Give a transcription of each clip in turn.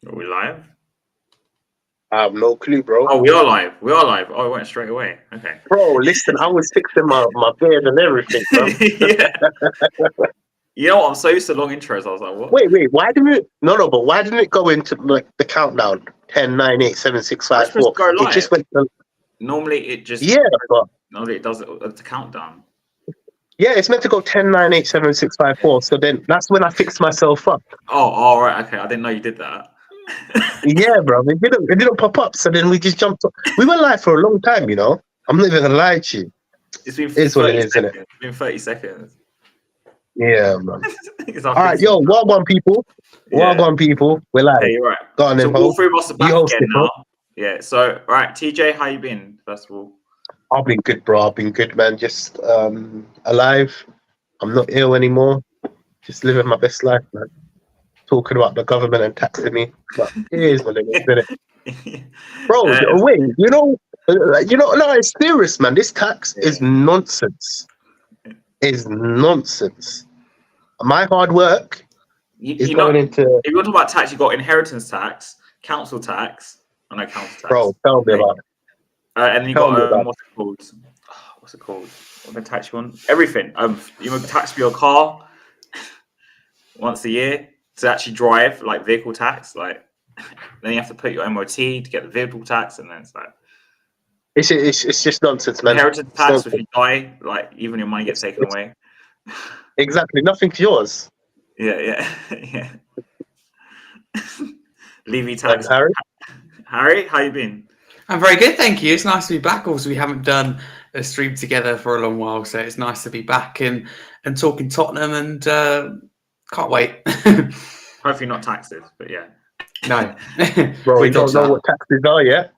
Are we live? I have no clue, bro. Oh, we are live. We are live. Oh, it went straight away. Okay. Bro, listen, I was fixing my beard and everything, bro. Yeah. You know what? I'm so used to long intros. I was like, what? Wait. Why didn't it? No, but why didn't it go into like the countdown? 10, 9, 8, 7, 6, 5, 4. Go live. It just went. Normally, it just But normally it does it at the countdown. yeah, it's meant to go 10, 9, 8, 7, 6, 5, 4. So then that's when I fixed myself up. Oh, all right. Okay, I didn't know you did that. Yeah, bro. It didn't pop up. So then we just jumped up. We went live for a long time, you know. I'm not even gonna lie to you. It's been It's what it is, isn't it? It's been 30 seconds. Yeah, man. All right, yo, well done, people. Well done, people. We're live. Yeah, you're right. Go on, so then, all three of us are back again now. Bro. Yeah. So, all right, TJ, how you been? First of all. I've been good, bro. I've been good, man. Just alive. I'm not ill anymore. Just living my best life, man. Talking about the government and taxing me, but it is what it is, isn't it? Bro, wait. No, it's serious, man. This tax is nonsense. Is nonsense. My hard work is going into. If you want to talk about tax, you got inheritance tax, council tax. I know council tax. Bro, tell me about it. And then you got what's it called? What's it called? What the tax you want? Everything. You want tax for your car once a year to actually drive, like vehicle tax. Like then you have to put your MOT to get the vehicle tax, and then it's like it's just nonsense, man. Inheritance tax if you die, like even your money gets taken away. Exactly, nothing's yours. Yeah. Levy tax. Harry, how you been? I'm very good, thank you. It's nice to be back. Also, we haven't done a stream together for a long while, so it's nice to be back and talking Tottenham, and can't wait. Hopefully not taxes, but yeah. No, bro, we don't know what taxes are yet.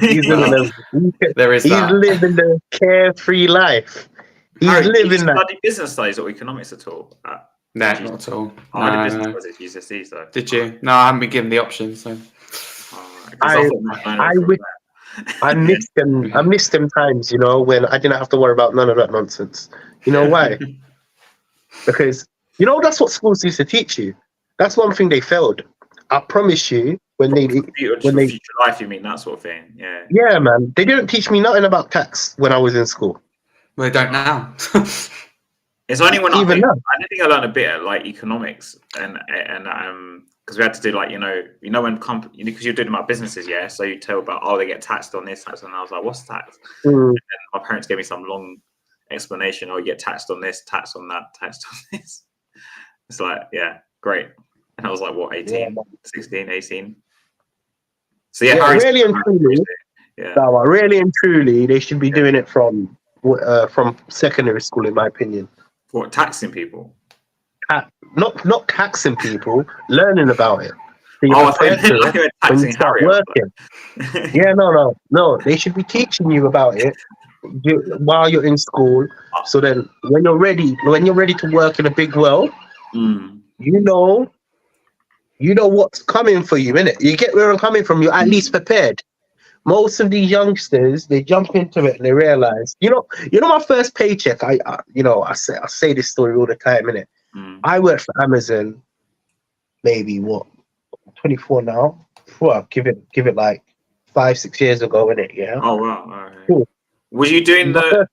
He's living he's living the carefree life. He's living that. Study business studies or economics at all? No, not at all. I did business studies at GCSE, so. Did you? No, I haven't been given the option, so. I missed them. I missed them times, you know, when I didn't have to worry about none of that nonsense. You know why? Because you know that's what schools used to teach you. That's one thing they failed. I promise you, future life, you mean that sort of thing? Yeah. Yeah, man. They didn't teach me nothing about tax when I was in school. Well, they don't now. It's only when I think I learned a bit at like economics and because we had to do like when because you're doing about businesses, yeah. So you tell about they get taxed on this, taxed on that. I was like, what's tax? And my parents gave me some long explanation. You get taxed on this, taxed on that, taxed on this. It's like, yeah, great. And I was like, what, 18, 16, 18? So yeah, really and truly, they should be doing it from secondary school, in my opinion. What, taxing people? Not taxing people, learning about it. I thought you were taxing Harry. Working. Yeah, no. They should be teaching you about it while you're in school. So then, when you're ready to work in a big world, you know what's coming for you, innit? You get where I'm coming from. You're at least prepared. Most of these youngsters, they jump into it and they realize, you know, my first paycheck. I say this story all the time, innit? I worked for Amazon, maybe 24 now. Well, give it like 5-6 years ago, innit? Yeah. Oh wow! Right. Cool. Was you doing the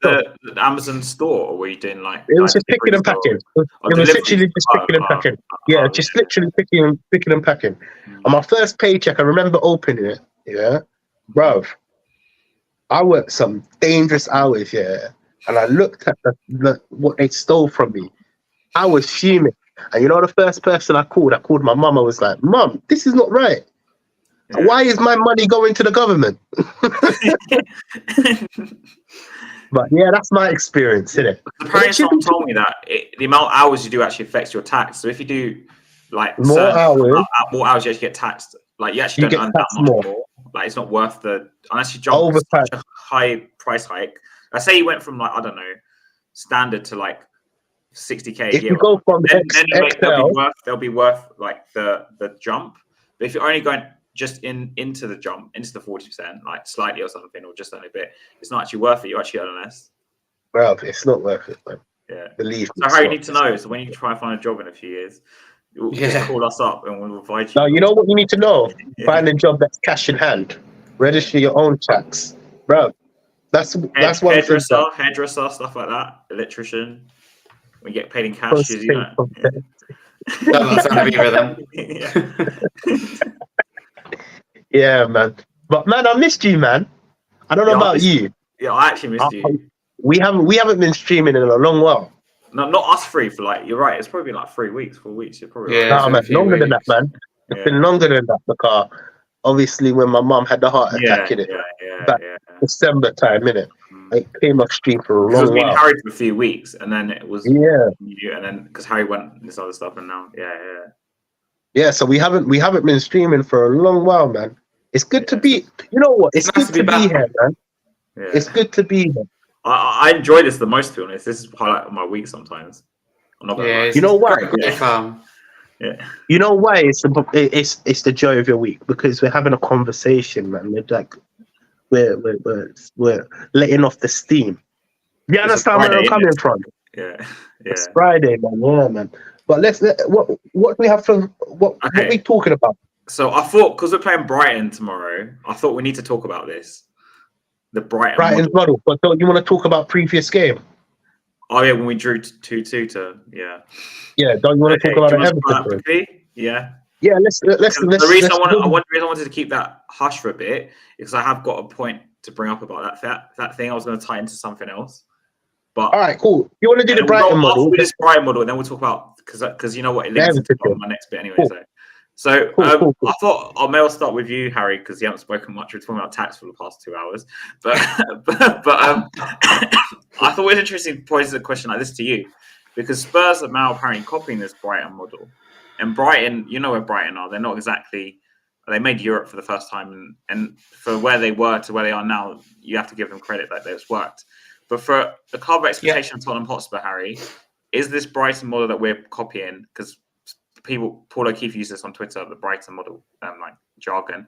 Amazon store, or were you doing like? It was just picking and packing. It was literally just picking and packing. Yeah, just literally picking and packing. And my first paycheck, I remember opening it. Yeah, bruv. I worked some dangerous hours, yeah, and I looked at what they stole from me. I was fuming. And you know the first person I called my mum. I was like, Mum, this is not right. Yeah. Why is my money going to the government? But yeah, that's my experience, isn't it? The parents told me that the amount of hours you do actually affects your tax. So if you do like more hours, you actually get taxed. Like you actually don't earn that much more. Like it's not worth unless you jump such a high price hike. I say you went from like, I don't know, standard to like 60K a year. If you go from they'll be worth like the jump. But if you're only going just into the jump, into the 40%, like slightly or something, or just only a bit, it's not actually worth it. You actually earn less. Well, it's not worth it, man. Yeah. Believe me. So how you need to know is when you try and find a job in a few years, Just call us up and we'll invite you. No, you know what you need to know? Find a job that's cash in hand. Register your own tax, bro. That's one thing. Hairdresser, stuff like that. Electrician. We get paid in cash, you know. That's gonna be with them. Yeah, man. But man, I missed you, man. I don't know about you. Yeah, I actually missed you. We haven't been streaming in a long while. No, not us three for like. You're right. It's probably been like 3 weeks, 4 weeks. You're probably right. No, man, longer than that, man. It's been longer than that because obviously when my mum had the heart attack in it, December time, innit? I came off stream for a long while. It was being Harry for a few weeks, and then it was you, and then because Harry went this other stuff, and now so we haven't been streaming for a long while, man. It's good to be. You know what? It's good to be here, man. Yeah. It's good to be here. I enjoy this the most, to be honest. This is highlight of my week sometimes. I'm not gonna lie. You know why? You know why it's the joy of your week, because we're having a conversation, man. We're like we're letting off the steam. You understand where I'm coming from? Yeah. It's Friday, man. Yeah, man. But what we have for what are we talking about? So I thought, because we're playing Brighton tomorrow, I thought we need to talk about this. The Brighton's model. But don't you want to talk about previous game? Oh yeah, when we drew 2-2 to Yeah, don't you want to talk about Everton? Yeah. Yeah, let's. The reason I wanted to keep that hush for a bit is I have got a point to bring up about that thing. I was going to tie into something else. But all right, cool. You want to do the Brighton model? With this Brighton model, and then we'll talk about because you know what, it links into my next bit anyway. Cool. So cool. I thought I'll start with you, Harry, because you haven't spoken much. We're talking about tax for the past 2 hours, but I thought it was interesting to pose a question like this to you, because Spurs are now apparently copying this Brighton model, and Brighton, you know where Brighton are. They're not exactly. They made Europe for the first time, and for where they were to where they are now, you have to give them credit that it's worked. But for the club expectation of Tottenham Hotspur, Harry, is this Brighton model that we're copying? Because Paul O'Keefe used this on Twitter, the Brighton model, like jargon.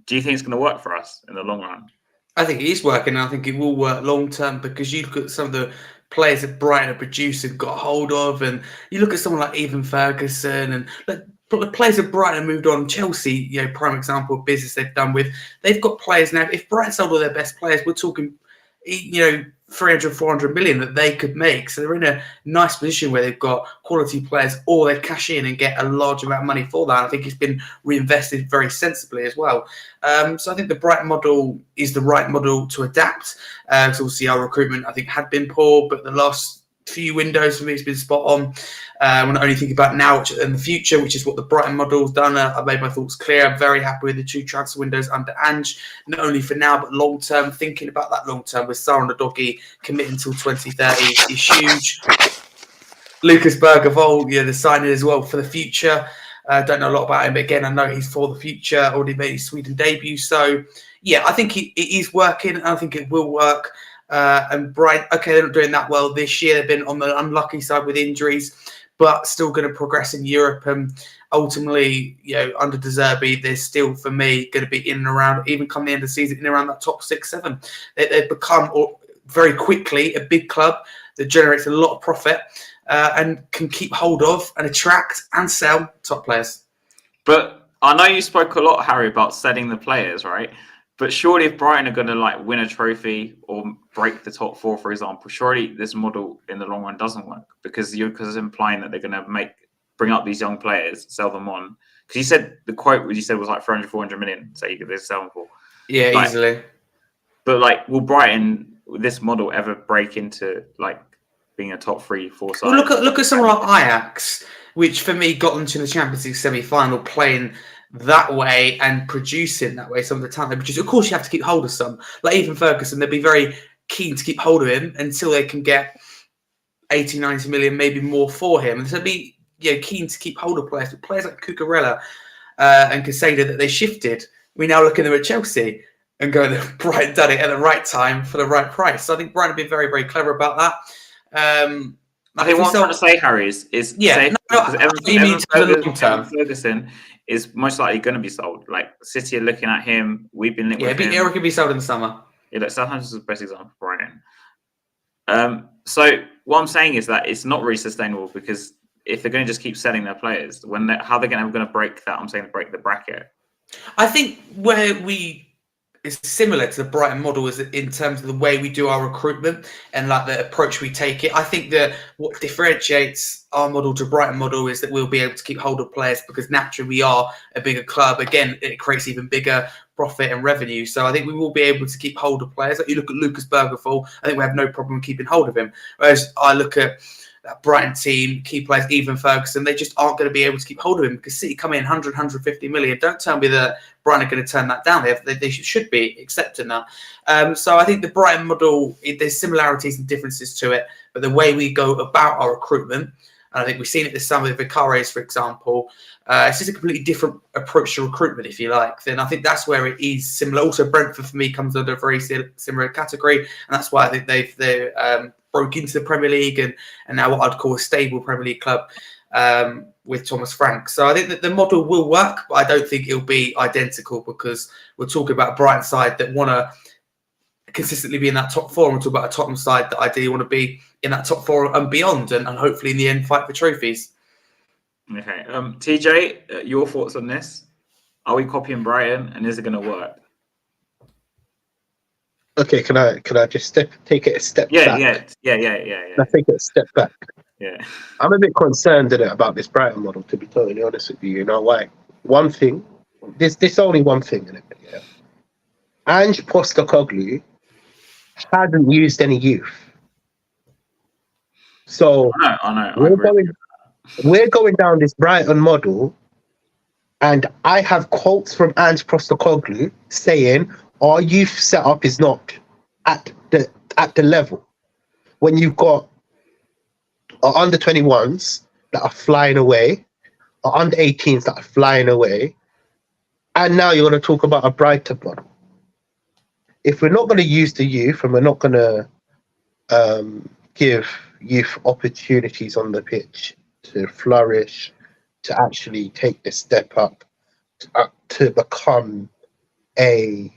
Do you think it's going to work for us in the long run? I think it is working, and I think it will work long term, because you look at some of the players that Brighton have produced and got hold of, and you look at someone like Evan Ferguson, and the players that Brighton have moved on. Chelsea, prime example of business they've done with. They've got players now. If Brighton sold all their best players, we're talking, 300, 400 million that they could make. So they're in a nice position where they've got quality players, or they cash in and get a large amount of money for that. I think it's been reinvested very sensibly as well. So I think the Brighton model is the right model to adapt. Because obviously our recruitment, I think, had been poor, but the last few windows for me, it's been spot on. We're not only thinking about now and the future, which is what the Brighton model's done. I've made my thoughts clear. I'm very happy with the 2 transfer windows under Ange, not only for now, but long term. Thinking about that long term with Sarah and the doggy committing until 2030 is huge. Lucas Bergevall, the signing as well for the future. Don't know a lot about him, but again, I know he's for the future. Already made his Sweden debut. So, I think it is working, and I think it will work. And Brighton, they're not doing that well this year. They've been on the unlucky side with injuries, but still going to progress in Europe. And ultimately, under De Zerbi, they're still, for me, going to be in and around, even come the end of the season, in around that top 6, 7. They've become very quickly a big club that generates a lot of profit and can keep hold of and attract and sell top players. But I know you spoke a lot, Harry, about selling the players, right? But surely if Brighton are going to win a trophy or break the top 4, for example, surely this model in the long run doesn't work, because it's implying that they're going to bring up these young players, sell them on. Because you said the quote you said was 300, 400 million, so you could sell them for. Yeah, easily. But will Brighton, with this model, ever break into being a top 3, 4 side? Well, look at someone like Ajax, which for me got them to the Champions League semi-final, playing that way and producing that way some of the talent they produce. Of course, you have to keep hold of some. Like Evan Ferguson, they'd be very keen to keep hold of him until they can get 80, 90 million, maybe more for him. And so they'd be keen to keep hold of players. But players like Cucurella and Casado that they shifted, we now look at them at Chelsea and go, Brighton done it at the right time for the right price. So I think Brighton have been very, very clever about that. I think what I'm trying to say, Harry, is Evan Ferguson is most likely going to be sold. City are looking at him. We've been linked with him. Eric could be sold in the summer. Yeah, Southampton's the best example for Brighton. So what I'm saying is that it's not really sustainable, because if they're going to just keep selling their players, how they're going to break that? I'm saying break the bracket. I think where it's similar to the Brighton model is in terms of the way we do our recruitment and like the approach we take it. I think that what differentiates our model to Brighton model is that we'll be able to keep hold of players because naturally we are a bigger club. Again, it creates even bigger profit and revenue. So I think we will be able to keep hold of players. Like you look at Lucas Bergerfall, I think we have no problem keeping hold of him. Whereas I look at that Brighton team, key players, even Ferguson, they just aren't going to be able to keep hold of him because City come in 100, 150 million. Don't tell me that Brighton are going to turn that down. They should be accepting that. So I think the Brighton model, there's similarities and differences to it, but the way we go about our recruitment, and I think we've seen it this summer with Vicares, for example, it's just a completely different approach to recruitment, if you like. Then I think that's where it is similar. Also, Brentford, for me, comes under a very similar category, and that's why I think they broke into the Premier League and now what I'd call a stable Premier League club with Thomas Frank. So I think that the model will work, but I don't think it'll be identical because we're talking about a Brighton side that want to consistently be in that top four, and we're talking about a Tottenham side that ideally want to be in that top four and beyond, and hopefully in the end fight for trophies. Okay, TJ, your thoughts on this? Are we copying Brighton, and is it going to work? Okay, can I just take it a step back? Yeah. I take it a step back. Yeah. I'm a bit concerned about this Brighton model, to be totally honest with you. You know why? One thing, there's only one thing in it. Yeah. Ange Postecoglou hadn't used any youth. So I know. We're going down this Brighton model, and I have quotes from Ange Postecoglou saying our youth setup is not at the level. When you've got our under 21s that are flying away, our under 18s that are flying away, and now you're going to talk about a Brighton model. If we're not going to use the youth and we're not going to give youth opportunities on the pitch to flourish, to actually take the step up, to become a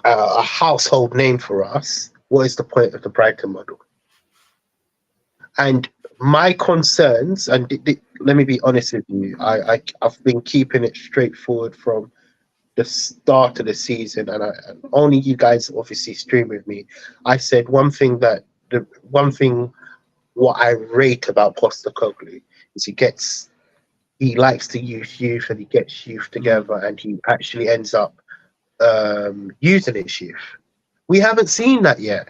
household name for us, what is the point of the Brighton model? And my concerns, and let me be honest with you, I've been keeping it straightforward from the start of the season, and only you guys obviously stream with me. I said what I rate about Postecoglou is he likes to use youth, and he gets youth together, and he actually ends up using its youth. We haven't seen that yet.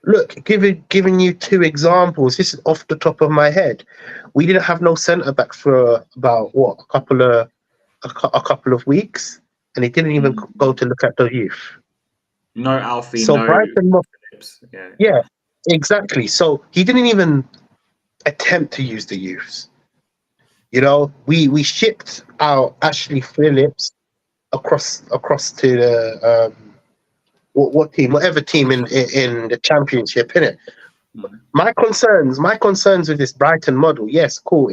Look, giving you two examples. This is off the top of my head. We didn't have no centre back for about a couple of weeks, and he didn't even go to look at the youth. No Alfie, so no Brighton, Phillips. Yeah, exactly. So he didn't even attempt to use the youths. You know, we shipped our Ashley Phillips across to the whatever team in the Championship, innit? My concerns with this Brighton model, yes, cool.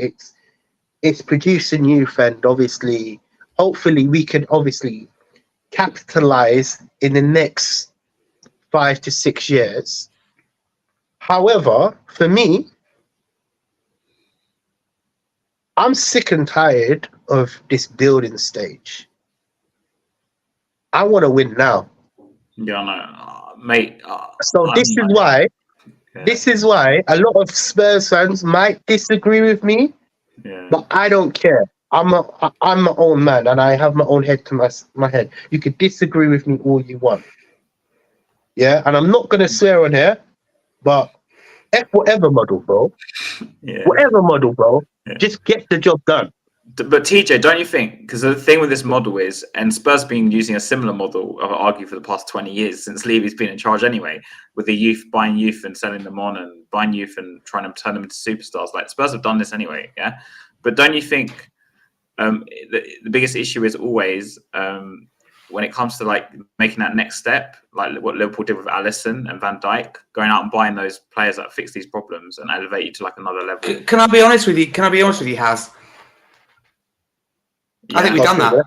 It's producing youth, and obviously, hopefully, we can obviously capitalize in the next 5 to 6 years. However, for me, I'm sick and tired of this building stage. I want to win now. Yeah, no, mate. So this is why a lot of Spurs fans might disagree with me, but I don't care. I'm my own man, and I have my own head to my head. You could disagree with me all you want, yeah, and I'm not gonna swear on here, but whatever model, bro. Yeah. Whatever model, bro. Yeah. Just get the job done. But TJ, don't you think? Because the thing with this model is, and Spurs been using a similar model, I would argue, for the past 20 years since Levy's been in charge anyway, with the youth, buying youth and selling them on, and buying youth and trying to turn them into superstars. Like Spurs have done this anyway, yeah. But don't you think the biggest issue is always when it comes to like making that next step, like what Liverpool did with Alisson and Van Dijk, going out and buying those players that fix these problems and elevate you to like another level? Can I be honest with you, Haz? Yeah. I think we've done that.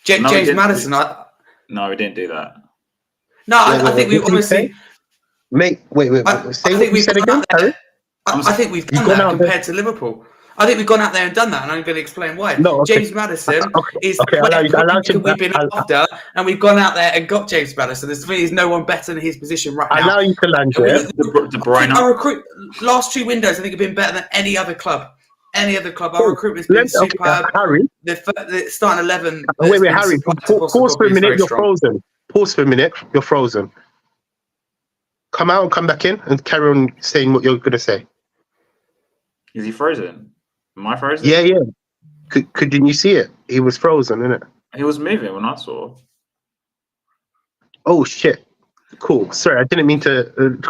James Maddison. No, we didn't do that. No, I think we honestly. Mate, wait. Say what you said again, Harry. I think we've done that compared to Liverpool. I think we've gone out there and done that, and I'm going to explain why. No, okay. James Maddison is we've been after, and we've gone out there and got James Maddison. There's no one better in his position right now. I allow you to land there. De Bruyne. Our last 2 windows, I think, have been better than any other club. Our recruitment's been superb. Harry, the starting 11. Wait, Harry. Pause for a minute. You're frozen. Pause for a minute. You're frozen. Come out and come back in and carry on saying what you're going to say. Is he frozen? Am I frozen? Yeah. Couldn't you see it? He was frozen, innit? He was moving when I saw. Oh, shit. Cool. Sorry, I didn't mean to...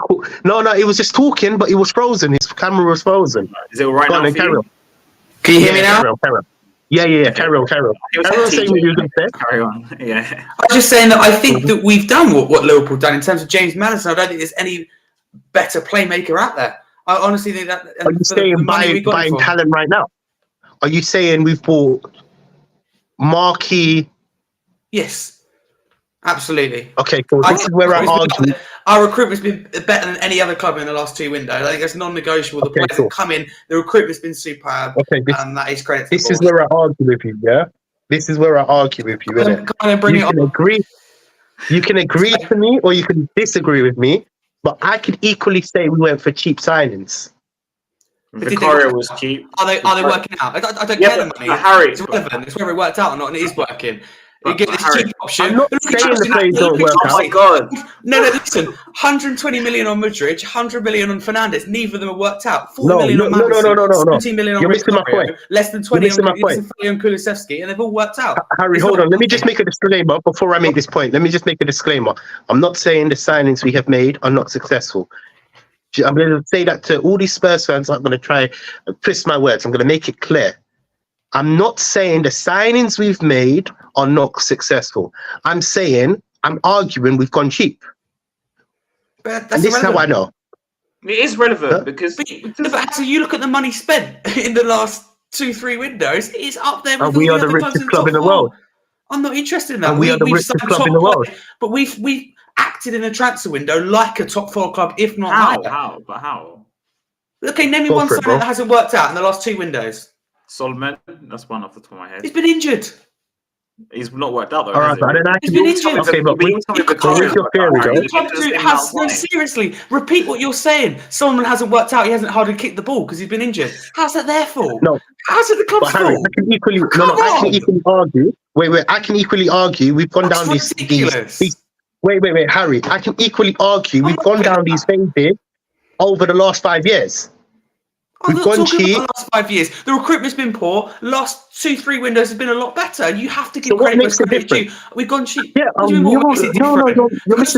No, he was just talking, but he was frozen. His camera was frozen. Is it all right now for you? Can you hear me now? Carry on. Yeah. Carry on. Carry on saying what you were going to say. Carry on, yeah. I was just saying that I think that we've done what Liverpool done in terms of James Maddison. I don't think there's any better playmaker out there. I honestly think that... Are you saying buying talent right now? Are you saying we've bought marquee? Yes, absolutely. Okay, cool. This is where I argue. Our recruitment's been better than any other club in the last 2 windows. I think that's non-negotiable. The players that come in, the recruitment's been superb. Okay, and that is credit. This is where I argue with you, yeah? This is where I argue with you, isn't it? You can agree to me or you can disagree with me, but I could equally say we went for cheap signings. Vicario was cheap. Are they working out? I don't care the money. Harry, it's relevant. It's whether it worked out or not, and it is working. You get this cheap option. I'm not saying the players don't work out. Oh my God. No, listen. 120 million on Mudryk, 100 million on Fernandes. Neither of them have worked out. 4 million on Madison. No. 17 million on You're missing my point. Less than 20 on Kulusevski, and they've all worked out. Harry, hold on. Let me just make a disclaimer before I make this point. Let me just make a disclaimer. I'm not saying the signings we have made are not successful. I'm going to say that to all these Spurs fans. I'm going to try and twist my words. I'm going to make it clear. I'm not saying the signings we've made are not successful. I'm arguing we've gone cheap. But that's this is how I know. It is relevant because... But so you look at the money spent in the last 2-3 windows, it's up there with we are the richest club in the world. I'm not interested in that. We are the richest club in the world. But we've acted in a transfer window like a top 4 club, if not higher. How? Okay, name me one signing that hasn't worked out in the last 2 windows. Solomon, that's one off the top of my head. He's been injured. He's not worked out though. All right, he's been injured. Okay, but with your theory, no, seriously, repeat what you're saying. Solomon hasn't worked out. He hasn't hardly kicked the ball because he's been injured. How's that their fault? No. How's it the club's fault? I can equally argue. Wait. I can equally argue. We've gone down these. Wait, Harry. I can equally argue. We've gone down these phases over the last 5 years. We've gone cheap. The last 5 years, the recruitment's been poor. Last 2-3 windows have been a lot better. You have to give credit where credit due. We've gone cheap. Yeah, you're missing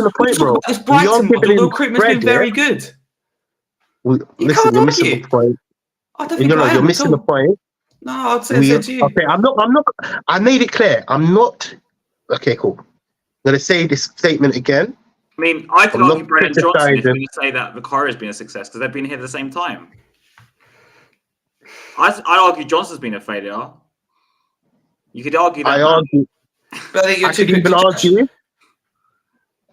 the point, bro. This Brighton model, the recruitment's been very good. Listen, you're missing the point. I don't think you're missing the point. No, I'd say so to you. Okay, I'm not. I made it clear. I'm not. Okay, cool. I'm gonna say this statement again. I mean, I could argue Brennan Johnson is going to say that Vicario has been a success because they've been here at the same time. I argue Johnson's been a failure. You could argue that. I argue. But I think you're too good to argue.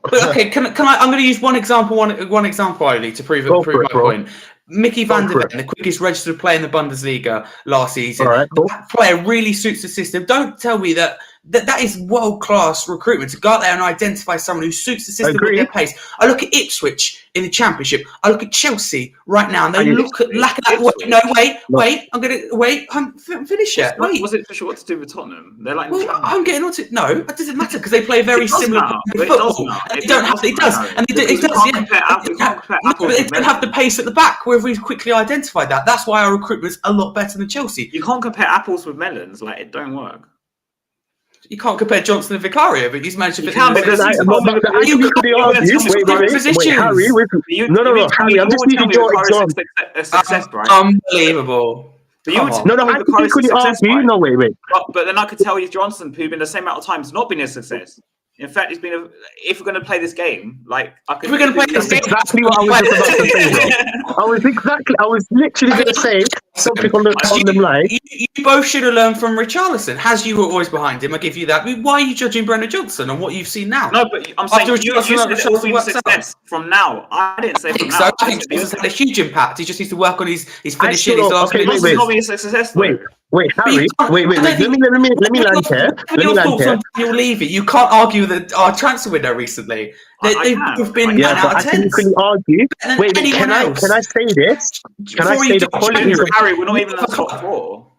But okay, can I? I'm going to use one example only to prove my point. Mickey van der Ven, the quickest registered player in the Bundesliga last season. All right, cool. That player really suits the system. Don't tell me that is world-class recruitment to go out there and identify someone who suits the system with their pace. I look at Ipswich in the Championship. I look at Chelsea right now, and they look at lack of that. Wait. I'm going to finish it. Wait. Was it for sure what to do with Tottenham? They're like, I'm getting on to no. It doesn't matter because they play very similar football. It does. It does. They don't have the pace at the back where we've quickly identified that. That's why our recruitment's a lot better than Chelsea. You can't compare apples with melons. Like, it don't work. You can't compare Johnson and Vicario, but he's managed to fit Harry, I'm just needing your example. A success, right? Unbelievable. I could equally argue. No, wait. But then I could tell you Johnson, who's been the same amount of time, has not been a success. In fact, it's been. If we're going to play this game, like if we're going to play this game, exactly what I was just about to say. Bro. I was literally going to say something on them line. You both should have learned from Richarlison. Has you were always behind him. I give you that. I mean, why are you judging Brendan Johnson on what you've seen now? No, but I'm saying you said it will be success from now. I didn't say from now. So. I think Johnson's had a huge impact. He just needs to work on his finishing. His last minutes. It's not being a success. Wait, Harry. Wait. Let me land here. Daniel Levy. You can't argue that our transfer window recently. They've been out of 10. You couldn't argue. Wait. Can I say this? Can I say the quality of Harry? We're not even in the top 4.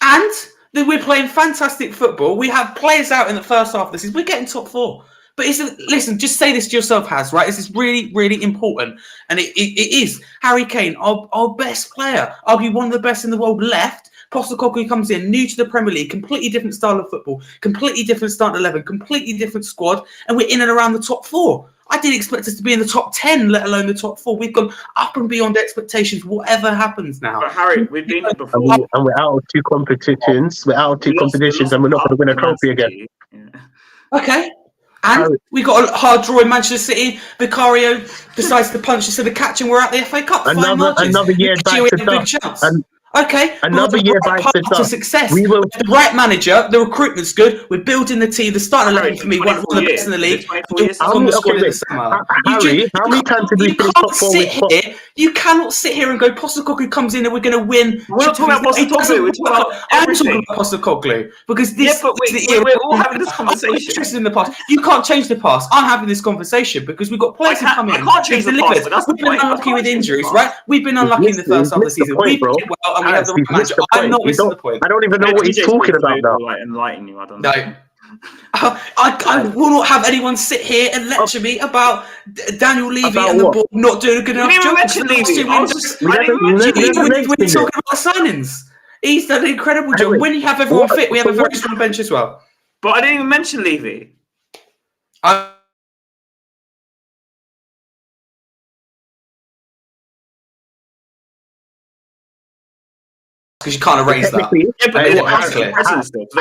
And we're playing fantastic football. We have players out in the first half of the season. We're getting top 4. But listen, just say this to yourself, Haz, right? This is really, really important. And it is. Harry Kane, our best player, arguably one of the best in the world, left. Postecoglou comes in, new to the Premier League, completely different style of football, completely different starting 11, completely different squad, and we're in and around the top 4. I didn't expect us to be in the top 10, let alone the top 4. We've gone up and beyond expectations, whatever happens now. But Harry, we've been there before. And we're out of 2 competitions. We're out of 2 competitions, and we're not going to win a trophy again. Yeah. Okay. And we got a hard draw in Manchester City. Vicario decides to punch instead of catching. We're at the FA Cup. Another year back to dust. Okay, another year by success. We will the right manager. The recruitment's good. We're building the team. The starting 11 for me, one of the best in the league. Harry, how many times did we finish top 4? You cannot sit here and go, Postecoglou comes in and we're going to win. We're not talking about Postecoglou. I'm talking about Postecoglou because this is the era. We're all having this conversation. In the past, you can't change the past. I'm having this conversation because we've got players who come in. I can't change the past. We've been unlucky with injuries, right? We've been unlucky in the first half of the season. We've played well. We have the right manager. I'm not missing the point. I don't even know what he's talking about now. Enlighten you, I don't know. No. I will not have anyone sit here and lecture me about Daniel Levy and the board not doing a good enough job. We're talking about signings. He's done an incredible job. When you have everyone fit, we have a very strong bench as well. But I didn't even mention Levy. Because you can't erase that.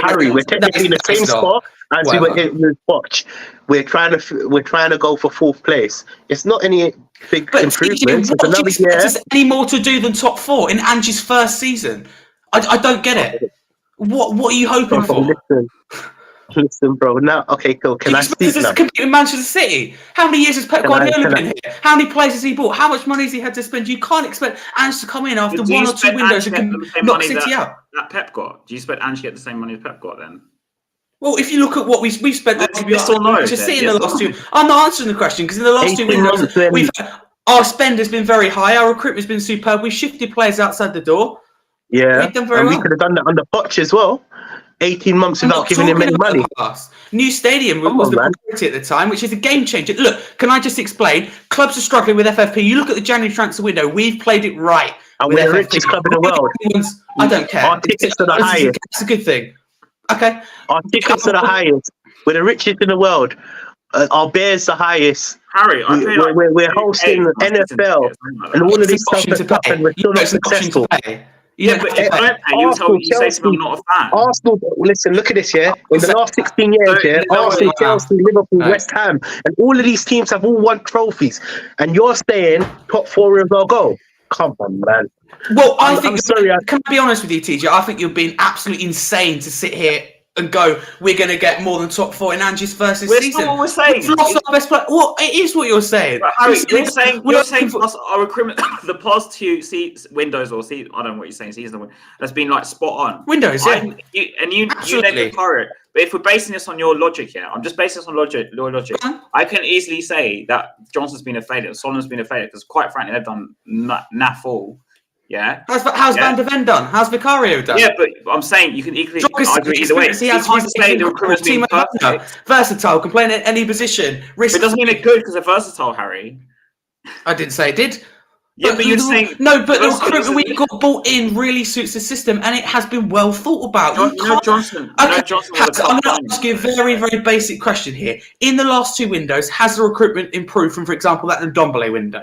Harry, we're technically in the same spot as we were in with Poch. We're trying to go for 4th place. It's not any big improvements. It's another year. Is any more to do than top 4 in Angie's first season? I don't get it. What are you hoping for? Listen, bro. Now, okay, cool. Can I speak now? In Manchester City. How many years has Pep Guardiola been here? How many players has he bought? How much money has he had to spend? You can't expect Ange to come in after 1 or 2 windows and knock City out. That Pep got. Do you expect Ange to get the same money as Pep got then? Well, if you look at what we've spent, yes or no? Just see in the last 2. I'm not answering the question because in the last 2 windows, our spend has been very high. Our recruitment has been superb. We've shifted players outside the door. Yeah, we've done very well. We could have done that under Poch as well. 18 months without giving him any money. New stadium was the priority at the time, which is a game changer. Look, can I just explain? Clubs are struggling with FFP. You look at the January transfer window. We've played it right. And we're the richest club in the world. I don't care. Our tickets are the highest. It's a good thing. Okay. Our tickets are the highest. We're the richest in the world. Our beer's the highest. Harry, we're hosting NFL and all of these stuff, and we're still not successful. Yeah, but if I don't pay, you say something, I'm not a fan. Arsenal, listen, look at this, yeah? In the last 16 years, Arsenal, Chelsea, Liverpool, West Ham, and all of these teams have all won trophies. And you're saying top 4 is our goal? Come on, man. Well, I'm sorry. Can I be honest with you, TJ? I think you're being absolutely insane to sit here and go, we're going to get more than top 4 in Angie's first season. That's not what we're saying. We've lost our best player. Well, it is what you're saying. But Harry, you're saying our recruitment, the past 2 windows or I don't know what you're saying, season has been like spot on. Windows, yeah. You then compare it. But if we're basing this on your logic here, I'm just basing this on your logic. I can easily say that Johnson's been a failure, Solomon's been a failure, because quite frankly, they've done naff all. Yeah. How's Van de Ven done? How's Vicario done? Yeah, but I'm saying you can equally argue either way. It's hard to say the recruitment's been perfect. Versatile, can play in any position. But it doesn't mean it's good because they're versatile, Harry. I didn't say it did. Yeah, but you're saying... No, but the recruitment we got bought in really suits the system and it has been well thought about. Johnson. I'm going to ask you a very, very basic question here. In the last 2 windows, has the recruitment improved from, for example, that Ndombele window?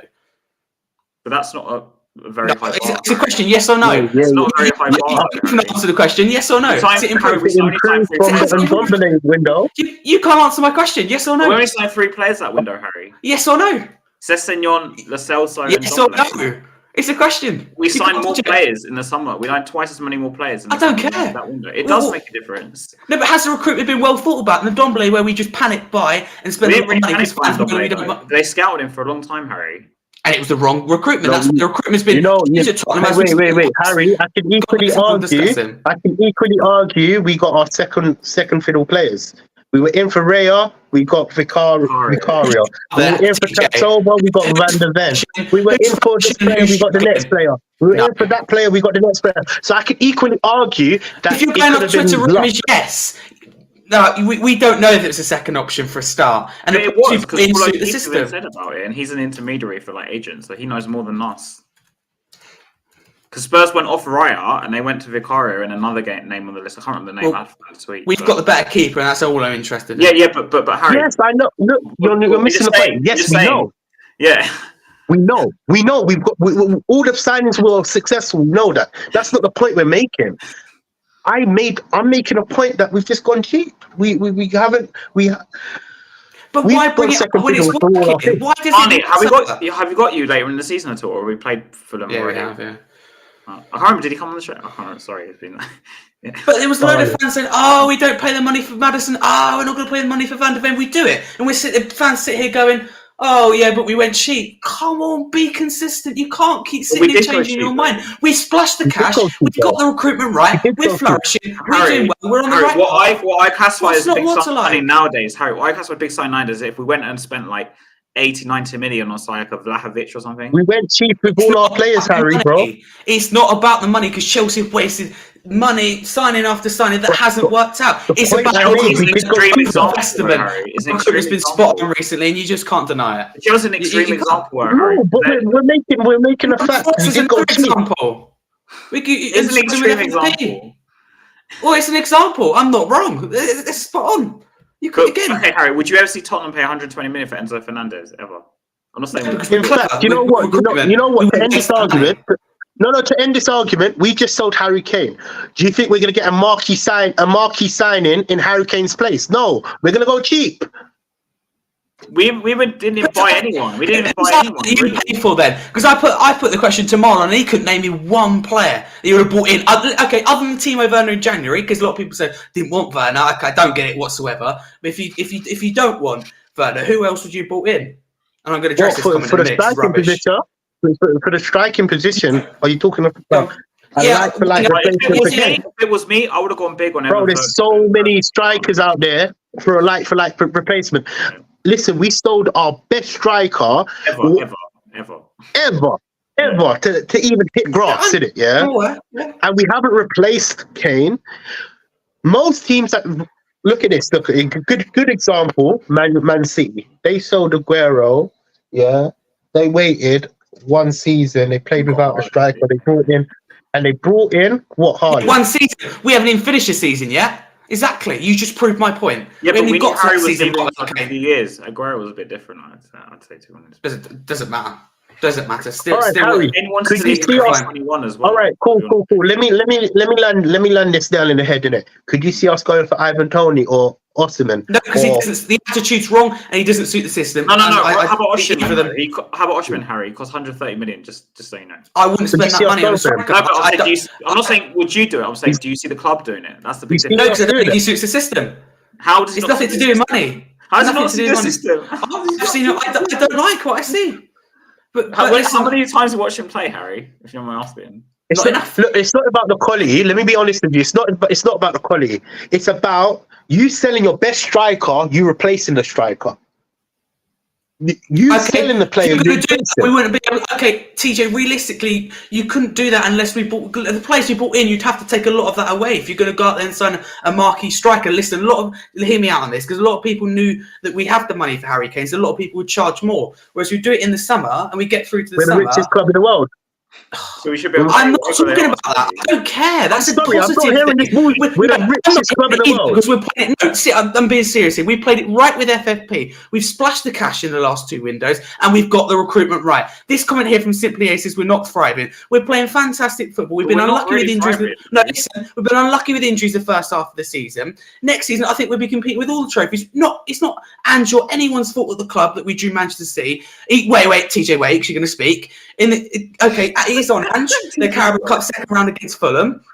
But that's not a... very high bar. It's a question, yes or no? It's not a very high bar. You can answer the question, yes or no. Is it improved? Window. You can't answer my question, yes or no. We only signed 3 players that window, Harry. Yes or no. Sessegnon, Lascelles, yes or no. It's a question. We signed more players in the summer. We had twice as many more players. I don't care. That window. It does make a difference. No, but has the recruitment been well thought about? And the Ndombele, where we just panicked by and spent money because they scouted him for a long time, Harry. And it was the wrong recruitment. That's what the recruitment's been. Wait, Harry. I can equally argue. We got our second fiddle players. We were in for Raya, we got Vicario. We were in for Tapsoba, we got Van der Ven. We were in for this player, we got the next player. We were in for that player, we got the next player. So I could equally argue that if you're going on Twitter room is yes. No, we don't know if it's a second option for a start. And it was because the system said about it, and he's an intermediary for like agents, so he knows more than us. Because Spurs went off Raya and they went to Vicario and another name on the list. I can't remember the name last week. We've got the better keeper, and that's all I'm interested in. Yeah, but Harry. Yes, I know. Look, you're missing the point. Yes, we know. Yeah. We know. We've got all the signings were successful. We know that. That's not the point we're making. I'm making a point that we've just gone cheap. We haven't. But why bring it up when it's working? Why does have you got you later in the season at all? Or we played Fulham already? Yeah. I can't remember. Did he come on the show? I can't remember. Sorry, it's been. Yeah. But there was a load of fans saying, "Oh, we don't pay the money for Maddison. Oh, we're not going to pay the money for Van der Ven. We do it." And fans sit here going, "Oh, yeah, but we went cheap." Come on, be consistent. You can't keep sitting here changing your mind. We splashed the cash. We got the recruitment right. We're flourishing. We're doing well. We're on the right path. What I classify as big signing nowadays, Harry. What I classify big signing nowadays is if we went and spent like 80-90 million on like a Vlahovic or something. We went cheap with all our players, Harry, bro. It's not about the money because Chelsea have wasted money signing after signing that hasn't worked out. It's about an extreme example. It's been spot on recently, and you just can't deny it. Chelsea's an extreme example. No, but we're making a fact. It's an example. It's an extreme example. Well, it's an example. I'm not wrong. It's spot on. You could again. Okay, Harry, would you ever see Tottenham pay 120 million for Enzo Fernandez ever? I'm not saying. In fact, you know what? To end this argument, to end this argument, we just sold Harry Kane. Do you think we're going to get a marquee signing in Harry Kane's place? No, we're going to go cheap. We didn't buy anyone. We didn't buy anyone. You paid for then, because I put the question to Marlon, and he couldn't name me one player that you would have bought in. Okay, other than Timo Werner in January, because a lot of people say didn't want Werner. Okay, I don't get it whatsoever. But if you don't want Werner, who else would you bought in? And I'm going to address this comment for the striking position. For the striking position, are you talking about? If it was me, I would have gone big on. Bro, there's so many strikers out there for a like replacement. Listen, we sold our best striker ever to even hit grass, in it, yeah? And we haven't replaced Kane. Most teams that look at this, good example, Man City. They sold Aguero, yeah. They waited one season, they played without a striker, they brought in what Harley? One season. We haven't even finished the season yet. Exactly. You just proved my point. Yeah, but we got Harry was in like a few years. Aguero was a bit different. I'd say 200. Doesn't matter. Doesn't matter. Still, right, Harry, could you see us 21 as well? All right, cool. Let me land this down in the head, innit? Could you see us going for Ivan Toney or Osimhen? No, because the attitude's wrong and he doesn't suit the system. No. How about Osimhen, Harry? He costs 130 million. Just so you know. I wouldn't spend that money on a striker. I'm not saying would you do it. I'm saying do you see the club doing it? That's the big difference. No, because I don't think he suits the system. How does it's nothing to do with money? How does it not suit the system? I don't like what I see. But how many times have you watched him play, Harry? If you don't mind asking. It's not about the quality. Let me be honest with you. It's not about the quality. It's about you selling your best striker, you replacing the striker. Selling the player. We wouldn't be able. Okay, TJ. Realistically, you couldn't do that unless we bought the players you bought in. You'd have to take a lot of that away if you're going to go out there and sign a marquee striker. Listen, hear me out on this, because a lot of people knew that we have the money for Harry Kane. So a lot of people would charge more. Whereas we do it in the summer and we get through to the summer. We're the richest club in the world. So we should be. I'm not talking about that. I don't care. That's a positive I'm not hearing this bullshit. We're the richest club in the world. Because we're playing it. No, see, I'm being serious here. We played it right with FFP. We've splashed the cash in the last 2 windows, and we've got the recruitment right. This comment here from Simply Ace is we're not thriving. We're playing fantastic football. We've been unlucky with injuries. No, listen, we've been unlucky with injuries the first half of the season. Next season, I think we'll be competing with all the trophies. It's not Ange or anyone's fault at the club that we drew Manchester City. Wait, TJ Wakes, you're going to speak. Okay, it is on Ange. The Carabao Cup second round against Fulham.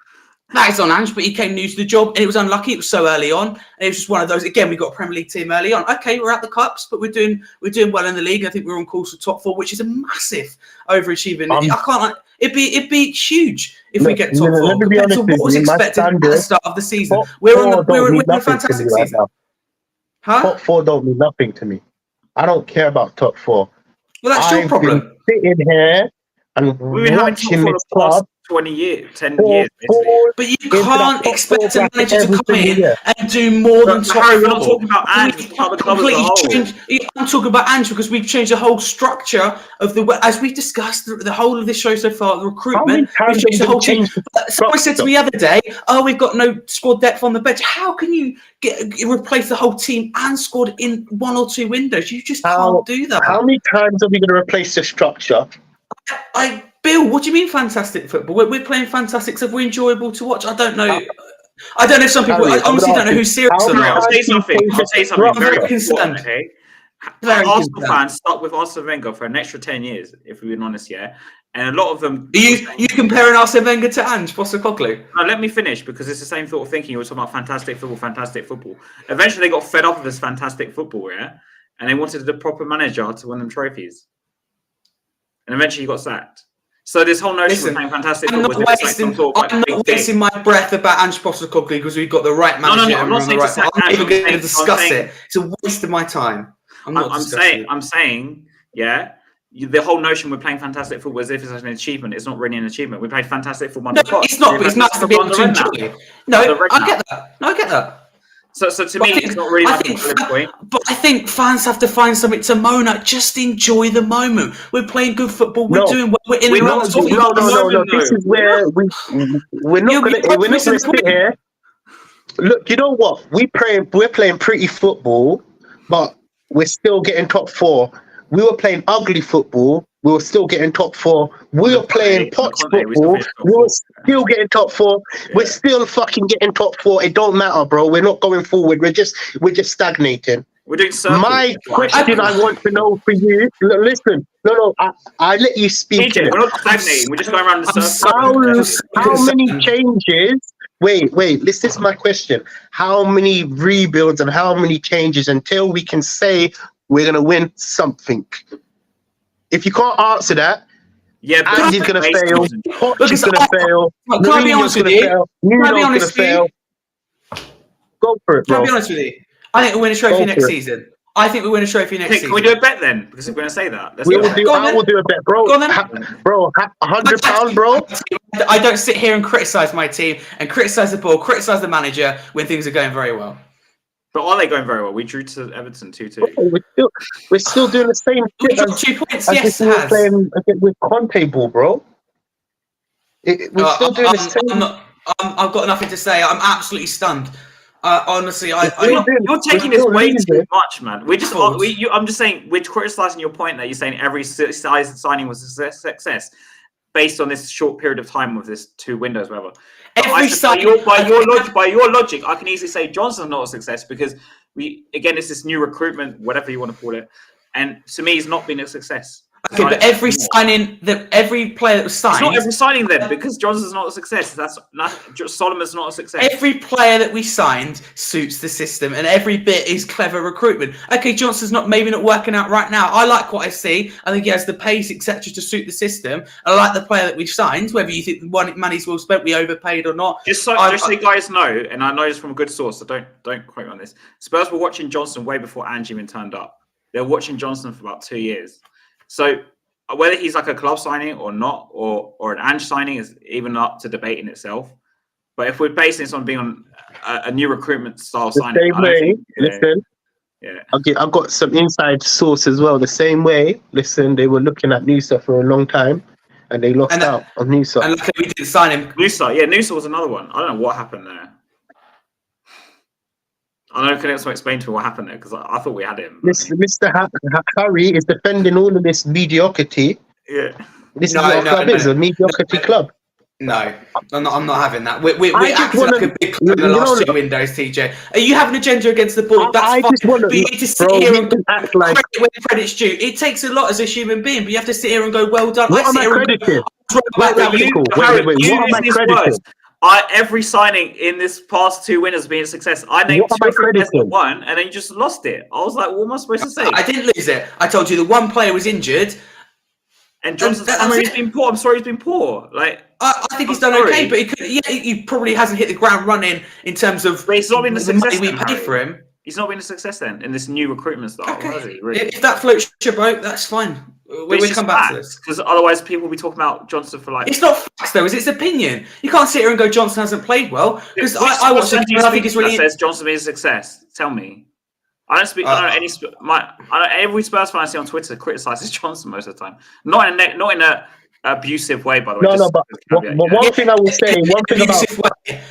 That is on Ange, but he came new to the job and it was unlucky. It was so early on, and it was just one of those. Again, we got a Premier League team early on. Okay, we're at the cups, but we're doing well in the league. I think we're on course for top 4, which is a massive overachievement. I can't. It'd be huge if we get top 4. Let me be honest what was expected at the start of the season. We're in a fantastic season. Huh? Top 4 don't mean nothing to me. I don't care about top 4. Well, that's your problem. Been sitting here and we've been watching this club 20 years, 10 years. But you can't expect a manager to come in and do more than top 4. We're not talking about Ange. I'm talking about Ange because we've changed the whole structure of as we've discussed the whole of this show so far. The recruitment. We've changed the whole team. Someone said to me the other day, "Oh, we've got no squad depth on the bench." How can you replace the whole team and squad in 1 or 2 windows? You just can't do that. How many times are we going to replace the structure? Bill, what do you mean fantastic football? We're playing fantastic stuff. We're enjoyable to watch. I don't know. I don't know if some people. I honestly don't know who's serious or not. I'll say something. I'm very concerned. Okay. Arsenal fans stuck with Arsene Wenger for an extra 10 years, if we're being honest, yeah. And a lot of them. Are you comparing Arsene Wenger to Ange Postecoglou? No, let me finish because it's the same sort of thinking. You were talking about fantastic football. Eventually, they got fed up with this fantastic football, yeah, and they wanted the proper manager to win them trophies. And eventually, he got sacked. So this whole notion of playing fantastic football I'm not wasting my breath about Ange Postecoglou because we've got the right manager. No, I'm not saying I'm even going to discuss it. It's a waste of my time. I'm saying, yeah. The whole notion we're playing fantastic football as if it's an achievement. It's not really an achievement. We played fantastic football. No, it's not. But it's nice to be able to enjoy. No, I get that. So to me, it's not really a point. But I think fans have to find something to moan at. Just enjoy the moment. We're playing good football. We're doing well. We're in the No. This is where we're not going to sit here. Look, you know what? We're playing pretty football, but we're still getting top 4. We were playing ugly football. We were still getting top 4. We were playing poch football. We were still getting top 4. Yeah. We're still fucking getting top 4. It don't matter, bro. We're not going forward. We're just stagnating. We're doing circles. My question I want to know for you. Listen, no. I let you speak. We're not stagnating. We're just going around the circle. How many changes? Wait. This is my question. How many rebuilds and how many changes until we can say we're gonna win something? If you can't answer that, Andy's going to fail. Poch is going to fail. Can I be honest with you? Go for it, bro. Can I be honest with you? I think we'll win a trophy next season. Can we do a bet then? Because if we're going to say that. I will do a bet, bro. Bro, £100, bro. I don't sit here and criticise my team and criticise the ball, criticise the manager when things are going very well. But are they going very well? We drew to Everton 2-2. We're still doing the same shit. We got 2 points. Yes, we're playing with Conte ball, bro. We're still doing the same. I've got nothing to say. I'm absolutely stunned. Honestly, you're taking this way too much, man. I'm just saying we're criticising your point that you're saying every size signing was a success based on this short period of time with this 2 windows, whatever. By your logic, I can easily say Johnson's not a success because it's this new recruitment, whatever you want to call it, and to me, he's not been a success. Okay, but every player that was signed. It's not every signing then, because Johnson's not a success. Solomon's not a success. Every player that we signed suits the system, and every bit is clever recruitment. Okay, Johnson's maybe not working out right now. I like what I see. I think he has the pace, etc., to suit the system. I like the player that we've signed. Whether you think the money's well spent, we overpaid or not. Just so you guys know, and I know this from a good source, so don't quote me on this. Spurs were watching Johnson way before Ange even turned up. They were watching Johnson for about 2 years. So whether he's like a club signing or not, or an Ange signing is even up to debate in itself. But if we're basing this on being on a new recruitment style signing, I've got some inside source as well. The same way, listen, they were looking at Nusa for a long time, and they lost out on Noosa. And luckily we didn't sign him. Noosa was another one. I don't know what happened there. I don't know. Can you explain to me what happened there? Because I thought we had him. Mr. Harry is defending all of this mediocrity. Yeah. This is what a club is, a mediocrity club. No, I'm not having that. We're acting like a big club in the last 2 windows, TJ. Are you having an agenda against the board? That's fine. But you need to sit here and act like credit where credit's due. It takes a lot as a human being, but you have to sit here and go, well done. What am I credited? Wait, what am I credited? Every signing in this past 2 winners being a success. I named 2 players that won, and then you just lost it. I was like, what am I supposed to say? I didn't lose it. I told you the one player was injured. And Johnson said, he's been poor. I'm sorry he's been poor. Like I think he's done okay, but he probably hasn't hit the ground running in terms of but he's not been a success we paid for him. He's not been a success then in this new recruitment style, has he? Really? If that floats your boat, that's fine. We'll come back to this. Because otherwise people will be talking about Johnson for like... It's not facts though, it's opinion. You can't sit here and go Johnson hasn't played well. Because I watched it and I think it's really... says Johnson is a success. Tell me. I don't speak. I don't know every Spurs fan I see on Twitter criticizes Johnson most of the time. Not in a abusive way, by the way. No, but one thing I will say,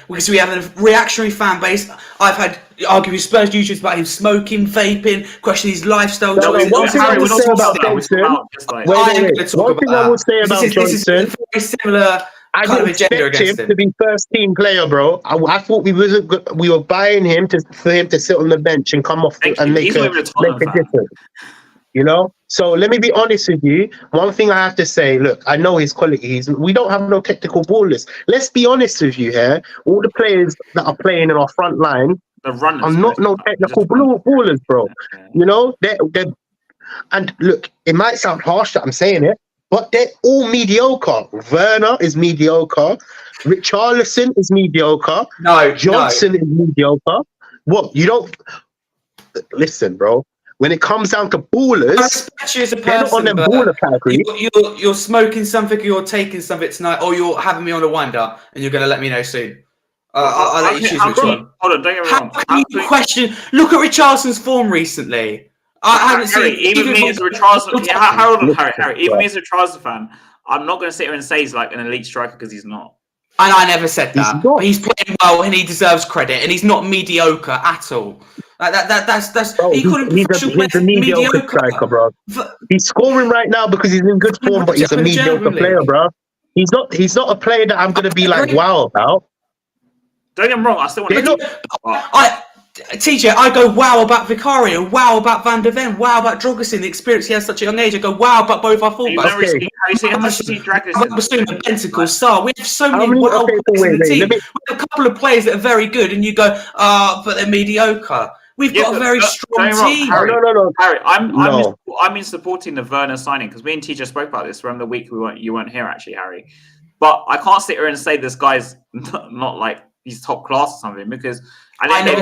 because we have a reactionary fan base. I've had arguing Spurs YouTubers about him smoking, vaping, questioning his lifestyle. One thing I will say about Johnson. One thing I will say about Johnson. Very similar. I didn't expect him to be first team player, bro. I thought we were buying him for him to sit on the bench and come off and make a difference. You know? So let me be honest with you. One thing I have to say, look, I know his qualities. We don't have no technical ballers. Let's be honest with you here. All the players that are playing in our front line are not no technical ballers, bro. You know? And look, it might sound harsh that I'm saying it, but they're all mediocre. Werner is mediocre. Richarlison is mediocre. Johnson is mediocre. What? You don't... Listen, bro. When it comes down to ballers, I respect you as a person, they're not on them baller category. You're smoking something, or you're taking something tonight, or you're having me on a wind-up, and you're going to let me know soon. I'll let you choose which one. Hold on, don't get me wrong. How can you question... Look at Richarlison's form recently. I haven't seen... Even me as a Richarlison... Harry, even me as a Richarlison fan, I'm not going to sit here and say he's like an elite striker because he's not. And I never said that. He's playing well and he deserves credit, and he's not mediocre at all. That's bro, he's a mediocre striker, bro. He's scoring right now because he's in good form, but he's a mediocre player, bro. He's not a player that I'm going to be like wow about. Don't get me wrong, I still want to... TJ, I go wow about Vicario, wow about Van der Ven, wow about Drogosin, the experience he has at such a young age. I go wow about both our fullbacks. How much does he drag this? Bentacle, Star. We have so many well players in the team. We have a couple of players that are very good, and you go, but they're mediocre. We've got a very strong team. No. Harry, I'm in supporting the Werner signing because me and TJ spoke about this from the week you weren't here, actually, Harry. But I can't sit here and say this guy's not like he's top class or something because at the end of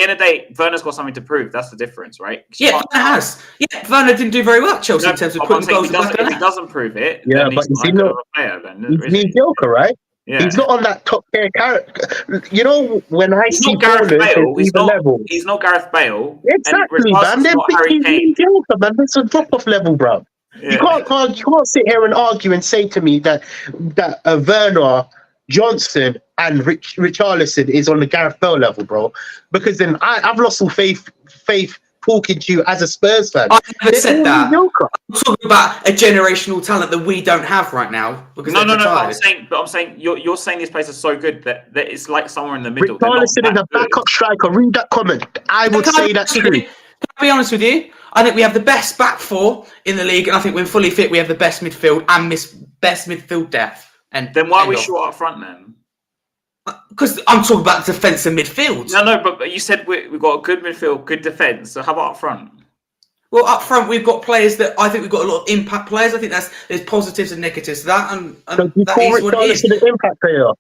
the day, Werner's got something to prove. That's the difference, right? Yeah, Werner has. Yeah, Werner didn't do very well at Chelsea in terms of putting goals. If he doesn't prove it, yeah, but he's not a player. He's mediocre, right? Yeah. He's not on that top tier character. You know, when I see Gareth Bale, he's not Gareth Bale. Exactly, man. He's mediocre, man. That's a drop-off level, bro. Yeah. You can't sit here and argue and say to me that Werner, Johnson, and Richarlison is on the Gareth Bale level, bro. Because then I've lost all faith talking to you as a Spurs fan. I never said that. Mediocre. I'm talking about a generational talent that we don't have right now. Because no. I'm saying you're saying these players are so good that it's like somewhere in the middle. Richarlison is a backup striker. Read that comment. I would say that's true. Can I be honest with you? I think we have the best back four in the league, and I think when fully fit, we have the best midfield and best midfield depth. And then why are we short up front then? Because I'm talking about defensive midfield. No, but you said we've got a good midfield, good defence. So how about up front? Well, up front we've got players that I think we've got a lot of impact players. I think there's positives and negatives to that, and so you that is what it is. An impact player.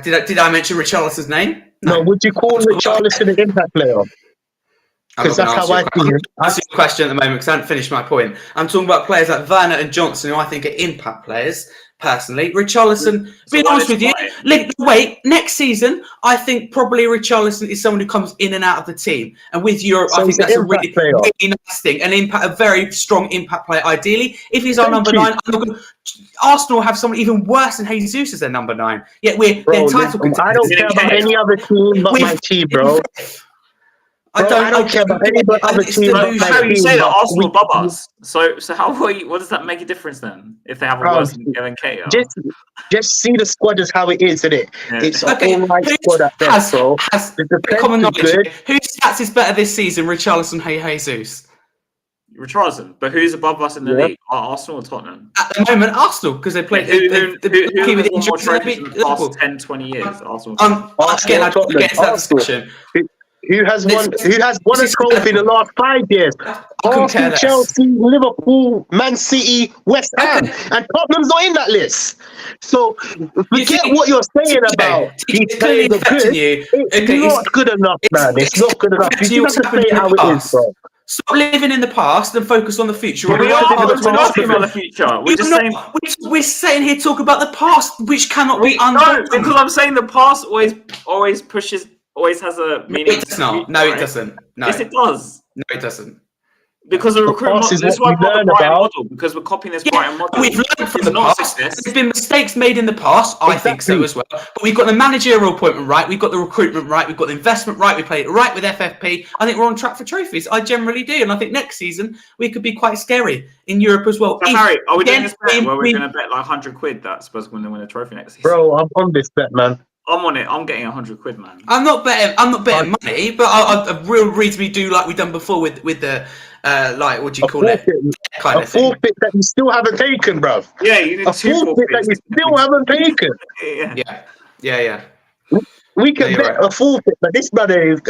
Did I mention Richarlison's name? No. Would you call Richarlison an impact player? Because that's how I see it. That's your question at the moment because I haven't finished my point. I'm talking about players like Werner and Johnson, who I think are impact players, personally. Richarlison, being honest with you, next season, I think probably Richarlison is someone who comes in and out of the team. And with Europe, I think that's a really nice thing. A very strong impact player, ideally. If he's our number 9, Arsenal have someone even worse than Jesus as their number 9. Yet they're title contenders. I don't care about any other team but my team, bro. I don't care about any other team. How you say that Arsenal above us? So how what does that make a difference then? If they have a worse than Keita? Just see the squad as how it is, isn't it? Yeah. It's an all-right squad at best, bro. Has common knowledge. Whose stats is better this season, Richarlison, Jesus? Richarlison, but who's above us in the league? Arsenal or Tottenham? At the moment, Arsenal, because they play. Who has more trophies in the past 10, 20 years? Arsenal. Again, I don't get into that discussion. Who has won a trophy in the last 5 years? Arsenal, Chelsea, Liverpool, Man City, West Ham, and Tottenham's not in that list. So forget what you're saying about these players are good. It's not good enough, man. It's not good enough. You have to say how it is, bro. Stop living in the past and focus on the future. We're not talking about the future. We're just saying we're sitting here talking about the past, which cannot be undone. No, because I'm saying the past always pushes. Always has a meaning. It does not. No, it doesn't. No. Yes, it does. No, it doesn't. Because the recruitment model. This is why the Brighton model. Because we're copying this Brighton model. We've learned from the past. There's been mistakes made in the past. I think so as well. But we've got the managerial appointment right. We've got the recruitment right. We've got the investment right. We played it right with FFP. I think we're on track for trophies. I generally do, and I think next season we could be quite scary in Europe as well. So Harry, are we doing this bet where we're going to bet like £100 that Spurs going to win a trophy next season? Bro, I'm on this bet, man. I'm on it. I'm getting £100, man. I'm not betting money, but I real reasonably do like we've done before with the like what do you call it? Kind of forfeit that you still haven't taken, bruv. Yeah, you need a forfeit that you still haven't taken. Yeah. We can bet a forfeit, but this money's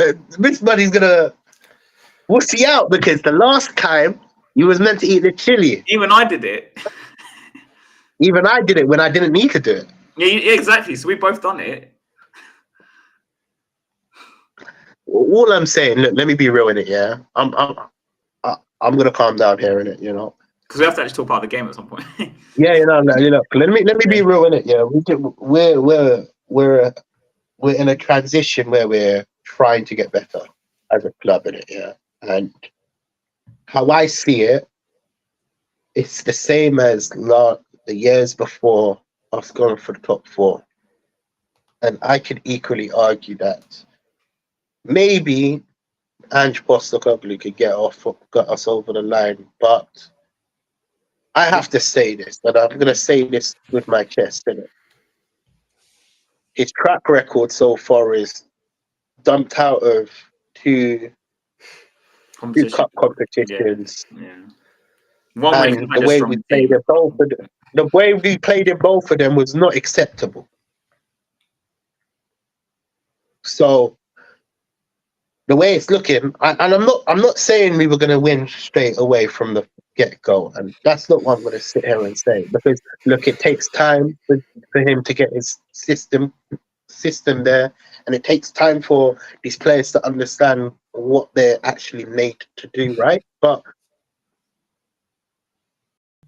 gonna. We'll see out because the last time you was meant to eat the chili. Even I did it. Even I did it when I didn't need to do it. Yeah, exactly. So we both done it. All I'm saying, look, let me be real in it. Yeah, I'm gonna calm down here in it. You know, because we have to actually talk about the game at some point. Yeah, let me be real in it. Yeah, we're in a transition where we're trying to get better as a club in it. Yeah, and how I see it, it's the same as the years before us going for the top 4, and I could equally argue that maybe Ange Postecoglou could get us over the line, but I have to say this, and I'm going to say this with my chest in it. His track record so far is dumped out of two cup competitions. Yeah. And the way we played in both of them. The way we played in both of them was not acceptable. So the way it's looking, and I'm not saying we were going to win straight away from the get-go, and that's not what I'm going to sit here and say, because look, it takes time for him to get his system there, and it takes time for these players to understand what they're actually made to do, right? But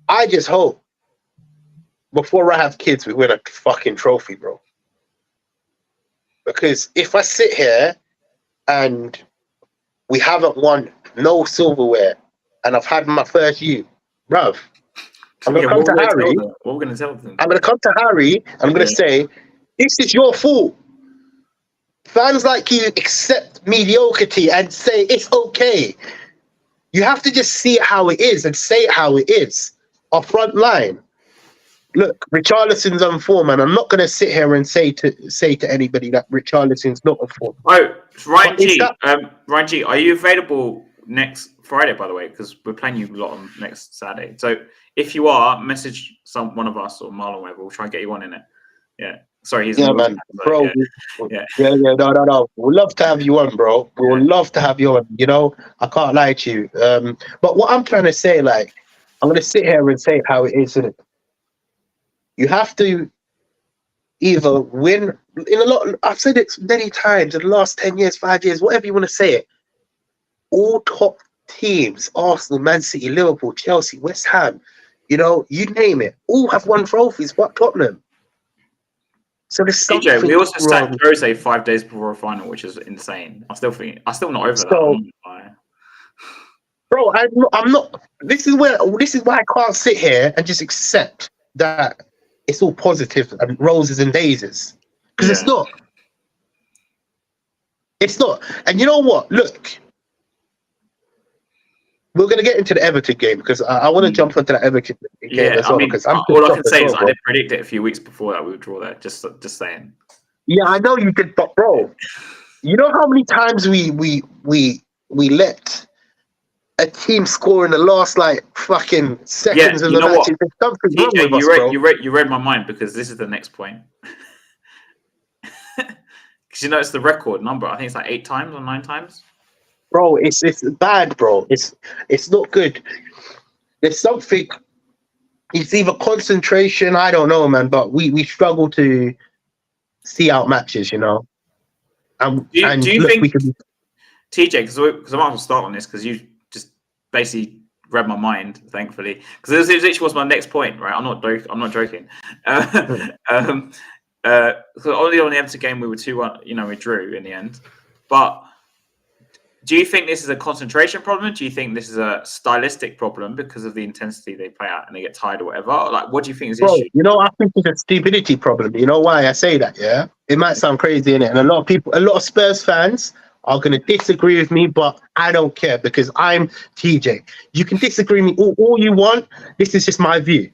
I just hope before I have kids, we win a fucking trophy, bro. Because if I sit here and we haven't won no silverware and I've had my first year, bruv, I'm going to come to Harry. What are we going to tell them? I'm going to come to Harry and I'm going to say, this is your fault. Fans like you accept mediocrity and say it's okay. You have to just see it how it is and say it how it is. Our front line. Look, Richarlison's on form, and I'm not going to sit here and say to anybody that Richarlison's not on form. Oh, Ryan G, are you available next Friday, by the way? Because we're playing you a lot on next Saturday. So if you are, message one of us or Marlon, whatever. We'll try and get you on in it. Yeah. Sorry, he's man, bro. No. We'd love to have you on, bro. We would love to have you on. You know, I can't lie to you. But what I'm trying to say, like, I'm going to sit here and say how it is. You have to either win in a lot. I've said it many times in the last 10 years, 5 years, whatever you want to say it. All top teams, Arsenal, Man City, Liverpool, Chelsea, West Ham, You know, you name it. All have won trophies. What Tottenham? So there's something TJ, we also wrong. sacked Jose 5 days before a final, which is insane. I'm still not over that. Bro, I'm not. This is why I can't sit here and just accept that it's all positive and roses and daisies, because it's not. It's not. And you know what? Look, we're going to get into the Everton game because I want to jump onto that Everton game as well. Because all I can say is I did predict it a few weeks before that we would draw there. Just saying. Yeah, I know you did, but bro, you know how many times we let a team score in the last like fucking seconds of the match? There's something wrong with us, bro. You read my mind, because this is the next point. Because you know it's the record number. I think it's like 8 times or 9 times. Bro, it's bad, bro. It's not good. There's something. It's either concentration. I don't know, man. But we struggle to see out matches, you know. Do you think, TJ? Because I might as well start on this because you just basically read my mind, thankfully. Because this literally was my next point, right? I'm not joking. Only on the Everton game we were 2-1. You know, we drew in the end, but. Do you think this is a concentration problem? Do you think this is a stylistic problem because of the intensity they play at and they get tired or whatever? Like, what do you think is the issue? You know, I think it's a stupidity problem. You know why I say that, yeah? It might sound crazy, innit? And a lot of Spurs fans are going to disagree with me, but I don't care because I'm TJ. You can disagree with me all you want. This is just my view.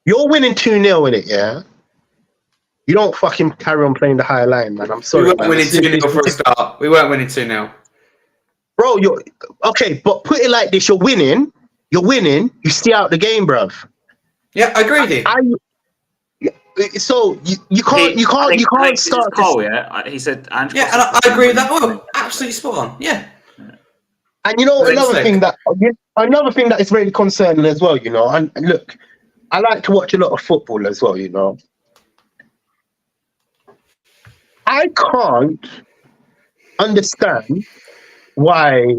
You're winning 2-0 in it, yeah? You don't fucking carry on playing the higher line, man. I'm sorry. We weren't winning 2-0 for a start. We weren't winning 2-0. Bro, you're okay, but put it like this: you're winning, you see out the game, bruv. Yeah, I agree with you. So you can't start. Cole, yeah, he said. And I agree with that. Well, absolutely spot on. Yeah. And you know another thing that is really concerning as well. You know, and look, I like to watch a lot of football as well. You know, I can't understand why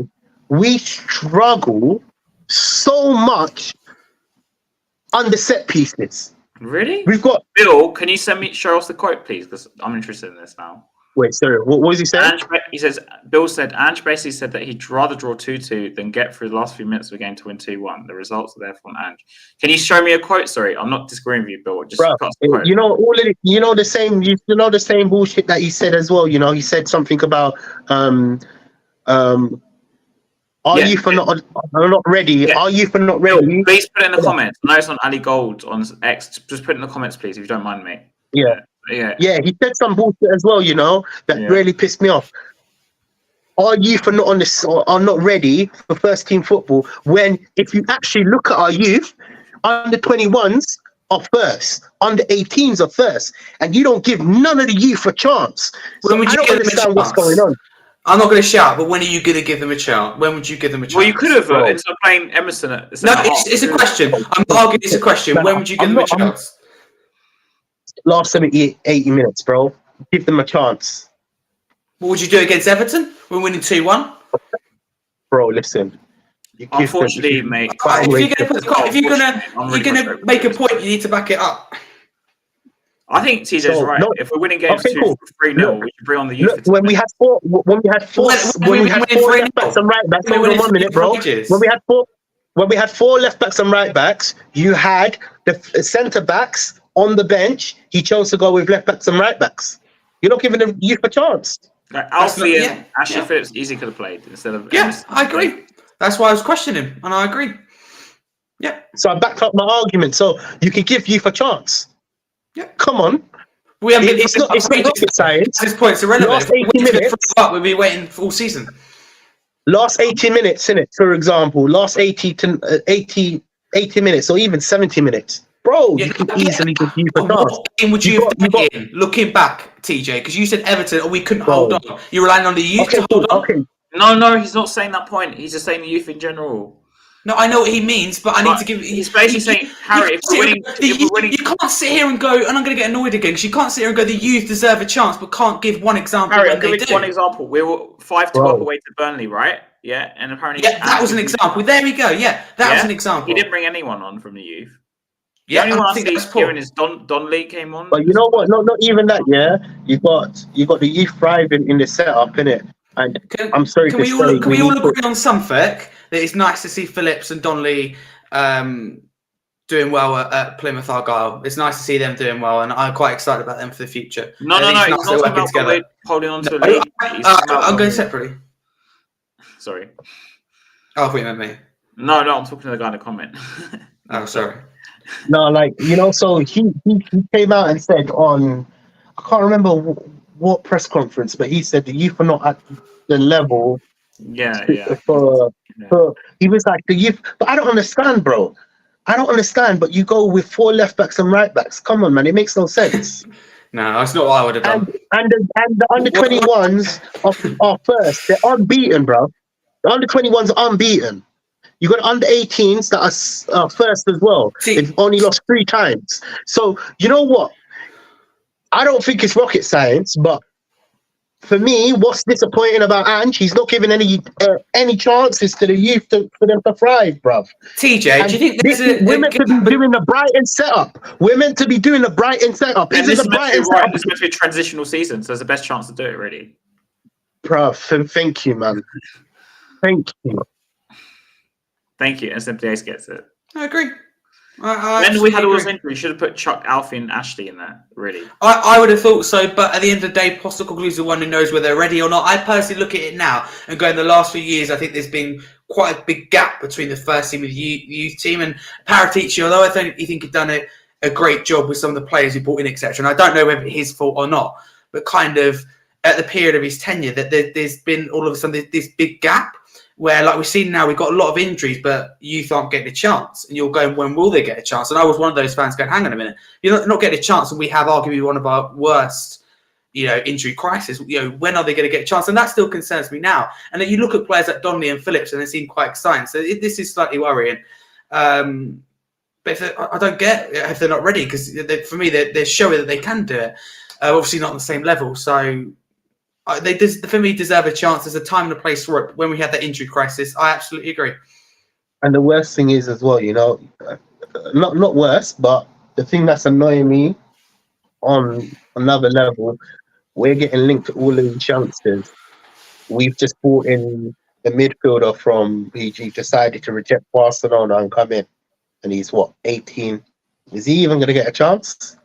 we struggle so much under set pieces. Really? We've got Bill. Can you show us the quote, please? Because I'm interested in this now. Wait, sorry. What was he saying? He says Ange basically said that he'd rather draw 2-2 than get through the last few minutes of the game to win 2-1. The results are therefore on Ange. Can you show me a quote? Sorry, I'm not disagreeing with you, Bill. Just you know the same bullshit that he said as well. You know, he said something about are you for not ready? Yeah. Are you for not ready? Please put it in the comments. I know it's on Ali Gold on X. Just put it in the comments, please, if you don't mind, mate. Yeah. He said some bullshit as well. You know that really pissed me off. Are you for are not ready for first team football? When if you actually look at our youth, under 21s are first, under 18s are first, and you don't give none of the youth a chance. So I don't understand what's going on. I'm not going to shout, but when are you going to give them a chance? When would you give them a chance? Well, you could have instead of playing Emerson at the it's a question. I'm arguing it's a question. When would you give them a chance? Last 70, 80 minutes, bro. Give them a chance. What would you do against Everton? We're winning 2-1. Bro, listen. Unfortunately, mate. If you're gonna make a point, you need to back it up. I think TJ's right. No, if we're winning games 3-0, we should bring on the youth. Look, when we had four left backs and right backs, hold on 1 minute, bro. When we had four left backs and right backs, you had the centre backs on the bench. He chose to go with left backs and right backs. You're not giving the youth a chance. Like Alfie and Ashley Phillips easily could have played instead of. Yeah, I agree. That's why I was questioning him, and I agree. Yeah. So I backed up my argument. So you can give youth a chance. Yeah. Come on. It's not rocket science. This point's irrelevant. Last 80 minutes. We'll be waiting all season. Last 80 minutes, innit? For example, last 80 minutes or even 70 minutes. Bro, you can easily give youth a chance. What game would you have put in, looking back, TJ? Because you said Everton, we couldn't hold on. You're relying on the youth to hold on. Okay. No, he's not saying that point. He's just saying the youth in general. No, I know what he means, but I need to give. He's basically saying, Harry, if we're winning, you can't sit here and go, and I'm going to get annoyed again because you can't sit here and go, the youth deserve a chance, but can't give one example. Harry, I'll give you one example. We were 5-2 up away to Burnley, right? Yeah, and apparently, that was an example. There we go. Yeah, that was an example. He didn't bring anyone on from the youth. Yeah, the only one I see hearing is Don Lee came on. But you know what? Not even that. Yeah, you got the youth thriving in the setup, innit? And I'm sorry can we all agree on something? That it's nice to see Phillips and Don Lee doing well at Plymouth Argyle. It's nice to see them doing well, and I'm quite excited about them for the future. No, he's not talking about together. Holding on to a league. I'm going separately. Sorry. Oh, I thought you meant me. No, I'm talking to the guy in the comment. Oh, sorry. No, so he came out and said on, I can't remember what press conference, but he said the youth are not at the level. For he was like the youth, but I don't understand, bro. I don't understand. But you go with 4 left backs and right backs. Come on, man, it makes no sense. No, that's not what I would have done. And the under 21s are first. They're unbeaten, bro. The under 21s are unbeaten. You got under 18s that are first as well. They've only lost 3 times. So you know what? I don't think it's rocket science, but for me, what's disappointing about Ange? He's not giving any chances to the youth for them to thrive, bruv. TJ, do you think we're meant to be doing the Brighton setup? We're meant to be doing the Brighton setup. And this is meant to be a transitional season, so there's the best chance to do it, really. Bruv, thank you, man. Thank you. Thank you. And Simply Ace gets it. I agree. When we had all those injuries, we should have put Chuck, Alfie, and Ashley in there, really. I would have thought so, but at the end of the day, Postecoglou is the one who knows whether they're ready or not. I personally look at it now and go, in the last few years, I think there's been quite a big gap between the first team and the youth team. And Paratici, although I think he's done a great job with some of the players he brought in, etc. And I don't know whether it's his fault or not, but kind of at the period of his tenure, that there's been all of a sudden this big gap. Where, like we've seen now, we've got a lot of injuries, but youth aren't getting a chance. And you're going, when will they get a chance? And I was one of those fans going, hang on a minute. You're not getting a chance, and we have arguably one of our worst, injury crisis. When are they going to get a chance? And that still concerns me now. And then you look at players like Donnelly and Phillips, and they seem quite exciting. So this is slightly worrying. But I don't get if they're not ready, because for me, they're showing that they can do it. Obviously not on the same level. So they, for me, deserve a chance. There's a time and a place for it. When we had that injury crisis, I absolutely agree. And the worst thing is as well, not worse, but the thing that's annoying me on another level, we're getting linked to all of these youngsters. We've just brought in the midfielder from PG, decided to reject Barcelona and come in. And he's 18? Is he even going to get a chance?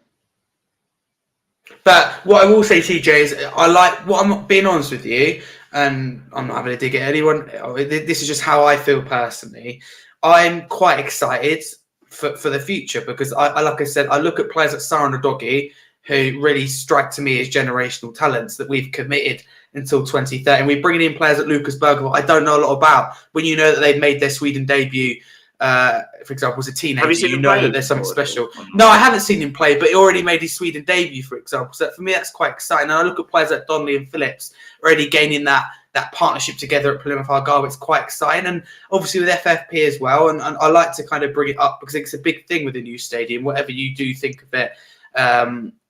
But what I will say, TJ, is I'm being honest with you, and I'm not having a dig at anyone. This is just how I feel personally. I'm quite excited for the future because, like I said, I look at players like Sarah and Udogie, who really strike to me as generational talents that we've committed until 2030. And we're bringing in players like Lucas Berger, I don't know a lot about. When you know that they've made their Sweden debut, for example, as a teenager, you know that there's something special. No, I haven't seen him play, but he already made his Sweden debut, for example. So for me, that's quite exciting. And I look at players like Donnelly and Phillips already gaining that partnership together at Plymouth Argyle. It's quite exciting. And obviously with FFP as well. And I like to kind of bring it up because it's a big thing with the new stadium. Whatever you do think of it,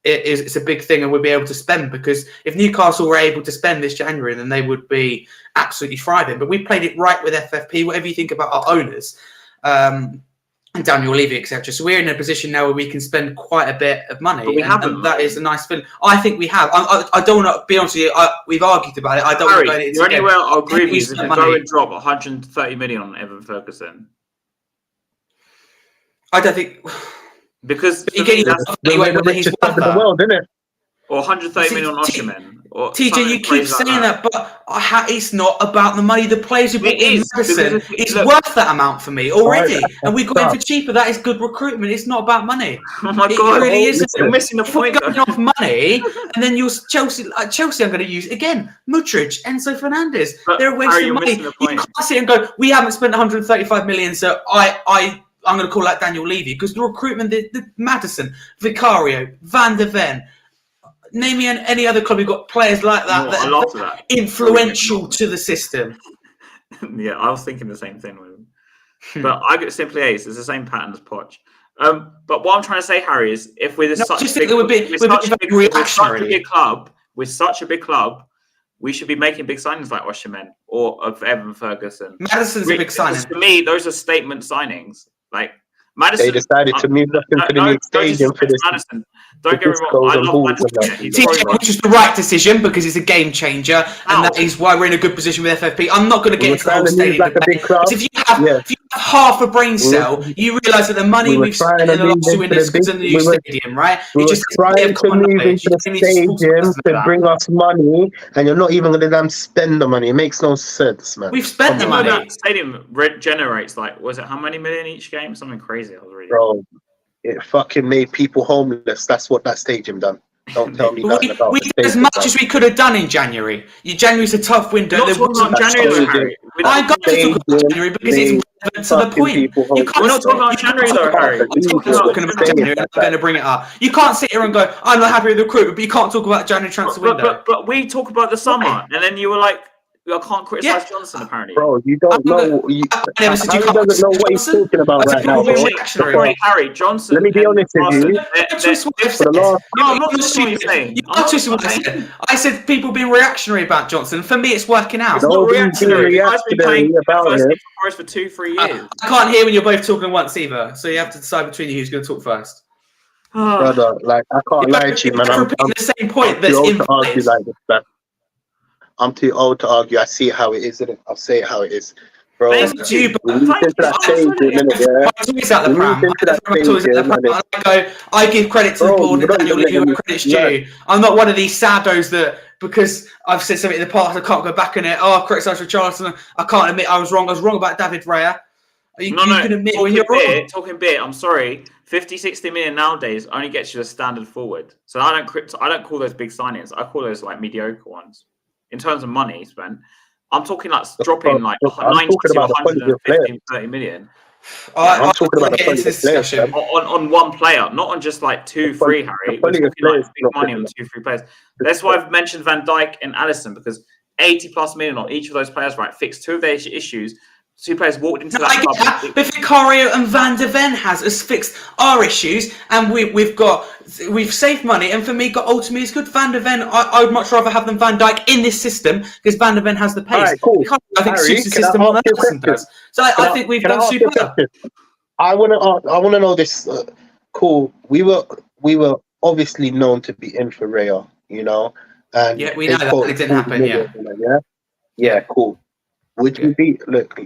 it's a big thing, and we'll be able to spend, because if Newcastle were able to spend this January, then they would be absolutely thriving. But we played it right with FFP, whatever you think about our owners. And Daniel Levy, etc. So we're in a position now where we can spend quite a bit of money. But we haven't. And that is a nice feeling. I think we have. I don't want to be honest with you. We've argued about it. I don't want to go into it. The only way I'll agree with you is if you go and drop 130 million on Evan Ferguson. I don't think, because he's worth the world, isn't it? Or 130 million on Osimhen. TJ, you keep saying that, but it's not about the money. The players who brought in Madison, it's worth that amount for me already. Right, and we got in for cheaper. That is good recruitment. It's not about money. Oh my God. It really isn't. You're missing the point. Going off money, and then you're Chelsea, I'm going to use again, Mudryk, Enzo Fernandez. They're wasting money. You can't sit and go, we haven't spent 135 million, so I'm going to call out Daniel Levy, because the recruitment, the Madison, Vicario, Van der Ven, name me any other club who've got players like that that are influential to the system. Yeah, I was thinking the same thing with him. But I get Simply Ace. It's the same pattern as Poch. But what I'm trying to say, Harry, is if we're such a big club, we should be making big signings like Osimhen or of Evan Ferguson. Madison's a big signing. For me, those are statement signings. Like Madison, they decided to move up into the new stadium for this. Madison. Don't get me wrong, I love Madison. Which is the right decision because it's a game changer, and that is why we're in a good position with FFP. I'm not going to get into the whole stadium debate. If you have half a brain cell, you realise that the money we've spent in the last 2 years is in the new stadium, right? We were trying to move into the stadium to bring us money, and you're not even going to damn spend the money. It makes no sense, man. We've spent the money. That stadium generates like, was it how many million each game? Something crazy. I was reading. Bro, it fucking made people homeless. That's what that stadium done. Don't tell me nothing about we did as much as we could have done in January. January's a tough window. We're not talking about January, Harry. I got to talk about January because it's relevant to the point. We're not talking about January though, Harry. We're talking about January. I'm going to bring it up. You can't sit here and go, I'm not happy with the recruitment, but you can't talk about January transfer window. But we talk about the summer, and then you were like, I can't criticize Johnson apparently. Bro, you don't know. Harry doesn't know what he's talking about right now. Sorry, Harry Johnson. Let me be honest with you. No, I'm not listening to what you're saying. I said people being reactionary about Johnson. For me, it's working out. It's not reactionary. I've been playing for 2-3 years. I can't hear when you're both talking once either. So you have to decide between you who's going to talk first. Brother, like I can't lie to you, man. I'm the same point. That's in place. I'm too old to argue. I see how it is, and I'll say it how it is. Bro, I give credit to the board and Daniel Lee who credit's due. I'm not one of these saddos that because I've said something in the past I can't go back on it. Oh, I criticise Richarlison. I can't admit I was wrong. I was wrong about David Raya. You can admit when you're wrong. Talking beer, I'm sorry. 50-60 million nowadays only gets you a standard forward. So I don't call those big signings. I call those like mediocre ones. In terms of money spent, I'm talking like dropping like 90 to 150, 30 million. I'm talking about the discussion on one player, not on just like 2-3, Harry. We're talking like big money on 2-3 players. That's why I've mentioned Van Dijk and Alisson, because 80+ million on each of those players, right, fixed 2 of their issues. 2 players walked into that club. But Vicario and Van de Ven has fixed our issues, and we've saved money. And for me, ultimately, it's good. Van de Ven, I would much rather have than Van Dijk in this system because Van de Ven has the pace. Right, cool. I think suits the system more than Alisson does. So I think we've done super. I want to know this. Cool. We were obviously known to be in for Raya, you know. And yeah, we know that it didn't happen. Yeah, cool. Would you be look?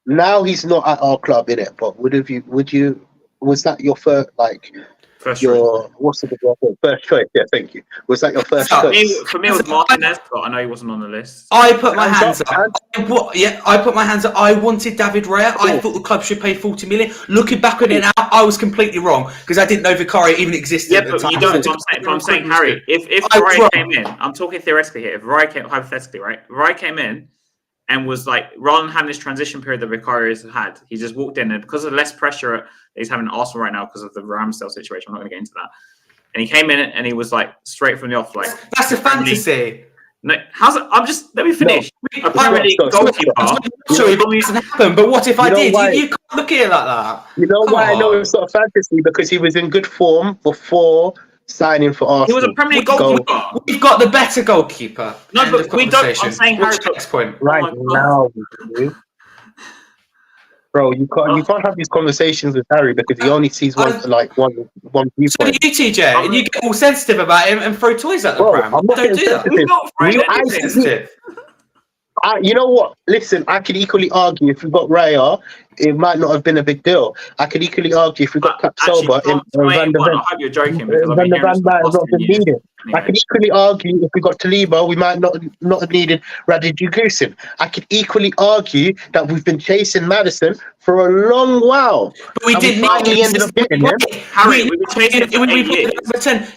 Now he's not at our club, innit? But was that your first what's the word? First choice? Yeah, thank you. Was that your first choice? For me, it was Martinez, but I know he wasn't on the list. I put my hands up. I put my hands up. I wanted David Raya. Cool. I thought the club should pay 40 million. Looking back on it now, I was completely wrong because I didn't know Vicario even existed. Yeah, but you don't. I'm saying, Harry, if Raya came in, I'm talking theoretically here. If Raya came, hypothetically, right? If Raya came in and was like, rather than having this transition period that Vicario's had, he just walked in, and because of less pressure that he's having at Arsenal right now because of the Ramsdale situation, I'm not going to get into that. And he came in and he was like straight from the off, like that's a fantasy. No, how's it? Let me finish. No. Premier League goalkeeper. Sorry, it doesn't happen. But what if I did? You can't look at it like that. You know why I know it's not a fantasy? Because he was in good form before signing for Arsenal. He was a Premier League goalkeeper. We've got the better goalkeeper. No, but we don't. I'm saying Harry. Next point. Right now, bro, you can't have these conversations with Harry because he only sees one viewpoint. So do you, TJ, and you get all sensitive about him and throw toys at the pram. I'm not Don't do that. We're not sensitive. You know what? Listen, I could equally argue if we got Raya, it might not have been a big deal. I could equally argue if we got Capsoba and Van der Ven. I hope you're joking. Van der Ven might have not been needed. Anyway. I could equally argue if we got Taliba, we might not have needed Radiju Gusin. I could equally argue that we've been chasing Madison for a long while. But we didn't finally ended up getting him. Harry, we've been chasing him for 8 years.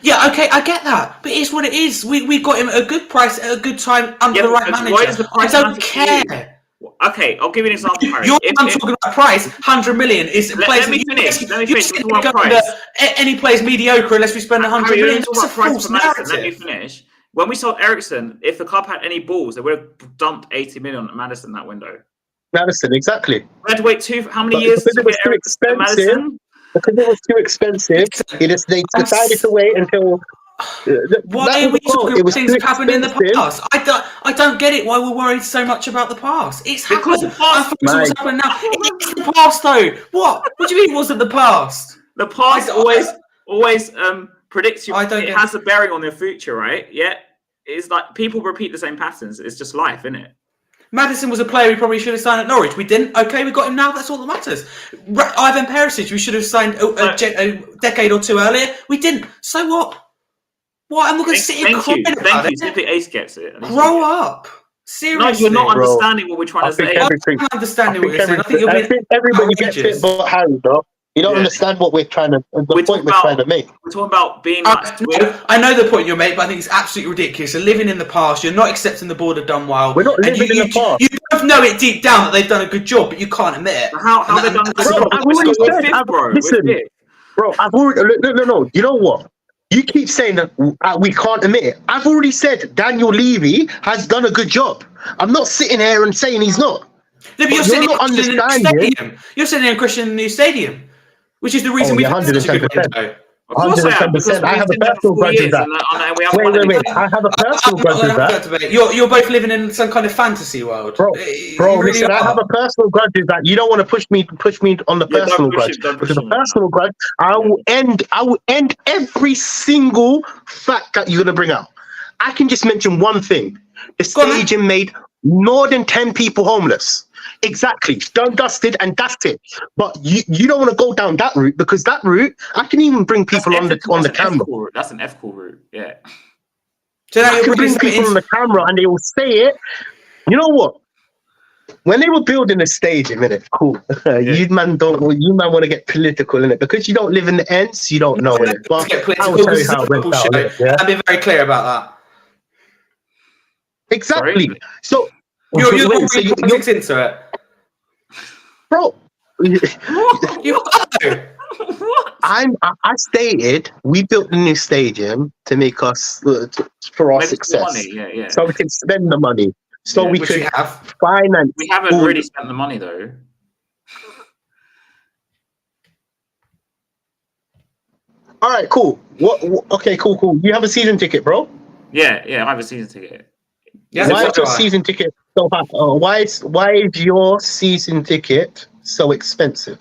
Yeah, okay, I get that. But it's what it is. We got him at a good price at a good time under the right manager. Why does the price I don't care. Okay, I'll give you an example, Harry. I'm talking about price. 100 million is let me finish. Any player's mediocre unless we spend 100 million. It's a false narrative. Let me finish. When we sold Ericsson, if the club had any balls, they would have dumped 80 million at Madison that window. Madison, exactly. We had to wait how many years to get Ericsson at Madison? Because it was too expensive. They decided to wait until Why are we talking about things that happened in the past? I don't get it. Why we're worried so much about the past? It's happened. I thought what's happening now. It's the past, though. What? What do you mean it wasn't the past? The past always predicts you. It has a bearing on the future, right? Yeah. It's like people repeat the same patterns. It's just life, isn't it? Madison was a player we probably should have signed at Norwich. We didn't. Okay, we got him now. That's all that matters. Ivan Perisic, we should have signed a decade or two earlier. We didn't. So what? What? I'm not going to sit here crying about it. Thank you. Simply Ace gets it. Grow up. Seriously. No, you're not understanding what we're trying to say. I'm understanding what you're saying. I think everybody gets it, but Harry, though. You don't understand what we're trying to. The point we're trying to make. We're talking about being. I know the point you're making, but I think it's absolutely ridiculous. You're living in the past. You're not accepting the board have done well. We're not living in the past. You both know it deep down that they've done a good job, but you can't admit it. How they've done a good job? I've already said, listen, bro. I've already. No. You know what? You keep saying that we can't admit it. I've already said Daniel Levy has done a good job. I'm not sitting here and saying he's not. No, but you're not understanding. You're sitting there and questioning the new stadium. Which is the reason we 110%. 110%. I have a personal grudge with that. Wait. I have a personal grudge with that. You're both living in some kind of fantasy world. Bro, listen, I have a personal grudge with that. You don't want to push me on the personal grudge. Because the personal grudge, I will end every single fact that you're going to bring out. I can just mention one thing. The stadium made more than 10 people homeless. Exactly, done, dusted, and that's it. But you don't want to go down that route, because that route, I can even bring people on the camera. That's an F-call route, yeah. So I can bring people on the camera and they will say it. You know what? When they were building the stadium, innit? Cool. You man want to get political, innit? Because you don't live in the ends, you don't know, innit? But I will tell you how it went down. I'll be very clear about that. Exactly. So you're into it. Bro, you I stated we built the new stadium to make us for our success. Money. So we can spend the money. So we could finance. We haven't really spent the money though. All right, cool. Okay, cool. You have a season ticket, bro? Yeah, I have a season ticket. Yeah, why is your season ticket so high? Why is your season ticket so expensive?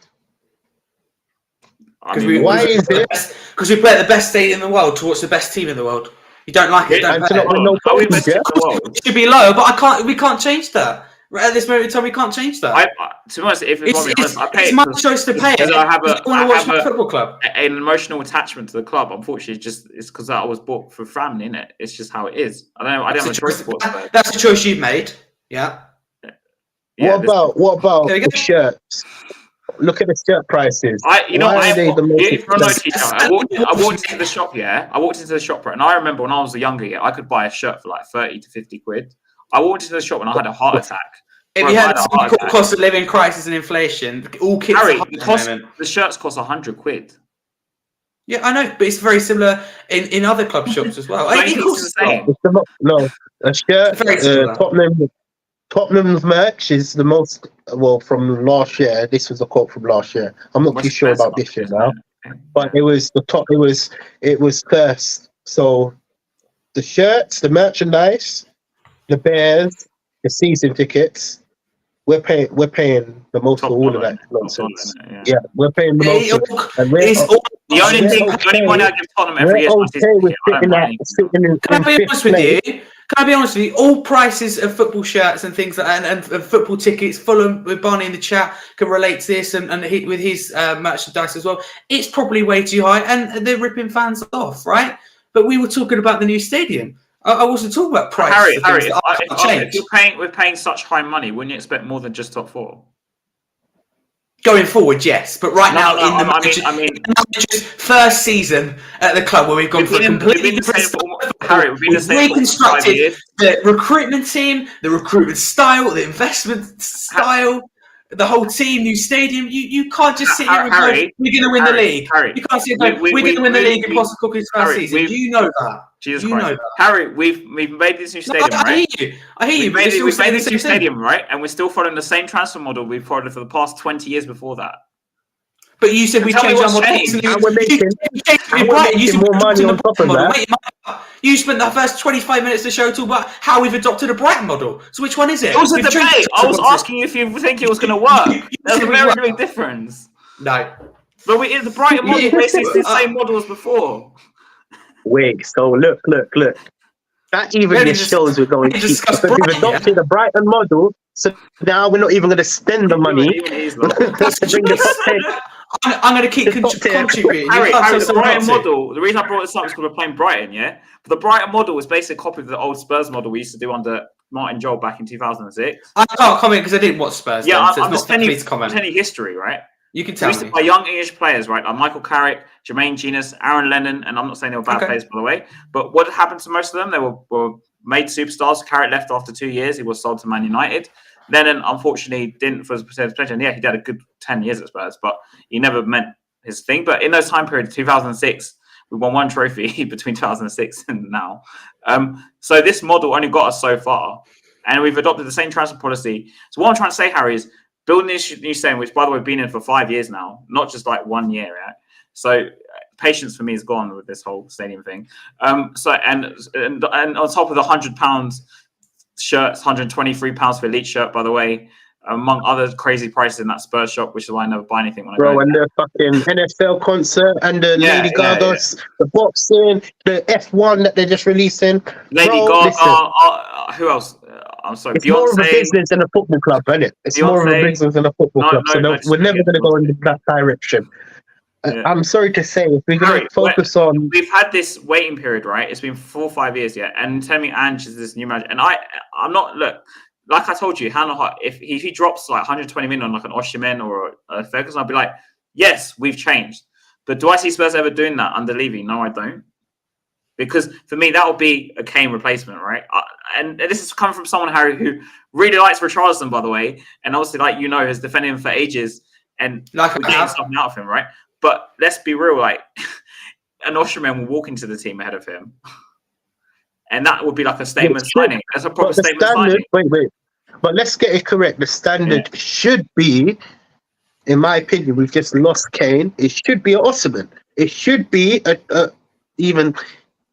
Why is it? Because we play at the best stadium in the world to watch the best team in the world. You don't like it, don't pay. It should be lower, but we can't change that. Right at this moment in time, we can't change that. To be honest, it's my choice to pay it. I have a football club. An emotional attachment to the club. Unfortunately, it's because I was bought for family, innit? It's just how it is. I don't have a choice. That's a choice you've made. Yeah. What about the shirts? Look at the shirt prices. I walked into the shop. I walked into the shop, and I remember when I was younger. I could buy a shirt for like 30 to 50 quid. I walked into the shop and I had a heart attack. If you had some cost of living crisis and inflation, all kids. Harry, the shirts cost 100 quid. Yeah, I know, but it's very similar in other club shops as well. No, a shirt. Tottenham's merch is the most from last year. This was a quote from last year. I'm not too sure about this year now, but it was the top. It was first. So the shirts, the merchandise, the bears, the season tickets. We're paying the most for all of that nonsense. Yeah, we're paying the most. The only money I give Tottenham every year is Can I be honest with you? Can I be honest with you? All prices of football shirts and things and football tickets. Fulham with Barney in the chat can relate to this, and with his merchandise as well. It's probably way too high, and they're ripping fans off, right? But we were talking about the new stadium. I wasn't talking about price. Harry, if we're paying such high money, wouldn't you expect more than just top four? Going forward, yes, but now manager's first season at the club, where we've gone for a completely different. We've reconstructed the recruitment team, the recruitment style, the investment style. The whole team, new stadium. You can't just sit here and go, we're going to win the league. You can't sit here and go, we're going to win the league in Postecoglou's Cookie's first season. You know that. Jesus Christ. Harry, we've made this new stadium, right? I hear you. We've made this new stadium, right? And we're still following the same transfer model we've followed for the past 20 years before that. But you said we changed our model. And we're making more money on top of that. You spent the first 25 minutes of the show talking about how we've adopted a Brighton model. So which one is it? It was a debate. I was asking you if you think it was going to work. There's a very big difference. No. But the Brighton model basically is the same model as before. Wait, so look. That even just shows we're going cheap. Because we've adopted a Brighton model, so now we're not even going to spend the money to bring the I'm going to keep contributing. Harry, the Brighton model, the reason I brought this up is because we're playing Brighton, yeah? But the Brighton model was basically a copy of the old Spurs model we used to do under Martin Joel back in 2006. I can't comment because I didn't watch Spurs. Yeah, then, I'm just telling you history, right? You can tell me. We used to play young English players, right? Like Michael Carrick, Jermaine Genius, Aaron Lennon, and I'm not saying they were bad players, by the way. But what happened to most of them? They were made superstars. Carrick left after 2 years. He was sold to Man United. Lennon, unfortunately, didn't for his potential. And yeah, he did a good 10 years at Spurs, but he never meant his thing. But in those time periods, 2006, we won one trophy between 2006 and now. So this model only got us so far. And we've adopted the same transfer policy. So what I'm trying to say, Harry, is building this new stadium, which, by the way, been in for 5 years now, not just like 1 year. Right? So patience for me is gone with this whole stadium thing. So and on top of the £100 shirts, £123 for elite shirt, by the way, among other crazy prices in that Spurs shop, which is why I never buy anything when I go. And the fucking NFL concert and the Lady Gaga's, the boxing, the F1 that they're just releasing. Lady Gaga, who else? I'm sorry, it's Beyonce. More of a business than a football club, isn't it? It's Beyonce. More of a business than a football club. So we're never going to go in that direction. Yeah. I'm sorry to say, if we're going to focus on... We've had this waiting period, right? It's been 4 or 5 years yet. And tell me Ange is this new manager. And I'm not... Look, like I told you, if he drops like 120 million on like an Osimhen or a Ferguson, I'll be like, yes, we've changed. But do I see Spurs ever doing that under Levy? No, I don't. Because for me, that would be a Kane replacement, right? And this is coming from someone, Harry, who really likes Richarlison, by the way. And obviously, like, has defended him for ages. And we're getting something out of him, right? But let's be real, like, an Osimhen will walk into the team ahead of him. And that would be like a statement signing. That's a proper statement signing. Wait. But let's get it correct. The standard should be, in my opinion, we've just lost Kane. It should be an Osimhen. It should be even...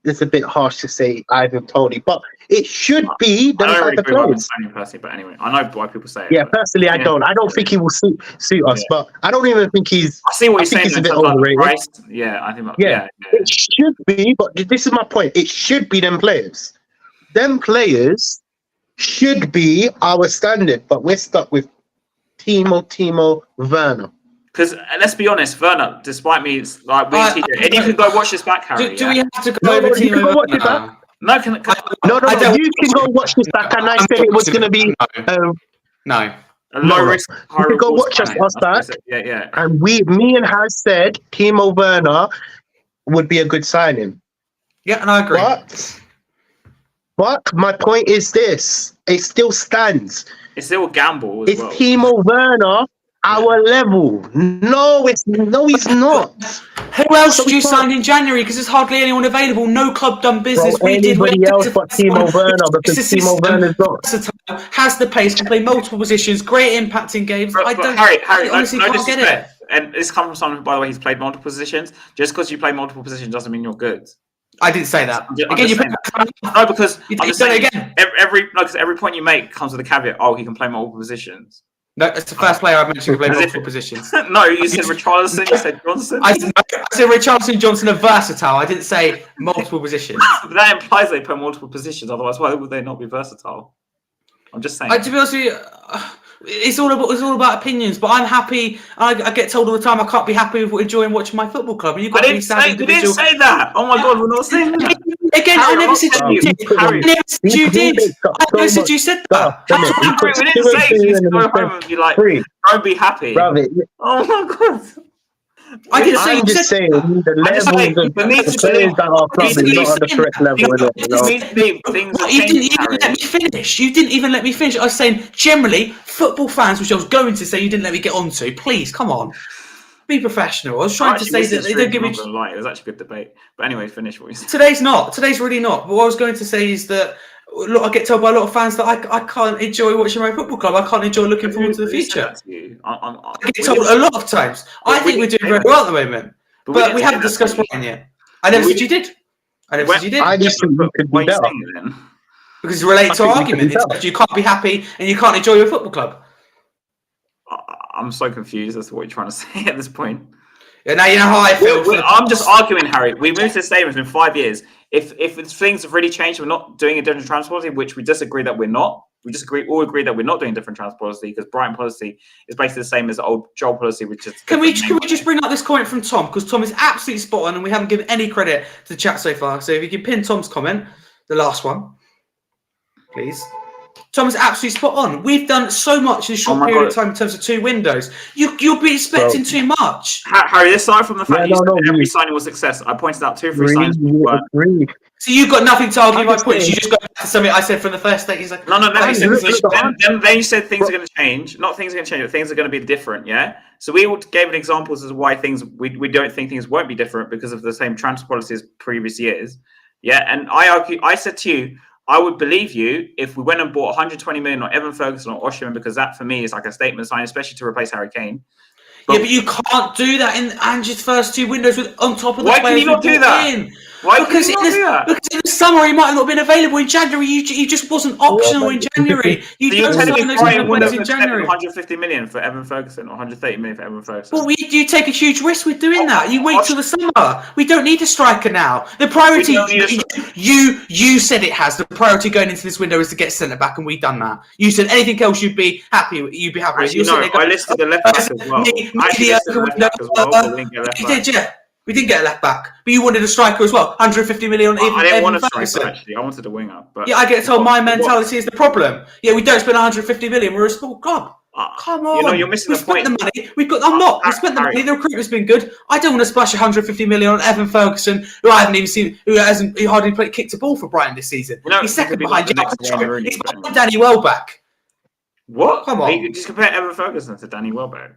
It's a bit harsh to say Ivan Toney, but it should be the type of players. Personally, but anyway, I know why people say it. Yeah, personally, I don't. I don't think he will suit us, but I don't even think he's. I see what you're saying. He's a bit overrated. Yeah, I think. It should be, but this is my point. It should be them players. Them players should be our standard, but we're stuck with Timo Werner. Because let's be honest, Werner, despite me, like and you can go watch this back, Harry. Do we have to go over you can go watch it back? No, you can go watch this back, and I said it was going to be no. A low risk. You can go watch us back. Yeah. And me and Has said Timo Werner would be a good signing. Yeah, and I agree. But my point is this: it still stands. It's still a gamble. It's Timo Werner. Our level. No, he's not. Who else did you sign in January? Because there's hardly anyone available. No club done business. Anybody else but Timo Werner, because Timo Werner's not. Has the pace, can play multiple positions, great impact in games. Harry, honestly can't get it. And this comes from someone, by the way, he's played multiple positions. Just because you play multiple positions doesn't mean you're good. I didn't say that. Because I'm just saying again. Because every point you make comes with a caveat. Oh, he can play multiple positions. No, it's the first player I mentioned who played multiple positions. No, you said Richarlison, you said Johnson. I said Richarlison and Johnson are versatile. I didn't say multiple positions. But that implies they play multiple positions. Otherwise, why would they not be versatile? I'm just saying. To be honest with you, it's all about opinions. But I'm happy. I get told all the time I can't be happy with enjoying watching my football club. And you've got to be sad. You didn't say that. Oh my God, we're not saying that. Again, I never said you did. I never said you did. I never said you said that. We didn't say you should go home and be like, don't be happy. Oh my God. I didn't say I'm just saying the levels of the players that are probably not on the correct level. You didn't even let me finish. You didn't even let me finish. I was saying generally football fans, which I was going to say you didn't let me get onto. Please, come on. Be professional. I was trying to say that they don't give me. It was actually a good debate. But anyway, finish what you said. Today's not. Today's really not. But what I was going to say is that Look, I get told by a lot of fans that I can't enjoy watching my football club. I can't enjoy looking forward to the future. I get told a lot of times. I think we're doing very well at the moment, but we haven't discussed Brighton yet. I never said you did. I never said you did. I just think we could be better. Because it's related to our argument. It's you can't be happy and you can't enjoy your football club. I'm so confused as to what you're trying to say at this point. Yeah, now you know how I feel. I'm just arguing, Harry. We moved to the stadium. It's been 5 years. If things have really changed, we're not doing a different transfer policy, which we disagree that we're not. We all agree that we're not doing a different transfer policy because Brighton policy is basically the same as the old Joel policy, which is. Can we just bring up this comment from Tom, because Tom is absolutely spot on, and we haven't given any credit to the chat so far. So if you can pin Tom's comment, the last one, please. Tom is absolutely spot on. We've done so much in a short period of time in terms of 2 windows. You'll be expecting too much. Harry, let's start from the fact that every signing was success. I pointed out 2 or 3 signings weren't. So you've got nothing to argue my points. You just got back to something I said from the first day. He's like, no. Then you said things are going to change. Not things are going to change, but things are going to be different. Yeah. So we gave examples as to why we don't think things won't be different because of the same transfer policy as previous years. Yeah. And I said to you, I would believe you if we went and bought 120 million on Evan Ferguson or Osimhen, because that for me is like a statement sign, especially to replace Harry Kane. But you can't do that in Ange's first 2 windows on top of the players. Why can you not do that? Because in the summer he might have not been available. In January, he just wasn't optional in January. You're telling me Brighton would have spent 150 million for Evan Ferguson or 130 million for Evan Ferguson? Well, you take a huge risk with doing that. You wait till the summer. We don't need a striker now. The priority, you said it has. The priority going into this window is to get centre back, and we've done that. You said anything else you'd be happy with. I listed the left back as well. We didn't get a left back, but you wanted a striker as well. 150 million. I didn't want a striker actually. I wanted a winger. But yeah, I get told my mentality is the problem. Yeah, we don't spend 150 million. We're a small club. Come on, you're missing the point. We spent the money. I'm not. We spent the money. The recruitment's been good. I don't want to splash 150 million on Evan Ferguson, who I haven't even seen, who hardly kicked a ball for Brighton this season. He's second behind He's behind Danny Welbeck. What? Come on. You just compare Evan Ferguson to Danny Welbeck.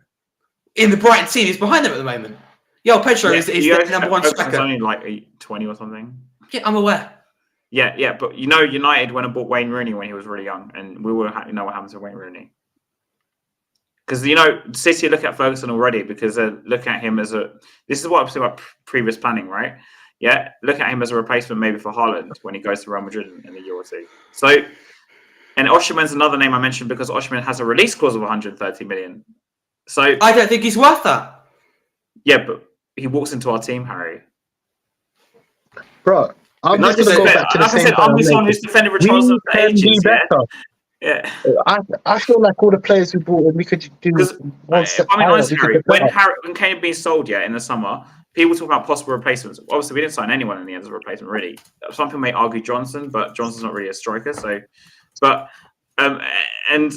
In the Brighton team, he's behind them at the moment. Yo, Pedro is the number 1 striker. Only like 20 or something. Yeah, I'm aware. Yeah, but United went and bought Wayne Rooney when he was really young, and we will know what happens to Wayne Rooney. Because City look at Ferguson already because they look at him as a. This is what I'm saying about previous planning, right? Yeah, look at him as a replacement maybe for Haaland when he goes to Real Madrid in a year or 2. So, and Osimhen's another name I mentioned because Osimhen has a release clause of 130 million. So I don't think he's worth that. Yeah, but he walks into our team, Harry. Bro, I'm just going to go back to the same thing. I'm the one who's defended Richarlison for ages. Yeah. I feel like all the players we bought in, we could do one step higher. Honestly, Harry, when Kane being sold, in the summer, people talk about possible replacements. Obviously, we didn't sign anyone in the end as a replacement, really. Some people may argue Johnson, but Johnson's not really a striker. And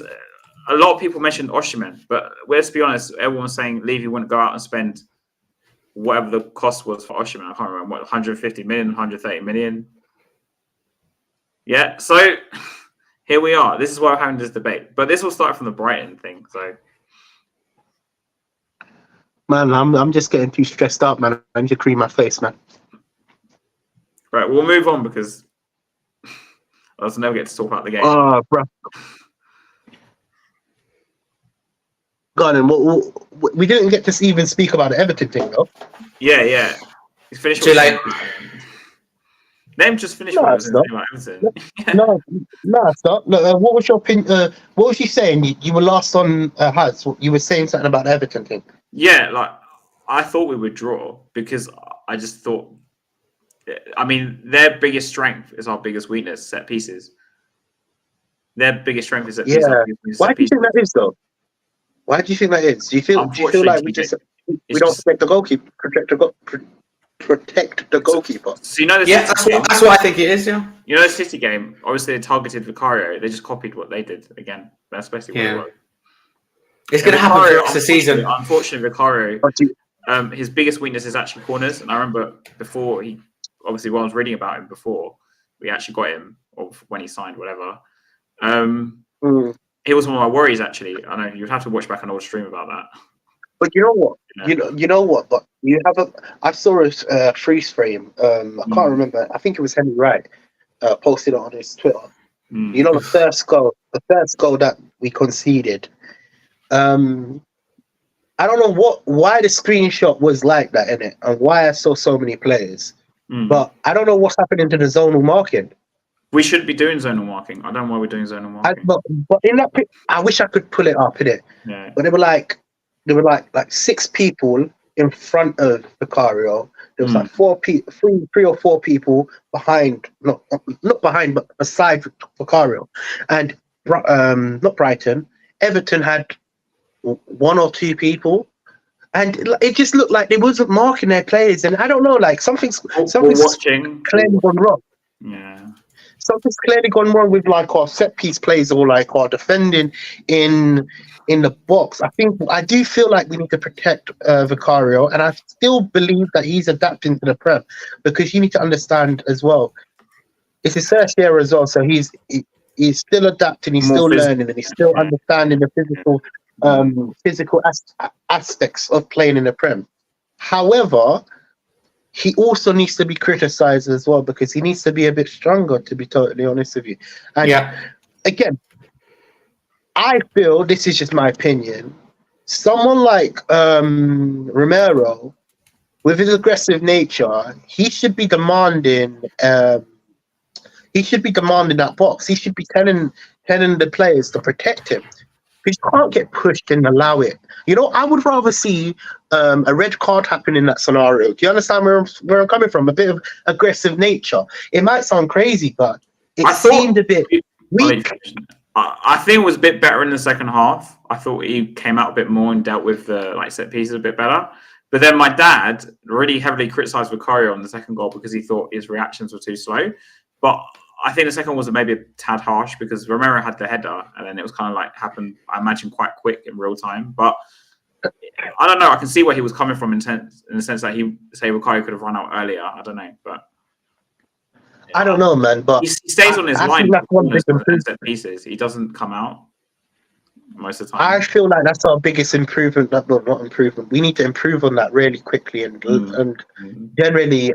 a lot of people mentioned Osimhen, but let's be honest, everyone was saying Levy wouldn't go out and spend whatever the cost was for Osimhen. I can't remember, 150 million, 130 million. Yeah, so here we are. This is why we're having this debate. But this will start from the Brighton thing. So, man, I'm just getting too stressed out, man. I need to cream my face, man. Right, we'll move on because I also never get to talk about the game. Oh, bro. God, and we didn't get to even speak about the Everton thing, though. Yeah. He's finished. Too late. Them just finished with Everton. No, it's not. Look, what was your opinion? What was you saying? You were last on Haz. You were saying something about the Everton thing. Yeah, I thought we would draw because I just thought. I mean, their biggest strength is our biggest weakness: set pieces. Their biggest strength is set pieces. Yeah. Why do you think that is, though? Why do you think that is? Do you feel like we don't protect the goalkeeper? Protect the goalkeeper. So that's what I think it is. Yeah. The City game. Obviously, they targeted Vicario. They just copied what they did again. That's basically what it was. It's going to happen for the rest of the season. Unfortunately, Vicario. His biggest weakness is actually corners. And I remember before when I was reading about him before we actually got him, or when he signed, whatever. It was one of my worries, actually. I know you'd have to watch back an old stream about that. But you know what? You know what? But you have I saw a freeze frame. I can't remember. I think it was Henry Wright posted it on his Twitter. You know, the first goal that we conceded. I don't know why the screenshot was like that in it, and why I saw so many players. But I don't know what's happening to the zonal marking. We should be doing zonal marking. I don't know why we're doing zonal marking. But in that, I wish I could pull it up in it. Yeah. But there were like 6 people in front of Vicario. There was like 3 or 4 people behind, not behind, but beside Vicario, and not Brighton. Everton had 1 or 2 people, and it just looked like they wasn't marking their players. And I don't know, like something's clearly gone wrong. Yeah, something's clearly gone wrong with like our set piece plays or like our defending in the box. I do feel like we need to protect Vicario, and I still believe that he's adapting to the Prem, because you need to understand as well. It's his first year as well, so he's still adapting, he's still learning, and he's still understanding the physical aspects of playing in the Prem. However, he also needs to be criticised as well, because he needs to be a bit stronger, to be totally honest with you. And again, I feel, this is just my opinion, someone like Romero, with his aggressive nature, he should be demanding that box. He should be telling the players to protect him. You can't get pushed and allow it. You know, I would rather see a red card happen in that scenario. Do you understand where I'm coming from? A bit of aggressive nature. It might sound crazy, but it seemed a bit weak. I think it was a bit better in the second half. I thought he came out a bit more and dealt with the set pieces a bit better. But then my dad really heavily criticised Vicario on the second goal because he thought his reactions were too slow. But I think the second one was maybe a tad harsh because Romero had the header, and then it was kind of like happened, I imagine, quite quick in real time. But I don't know. I can see where he was coming from in the sense that Vicario could have run out earlier. I don't know, but I don't know, man. But he stays on his line and set pieces. He doesn't come out most of the time. I feel like that's our biggest improvement. Not improvement. We need to improve on that really quickly and generally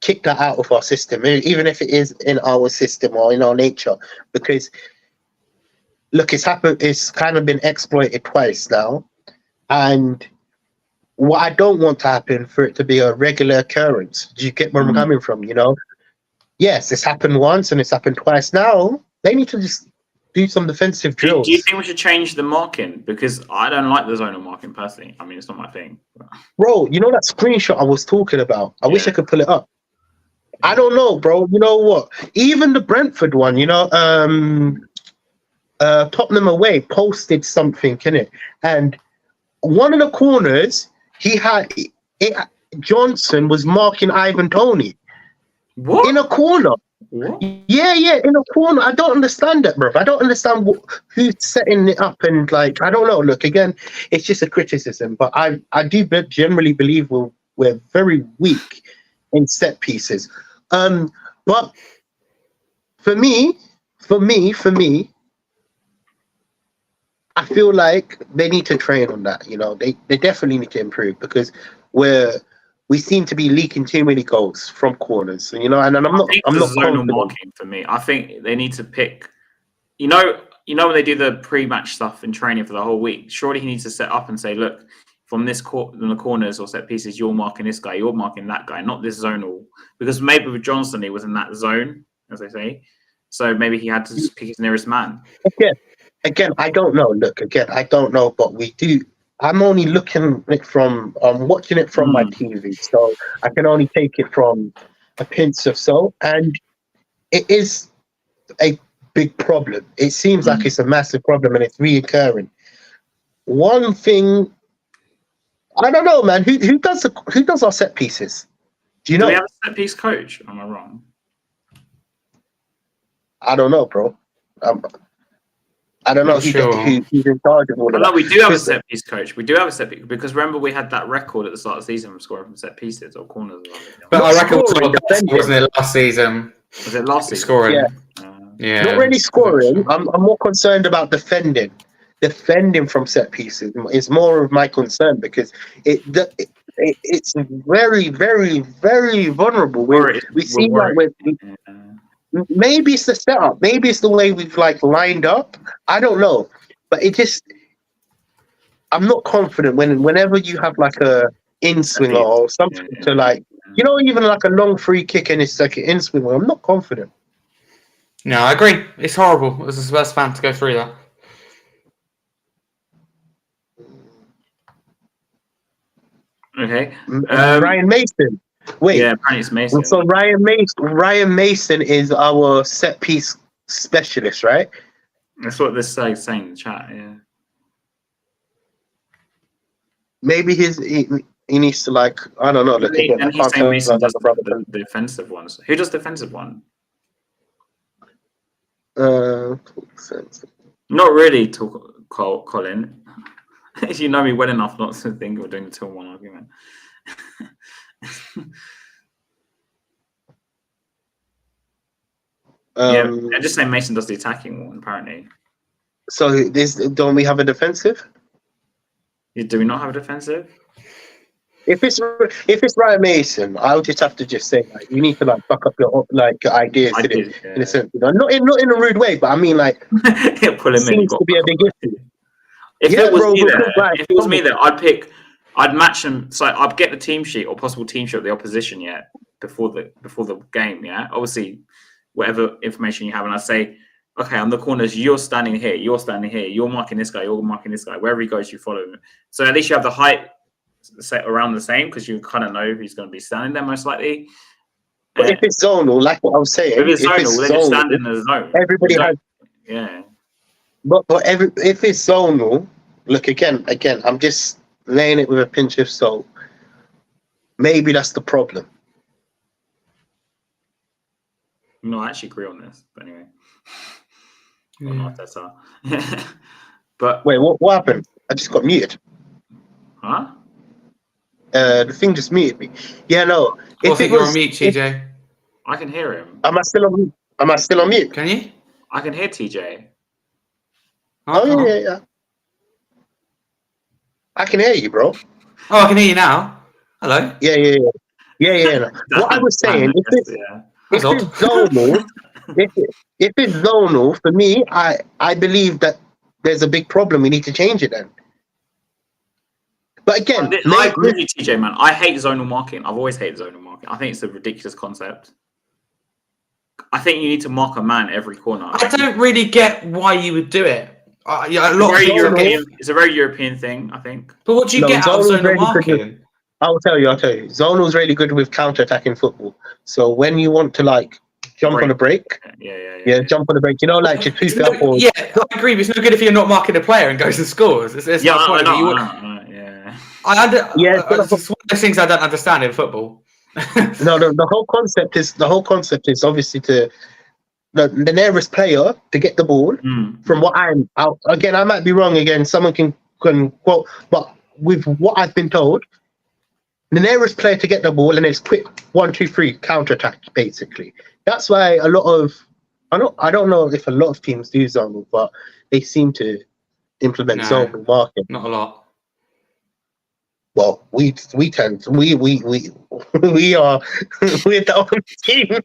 kick that out of our system, even if it is in our system or in our nature. Because look, it's happened. It's kind of been exploited twice now, and what I don't want to happen for it to be a regular occurrence. Do you get where I'm coming from? You know, yes, it's happened once and it's happened twice. Now they need to just do some defensive drills. Do you think we should change the marking? Because I don't like the zonal marking personally. I mean, it's not my thing. Bro, you know that screenshot I was talking about? I wish I could pull it up. I don't know, bro. You know what? Even the Brentford one, you know, Tottenham away posted something, innit? And one of the corners, Johnson was marking Ivan Toney. What? In a corner. What? Yeah, in a corner. I don't understand that, bro. I don't understand who's setting it up, and like, I don't know. Look, again, it's just a criticism, but I do generally believe we're very weak in set pieces. But for me, I feel like they need to train on that. You know, they definitely need to improve, because we seem to be leaking too many goals from corners. You know, and I'm not zonal marking for me. I think they need to pick. You know when they do the pre-match stuff in training for the whole week. Surely he needs to set up and say, look, from this in the corners or set pieces, you're marking this guy, you're marking that guy, not this zonal. Because maybe with Johnson, he was in that zone, as they say. So maybe he had to just pick his nearest man. Again, I don't know. Look, again, I don't know, but we do. I'm only looking at it from, watching it from my TV, so I can only take it from a pinch of salt, and it is a big problem. It seems like it's a massive problem, and it's reoccurring. One thing, I don't know, man. Who does our set pieces? Do you know? Do we have a set piece coach? Am I wrong? I don't know, bro. I don't know who's in charge of all of that. No, we do have a set piece coach. We do have a set piece, because remember we had that record at the start of the season from scoring from set pieces or corners. But our record wasn't it last season? Was it last season? Scoring. Yeah. Not really scoring. I'm more concerned about defending. Defending from set pieces is more of my concern, because it's very, very, very vulnerable. We seem like maybe it's the setup. Maybe it's the way we've like lined up. I don't know, but I'm not confident whenever you have like a in swinger or something to like, even like a long free kick and it's like an in swinger. I'm not confident. No, I agree. It's horrible as a Spurs fan to go through that. Okay. Ryan Mason. Wait. Yeah, apparently it's Mason. So Ryan Mason is our set piece specialist, right? That's what this is saying in the chat. Yeah. Maybe he needs to like, I don't know. And he's saying Mason does the defensive ones. Who does defensive one? Not really, Colin. You know me well enough not to think we're doing the 2-1 argument. I'm just saying Mason does the attacking one, apparently. So don't we have a defensive? Do we not have a defensive? If it's Ryan Mason, I'll just have to say like, you need to like fuck up your like ideas in a sense, not in a rude way, but I mean like pull him seems to be a big issue. If it was me there, I'd match them. So I'd get the team sheet or possible team sheet of the opposition before the game. Yeah, obviously, whatever information you have, and I say, okay, on the corners, you're standing here, you're marking this guy, you're marking this guy. Wherever he goes, you follow him. So at least you have the height set around the same because you kind of know who's going to be standing there most likely. But if it's zonal, like what I was saying, if it's zonal, they just stand in the zone. Everybody has. Yeah. But if it's zonal, look again, I'm just laying it with a pinch of salt. Maybe that's the problem. No, I actually agree on this. But anyway, not that. But wait, what happened? I just got muted. Huh? The thing just muted me. Yeah, no. I think you're on mute, TJ. I can hear him. Am I still on mute? Can you? I can hear TJ. Oh yeah. I can hear you, bro. Oh, I can hear you now. Hello. Yeah. No. What I was saying, if it's zonal, if it's zonal, for me, I believe that there's a big problem. We need to change it then. But again, I agree with you, TJ, man. I hate zonal marking. I've always hated zonal marking. I think it's a ridiculous concept. I think you need to mark a man every corner. I don't really get why you would do it. It's a very European thing, I think. But what do you get out of zonal marking? I'll tell you. Zonal's really good with counter-attacking football. So when you want to like jump on a break, jump on a break. Like just poof up. Yeah, I agree. But it's no good if you're not marking a player and goes and scores. It's yeah, I know. It's one of those things I don't understand in football. No. The whole concept is obviously to the nearest player to get the ball. From what I might be wrong again. Someone can quote, but with what I've been told, the nearest player to get the ball and it's quick 1, 2, 3 counter attack. Basically, that's why I don't know if a lot of teams do zonal, but they seem to implement zonal marking. Not a lot. Well, we tend to, we're the only team.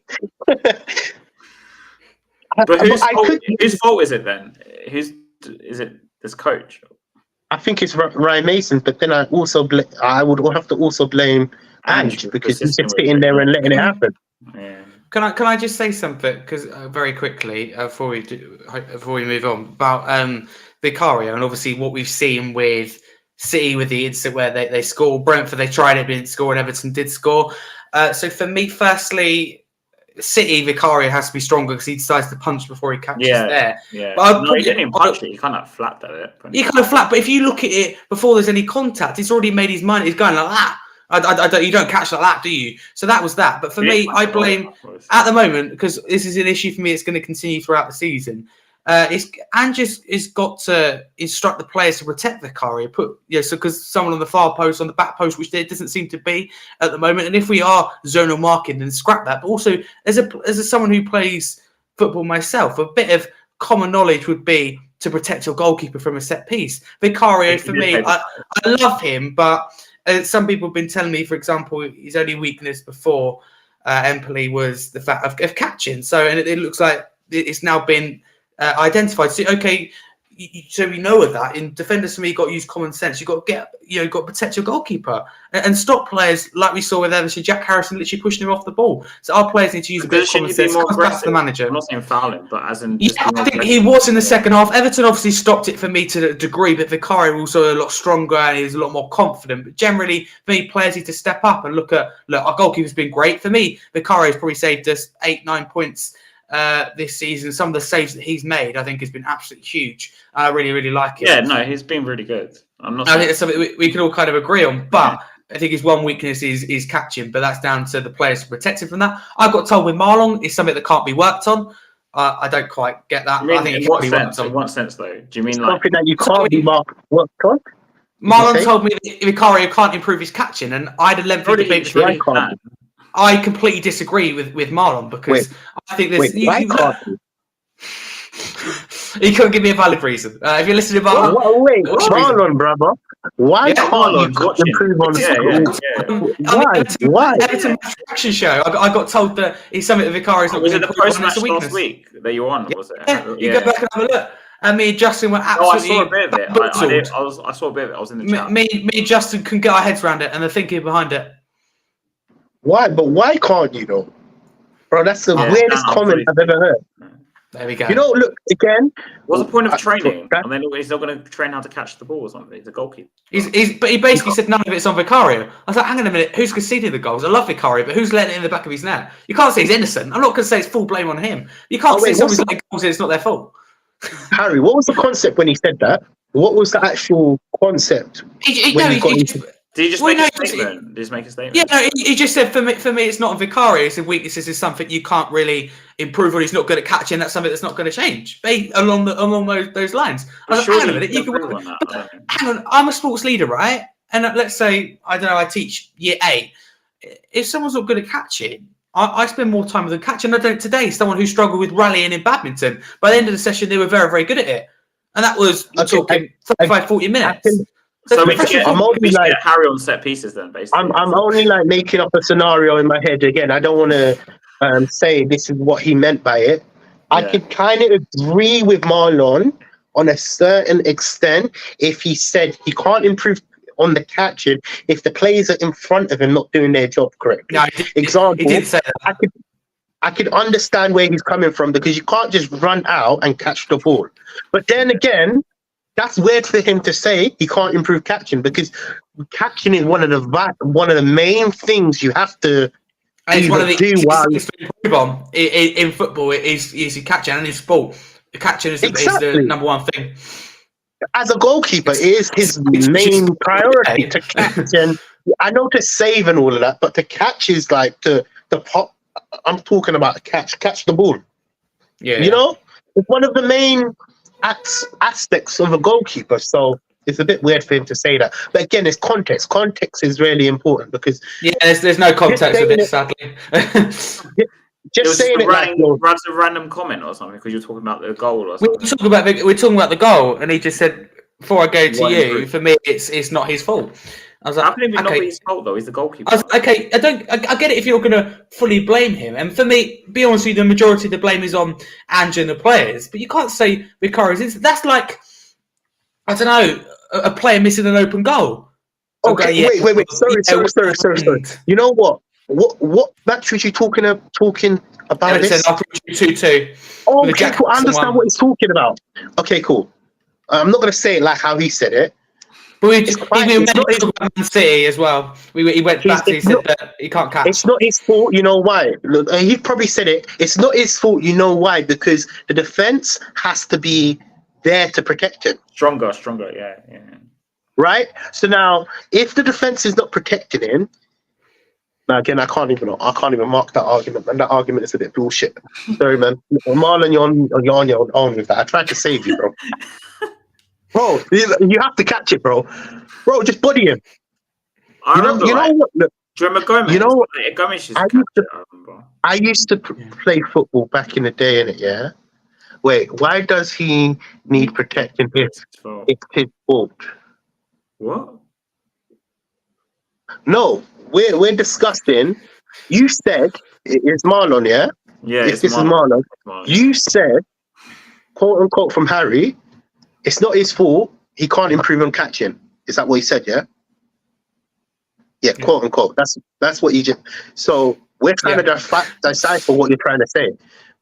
But whose fault is it then? Is it this coach? I think it's Ryan Mason, but then I would have to also blame Ange because he's just sitting there and letting it happen. Yeah. Can I just say something? Because very quickly before we move on about Vicario and obviously what we've seen with City with the incident where they score. Brentford, they tried it, didn't score, and Everton did score. So for me, firstly, City Vicario has to be stronger because he decides to punch before he catches there. Yeah. But he didn't even punch it. He kind of flapped at it. He kind of flapped, but if you look at it before there's any contact, he's already made his mind. He's going like that. You don't catch like that, do you? So that was that. But for me, I blame at the moment because this is an issue for me. It's going to continue throughout the season. Ange has got to instruct the players to protect Vicario. Because someone on the far post, on the back post, which there doesn't seem to be at the moment. And if we are zonal marking, then scrap that. But also, as someone who plays football myself, a bit of common knowledge would be to protect your goalkeeper from a set piece. Vicario, for me, I love him, but some people have been telling me, for example, his only weakness before Empoli was the fact of catching. So, and it looks like it's now been identified. So, okay, so we know of that. In defenders, for me, you've got to use common sense. You've got to get, you've got to protect your goalkeeper and stop players like we saw with Everton. Jack Harrison literally pushing him off the ball. So our players need to use a bit of common sense. Comes back to the manager. I'm not saying fouling, but as in, I think he was in the second half. Everton obviously stopped it for me to a degree, but Vicario was also a lot stronger and he's a lot more confident. But generally, for me, players need to step up and look, our goalkeeper's been great. For me, Vicario's probably saved us 8-9 points this season. Some of the saves that he's made, I think, has been absolutely huge. I really, really like it. Yeah, no, he's been really good. I think it's something we can all kind of agree on. But I think his one weakness is catching, but that's down to the players to protect him from that. I got told with Marlon is something that can't be worked on. I don't quite get that. I think in what sense? In what sense, though? Do you mean like something that you can't be worked on? Marlon told me that Vicario can't improve his catching, and I had a lengthy debate with him. I completely disagree with Marlon because I think there's. Why can't you? He couldn't give me a valid reason. If you're listening to Marlon, Marlon, brother. Why can't you improve on Why? Everton action show. I got told that he's something that Vicario's not. Was it the post match last week that you were on? Was it? Yeah. You go back and have a look. And me and Justin were absolutely. I saw a bit of it. I saw a bit of it. I was in the chat. Me and Justin couldn't get our heads around it and the thinking behind it. Why? But why can't you though? Bro, that's the weirdest comment I've ever heard. There we go. You know, look, again. What's the point of training? And then he's not going to train how to catch the ball or something. He's a goalkeeper. But he basically said none of it's on Vicario. I was like, hang on a minute, who's conceding the goals? I love Vicario, but who's letting it in the back of his net? You can't say he's innocent. I'm not going to say it's full blame on him. You can't say someone's letting goals in, it's not their fault. Harry, what was the concept when he said that? What was the actual concept? Did he just make a statement? Did he just make a statement? Yeah, no, he just said, for me, it's not a Vicario. It's a weaknesses is something you can't really improve on. He's not good at catching. That's something that's not going to change. Along those lines. I was like, hang on a minute. Hang on, I'm a sports leader, right? And let's say, I don't know, I teach year 8. If someone's not good at catching, I spend more time with them catching. I don't today. Someone who struggled with rallying in badminton. By the end of the session, they were very, very good at it. And that was, talking 35, 40 minutes. So I'm only like Harry on set pieces then, basically. I'm only like making up a scenario in my head again. I don't want to say this is what he meant by it. I could kind of agree with Marlon on a certain extent if he said he can't improve on the catching if the players are in front of him not doing their job correctly. No, example, he did say that. I could understand where he's coming from because you can't just run out and catch the ball. But then again, that's weird for him to say he can't improve catching because catching is one of the main things you have to do while improve on in football. It is catching and in sport. Catching is the number one thing. As a goalkeeper, it is his main priority to catch. And I know to save and all of that, but to catch is like the pop. I'm talking about catch the ball. Yeah, you know, it's one of the main aspects of a goalkeeper. So it's a bit weird for him to say that. But again, it's context. Context is really important because there's no context with it, sadly. Just saying it like a random comment or something because you're talking about the goal or something. We're talking about the goal, and he just said, "Before I go to you, for me, it's not his fault." I was like, how can it be not his fault though? He's the goalkeeper. I was like, okay, I get it if you're going to fully blame him. And for me, be honest with you, the majority of the blame is on Ange and the players. But you can't say Vicario's. That's like, I don't know, a player missing an open goal. Okay, wait. Sorry. You know what? What match was you talking about? It said 2-2. Oh, okay, cool. I understand what he's talking about. Okay, cool. I'm not going to say it like how he said it. But we talking about Man City as well. He went back to said that he can't catch. It's not his fault. You know why? Look, he probably said it. It's not his fault. You know why? Because the defense has to be there to protect him. Stronger. Yeah. Right. So now, if the defense is not protecting him, now again, I can't even mark that argument, and that argument is a bit bullshit. Sorry, man. Marlon, you're on your own with that. I tried to save you, bro. Bro, you have to catch it, bro. Bro, just body him. You know what? Look, do you remember Gomez? You know what? Gomez I used to play football back in the day, innit? Yeah. Wait, why does he need protecting if it's his fault? What? No, we're discussing You said it's Marlon, yeah? Yeah, if this is Marlon, you said, quote unquote, from Harry, it's not his fault. He can't improve on catching. Is that what he said? Yeah. Yeah, quote unquote. That's what you just. So we're trying to decipher what you're trying to say,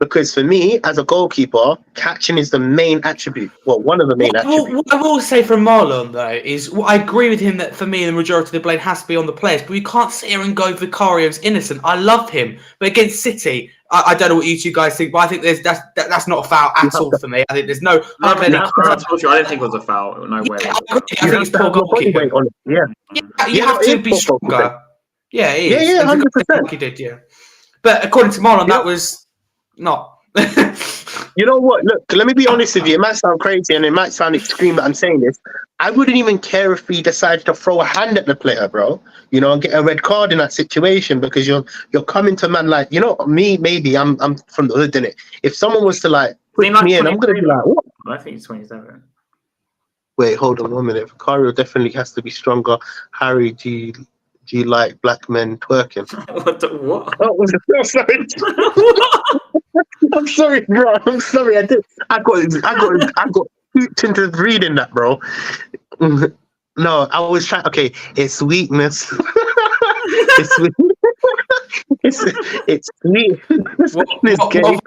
because for me, as a goalkeeper, catching is the main attribute. Well, one of the main attributes. What I will say from Marlon though is, I agree with him that for me the majority of the blame has to be on the players, but we can't sit here and go Vicario's innocent. I love him, but against City, I don't know what you two guys think, but I think that's not a foul at all for me. I think there's no. I didn't think it was a foul. No way. I think it's poor goalkeeping. You have to be stronger. Yeah, it is. Yeah, 100%. He did, yeah. But according to Marlon, that was not. You know what? Look, let me be honest with you. It might sound crazy and it might sound extreme that I'm saying this. I wouldn't even care if he decided to throw a hand at the player, bro. You know, and get a red card in that situation, because you're coming to a man like, you know, me, maybe I'm from the hood, innit? If someone was to like put me in, I'm gonna be like, what? I think he's 27. Wait, hold on 1 minute. Vicario definitely has to be stronger. Harry, do you like black men twerking? What? Oh, sorry. I'm sorry, bro. I'm sorry. I got hooked into reading that, bro. No, I was trying. Okay, it's weakness. It's weak. It's weakness. What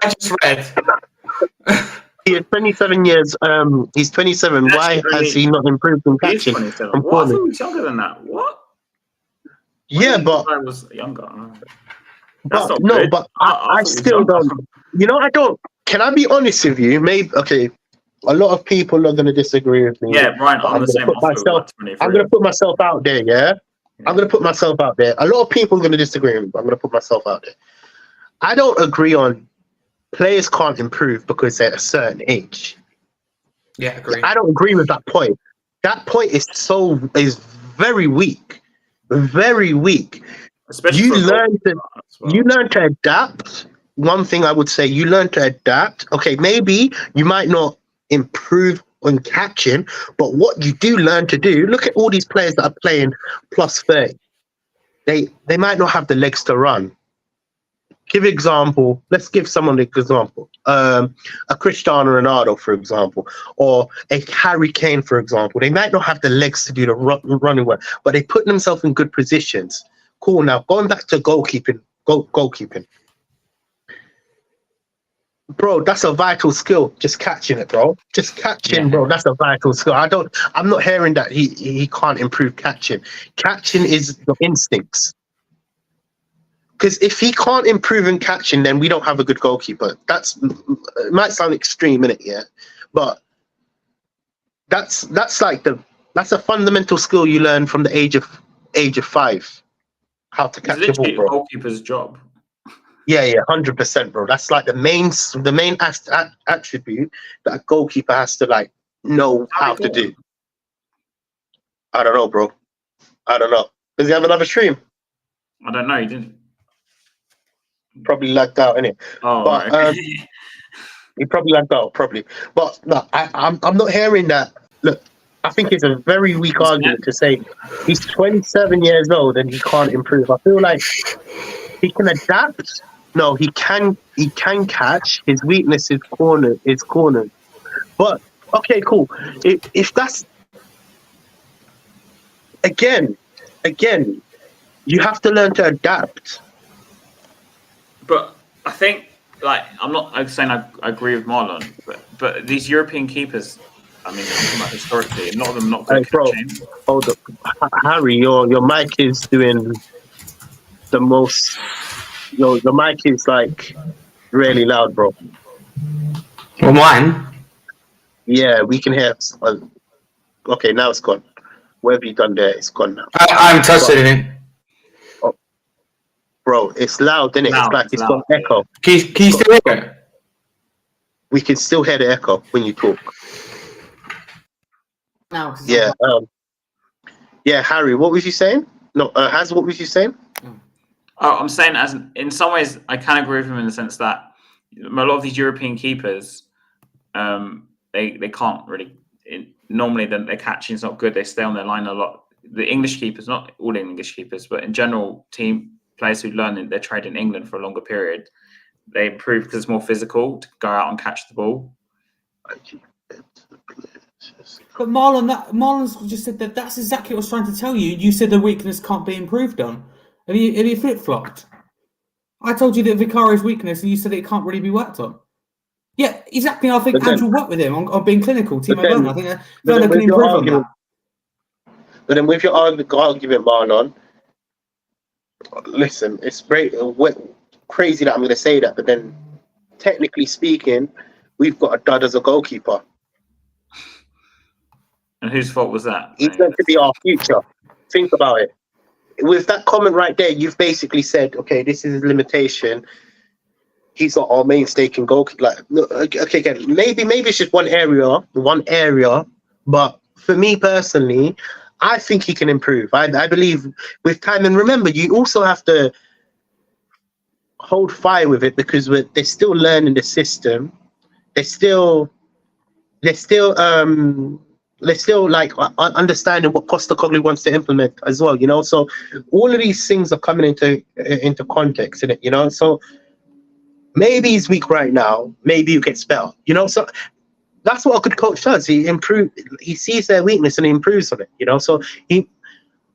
I just read. He is 27 years. He's 27. Why has he not improved in catching? What? I thought he was younger than that. What? Yeah, but I was younger. But no, but I still don't. You know, I don't. Can I be honest with you? Maybe okay. A lot of people are going to disagree with me. Yeah, Brian. I'm going to put myself out there. Yeah, I'm going to put myself out there. A lot of people are going to disagree with me, but I'm going to put myself out there. I don't agree on players can't improve because they're at a certain age. Yeah, agree. I don't agree with that point. That point is very weak. Very weak. Especially you learn to adapt. One thing I would say, you learn to adapt. Okay, maybe you might not improve on catching, but what you do learn to do, look at all these players that are playing plus 30. They might not have the legs to run. Give example. Let's give someone an example. A Cristiano Ronaldo, for example, or a Harry Kane, for example. They might not have the legs to do the running work, but they put themselves in good positions. Cool. Now going back to goalkeeping. Bro, that's a vital skill. Just catching it, bro. Just catching, bro. That's a vital skill. I'm not hearing that he can't improve catching. Catching is the instincts. Because if he can't improve in catching, then we don't have a good goalkeeper. It might sound extreme, innit? Yeah, but that's a fundamental skill you learn from the age of 5. How to catch the ball, bro. Goalkeeper's job. Yeah, 100%, bro. That's like the main attribute that a goalkeeper has to like know how to do. I don't know, bro. I don't know. Does he have another stream? I don't know. He didn't. Probably lagged out, innit? Oh, but, right. he probably lagged out, probably. But no, I'm not hearing that. Look, I think it's a very weak argument to say he's 27 years old and he can't improve. I feel like he can adapt. No, he can catch. His weakness is corner. But okay, cool. If that's again, you have to learn to adapt. But I think, like, I'm not saying I agree with Marlon, but these European keepers, I mean, historically, a lot of them not good catching. Hold up, Harry, your mic is doing the most. Your mic is like really loud, bro. Well, mine. Yeah, we can hear. Okay, now it's gone. What have you done there? It's gone now. I haven't touched it. Oh, bro, it's loud, isn't it? It's like it's got echo. Can you still hear it? We can still hear the echo when you talk. No. Yeah. Yeah, Harry, what was you saying? No, Haz, what was you saying? Oh, I'm saying, as in some ways, I can agree with him in the sense that a lot of these European keepers, they can't really. Normally, their catching is not good. They stay on their line a lot. The English keepers, not all English keepers, but in general, players who learn their trade in England for a longer period, they improve because it's more physical to go out and catch the ball. But Marlon's just said that's exactly what I was trying to tell you. You said the weakness can't be improved on. Have you flip-flopped? I told you that Vicario's weakness, and you said it can't really be worked on. Yeah, exactly. I think Andrew worked with him on being clinical. Timo Werner. I think Werner can improve on that. But then with your argument, Marlon, listen, it's crazy that I'm going to say that, but then technically speaking, we've got a dud as a goalkeeper. And whose fault was that? He's meant to be our future. Think about it. With that comment right there, you've basically said, okay, this is his limitation. He's not our mainstay in goalkeeper. Like, okay, again, maybe it's just one area. But for me personally, I think he can improve. I believe with time, and remember, you also have to hold fire with it because they're still learning the system. They're still like understanding what Postecoglou wants to implement as well, you know. So all of these things are coming into context in it, you know. So maybe he's weak right now, maybe he gets better, you know. So that's what a good coach does. He sees their weakness and he improves on it, you know. So he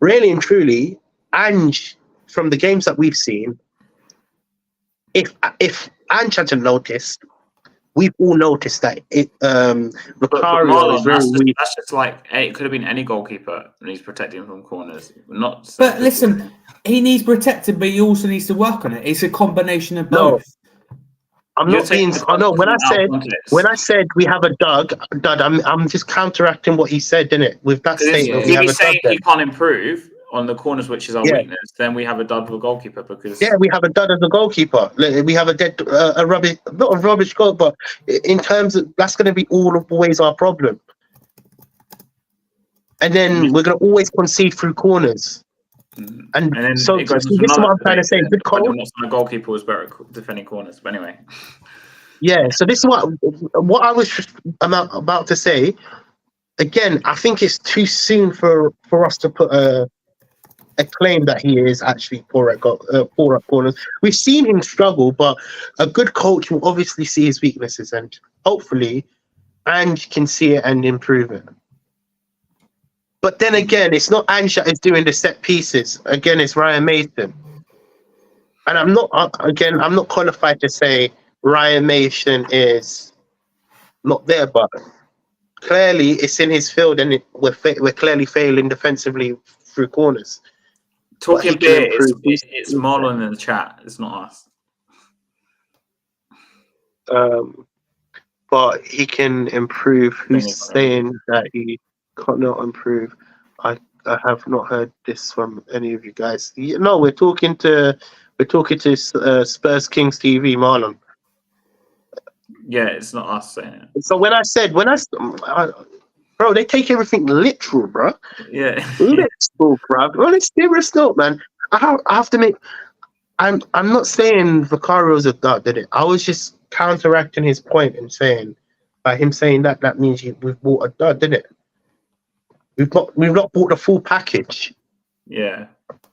really and truly, and from the games that we've seen, if Ange hadn't noticed, we've all noticed that Vicario is very weak. That's just like it could have been any goalkeeper, and he's protecting from corners. But listen, he needs protected, but he also needs to work on it. It's a combination of both. I'm not being. I know when I said we have a dud. I'm just counteracting what he said, didn't it? With that statement, if he's saying he can't improve on the corners, which is our weakness, then we have a dud of a goalkeeper because we have a dud as a goalkeeper. We have a rubbish, not a rubbish goal, but in terms of that's going to be always our problem. And then we're going to always concede through corners. And then so this is what I'm trying to say. Good coach. The goalkeeper was better at defending corners, but anyway. Yeah, so this is what I was about to say. Again, I think it's too soon for us to put a claim that he is actually poor at corners. We've seen him struggle, but a good coach will obviously see his weaknesses and hopefully Ange can see it and improve it. But then again, it's not Ange that is doing the set pieces. Again, it's Ryan Mason. And I'm not qualified to say Ryan Mason is not there, but clearly it's in his field and we're clearly failing defensively through corners. Talking beer, it's Marlon in the chat. It's not us. But he can improve. Who's saying that he cannot improve? I have not heard this from any of you guys. No, we're talking to Spurs Kings TV, Marlon. Yeah, it's not us saying it. So bro, they take everything literal, bro. Yeah, literal, bro. On a serious note, man, I have to make. I'm not saying Vicario's a dud, did it? I was just counteracting his point and saying, by him saying that means we've bought a dud, didn't it? We've not bought the full package. Yeah,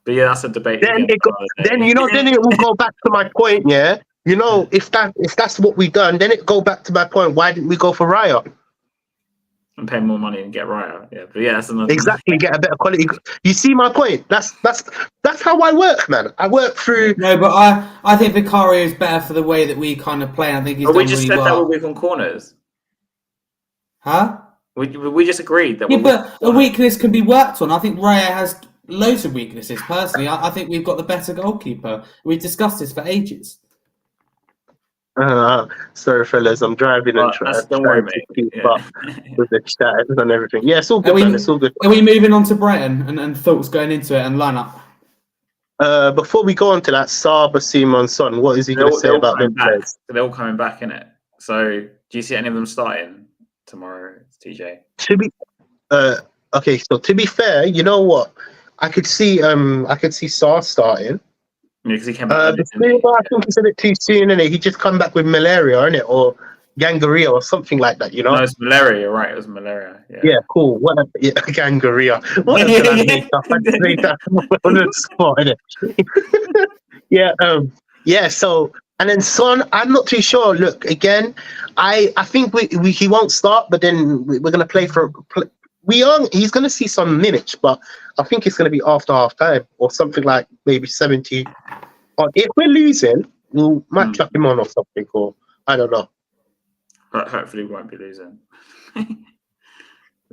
but yeah, that's a debate. Then it will go back to my point. Yeah, you know, if that's what we done, then it go back to my point. Why didn't we go for Raya? And pay more money and get Raya. Yeah, but yeah, that's another. Exactly, get a better quality. You see my point? That's how I work, man. I work through. No, but I think Vicario is better for the way that we kind of play. I think he's. But we just said that we're weak on corners. Huh? We just agreed that. Yeah, but a weakness can be worked on. I think Raya has loads of weaknesses. Personally, I think we've got the better goalkeeper. We've discussed this for ages. Sorry, fellas, I'm driving and trying to keep up with the chat and everything. Yeah, it's all good, man. It's all good. Are we moving on to Brighton and thoughts going into it and lineup? Before we go on to that, Saba, Simon, Son, what is he going to say about them players? They're all coming back, innit? So, do you see any of them starting tomorrow, TJ? Okay, so to be fair, you know what? I could see Sarr starting. Yeah, because he came back. I think he's a bit too soon, innit? He just come back with malaria, innit? Or Gangrene or something like that, you know? No, it's malaria. You're right. It was malaria. Yeah. Yeah, cool. What a Gangrene. What else did I make up? I just made that on the spot, innit? Yeah, yeah, so and then Son, I'm not too sure. Look, again, I think he won't start, but then we're gonna play for he's gonna see some minutes, but I think it's gonna be after half time or something like maybe 70. Or if we're losing, we might chuck him on or something, or I don't know. But hopefully we won't be losing.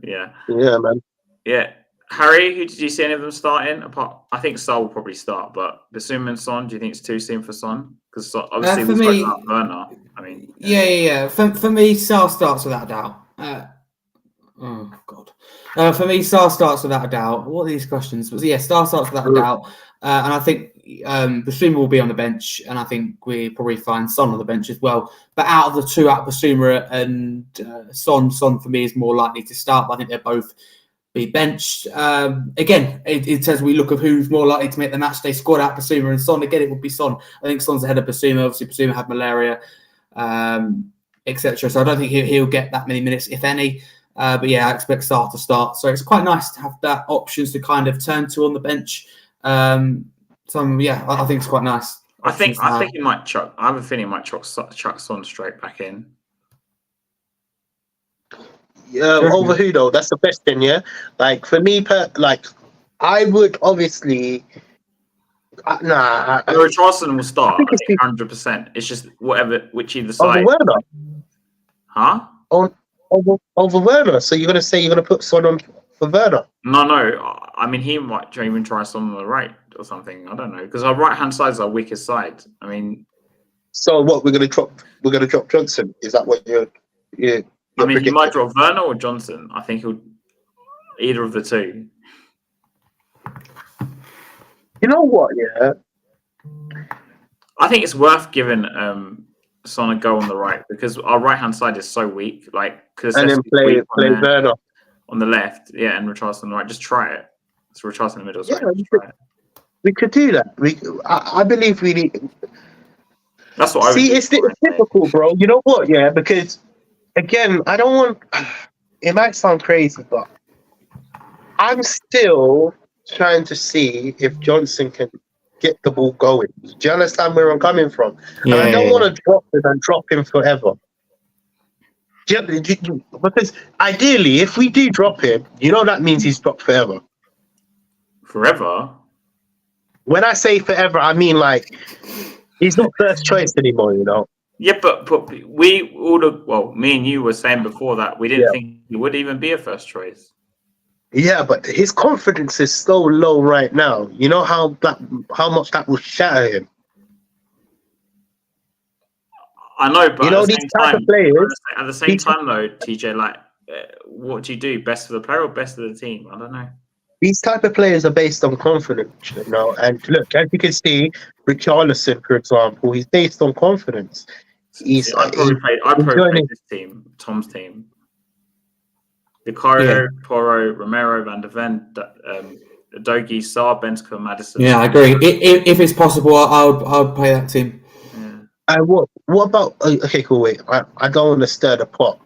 Yeah. Yeah, man. Yeah. Harry, who did you see any of them starting? Apart, I think Saul will probably start, but Basuma and Son, do you think it's too soon for Son? Because obviously we spoke about Werner. I mean, yeah. For me, Saul starts without a doubt. Oh God. For me, Saul starts without a doubt. What are these questions? But yeah, Saul starts without a doubt, and I think Basuma will be on the bench, and I think we probably find Son on the bench as well. But out of the two, Basuma and Son for me is more likely to start. But I think they're both be benched. Again, in terms we look of who's more likely to make the match day squad out Basuma and Son. Again, it would be Son. I think Son's ahead of Basuma. Obviously, Basuma had malaria, etc. So I don't think he'll get that many minutes, if any. But yeah, I expect Sarr to start. So it's quite nice to have that options to kind of turn to on the bench. Yeah, I think it's quite nice. I think he might chuck. I have a feeling he might chuck Son straight back in. Yeah, over who though? That's the best thing, yeah. Like for me, I would obviously. Richarlison will start 100%. It's just which either side. Over Werner. Huh? Over Werner. So you're gonna say you're gonna put Son on for Werner? No. I mean, he might even try Son on the right or something. I don't know, because our right hand side is our weakest side. I mean. So what? We're gonna drop Johnson. Is that what you're I mean, he might drop Werner or Johnson. I think he'll either of the two. You know what? Yeah, I think it's worth giving Son a go on the right because our right hand side is so weak. Like, and then play Werner on the left, yeah, and Richarlison on the right. Just try it. So Richarlison in the middle. We could do that. I believe we need. That's what I see. It's difficult, bro. You know what? Yeah, because. Again, I don't want. It might sound crazy, but I'm still trying to see if Johnson can get the ball going. Do you understand where I'm coming from? Yeah, and I don't want to drop him forever. Because ideally, if we do drop him, that means he's dropped forever. Forever? When I say forever, I mean like he's not first choice anymore. Yeah, but we all me and you were saying before that we didn't think he would even be a first choice. Yeah, but his confidence is so low right now. You know how much that will shatter him. I know, but these type of players. At the same time, though, TJ, like, what do you do? Best for the player or best for the team? I don't know. These type of players are based on confidence, And look, as you can see, Richarlison, for example, he's based on confidence. I probably played this team, Tom's team. Vicario, Porro, Romero, Van de Ven, Dogi, Sarr, Benska, Maddison. Yeah, I agree. If it's possible, I'll play that team. Yeah. What about? Okay, cool. Wait, I don't want to stir the pot.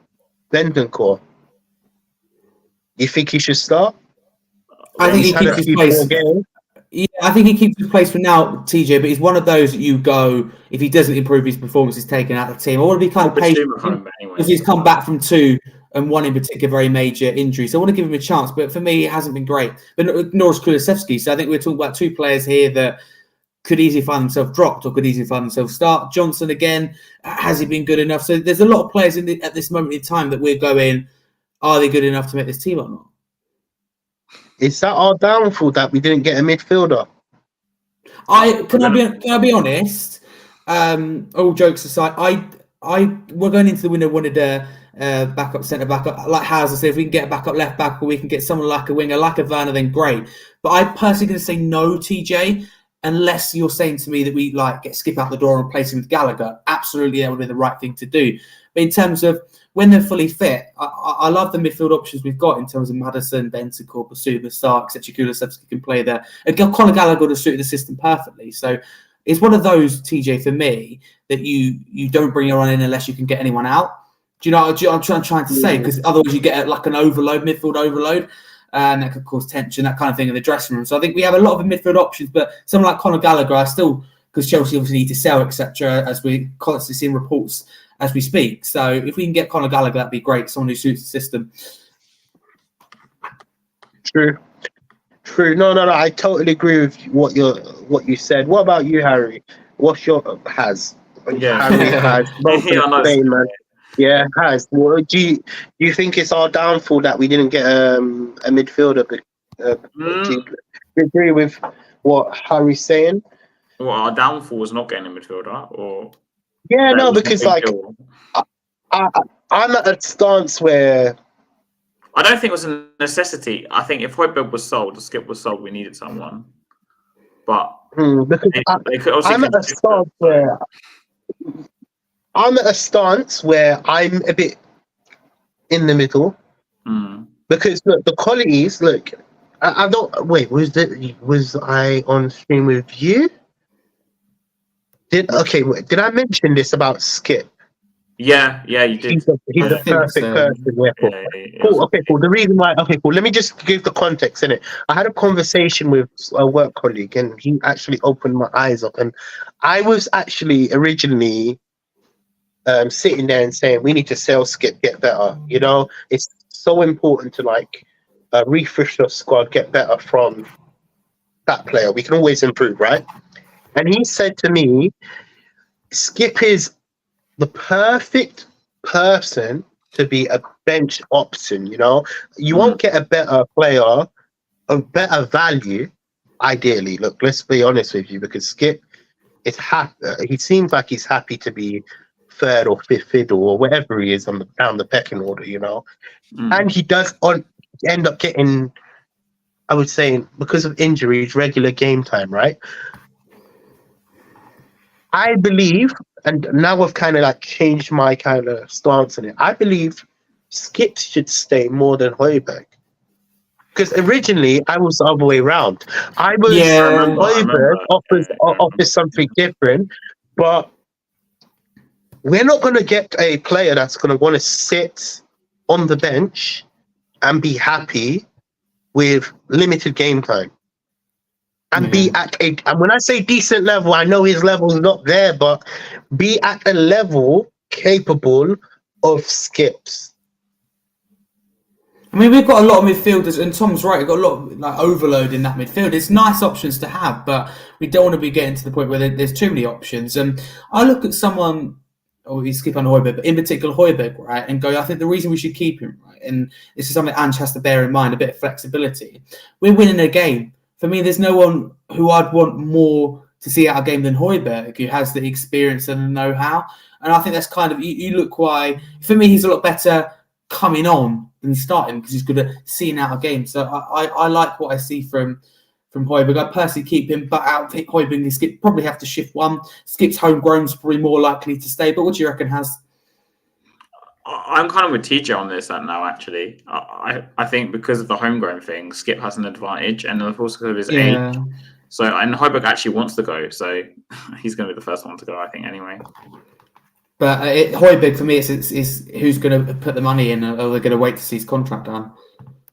Bendencourt. You think he should start? I think he keeps his place. Yeah, I think he keeps his place for now, TJ. But he's one of those that you go if he doesn't improve his performance, he's taken out of the team. I want to be kind of patient because he's come back from 2 and 1 in particular very major injury. So I want to give him a chance. But for me, it hasn't been great. But nor is Kulusevski. So I think we're talking about 2 players here that could easily find themselves dropped or could easily find themselves start. Johnson again, has he been good enough? So there's a lot of players at this moment in time that we're going, are they good enough to make this team or not? Is that our downfall that we didn't get a midfielder? Can I be honest? All jokes aside, we're going into the window wanted a backup centre back, like Hauser said. If we can get a backup left back, or we can get someone like a winger, like a Werner, then great. But I'm personally going to say no, TJ, unless you're saying to me that we get skip out the door and replace him with Gallagher. Absolutely, that would be the right thing to do. But in terms of when they're fully fit, I love the midfield options we've got in terms of Maddison, Bentancur, Basuma, Sarr, etc. Kulusevski can play there. And Conor Gallagher would have suited the system perfectly. So it's one of those, TJ, for me, that you don't bring anyone in unless you can get anyone out. Do you know what I'm trying to say? Because otherwise you get like an overload, midfield overload, and that could cause tension, that kind of thing in the dressing room. So I think we have a lot of midfield options, but someone like Conor Gallagher, I still, because Chelsea obviously need to sell, etc., as we constantly see in reports as we speak. So if we can get Conor Gallagher, that'd be great. Someone who suits the system. True. No. I totally agree with what you said. What about you, Harry? What's your has? Yeah, Harry has. Same, man. Yeah, has. Well, do you think it's our downfall that we didn't get a midfielder? Do you agree with what Harry's saying? Well, our downfall was not getting a midfielder, or because like I'm at a stance where I don't think it was a necessity. I think if Højbjerg was sold, or Skip was sold, we needed someone. But because they could also I'm at a stance where I'm a bit in the middle because look, the qualities. Look, I don't wait. Was I on stream with you? Did I mention this about Skip? Yeah, you did. He's a perfect person. Cool. Okay, cool. The reason why. Okay, cool. Let me just give the context in it. I had a conversation with a work colleague, and he actually opened my eyes up. And I was actually originally sitting there and saying we need to sell Skip, get better. You know, it's so important to like refresh your squad, get better from that player. We can always improve, right? And he said to me, Skip is the perfect person to be a bench option. You know, you won't get a better player, a better value, ideally. Look, let's be honest with you, because Skip is happy. He seems like he's happy to be third or fifth fiddle or wherever he is down the pecking order. You know, and he does end up getting, I would say, because of injuries, regular game time, right? I believe, and now I've kind of like changed my kind of stance on it. I believe Skip should stay more than Højbjerg. Because originally I was the other way around. I was Højbjerg offers something different, but we're not going to get a player that's going to want to sit on the bench and be happy with limited game time. And be at and when I say decent level, I know his level is not there, but be at a level capable of Skips. I mean, we've got a lot of midfielders, and Tom's right. We've got a lot of like overload in that midfield. It's nice options to have, but we don't want to be getting to the point where there's too many options. And I look at someone, or we skip on Højbjerg, but in particular Højbjerg, right, and go, I think the reason we should keep him, right, and this is something Ange has to bear in mind, a bit of flexibility. We're winning a game. For me, there's no one who I'd want more to see out a game than Højbjerg, who has the experience and the know-how. And I think that's kind of, you look why, for me, he's a lot better coming on than starting because he's good at seeing out a game. So I like what I see from Højbjerg. I personally keep him, but out of Højbjerg and Skip probably have to shift one. Skip's homegrown's probably more likely to stay. But what do you reckon, Has? I'm kind of with TJ on this now, actually. I think because of the homegrown thing, Skip has an advantage, and of course because of his age. So, and Højbjerg actually wants to go, so he's going to be the first one to go, I think, anyway. But Højbjerg, for me, is who's going to put the money in, or they're going to wait to see his contract done?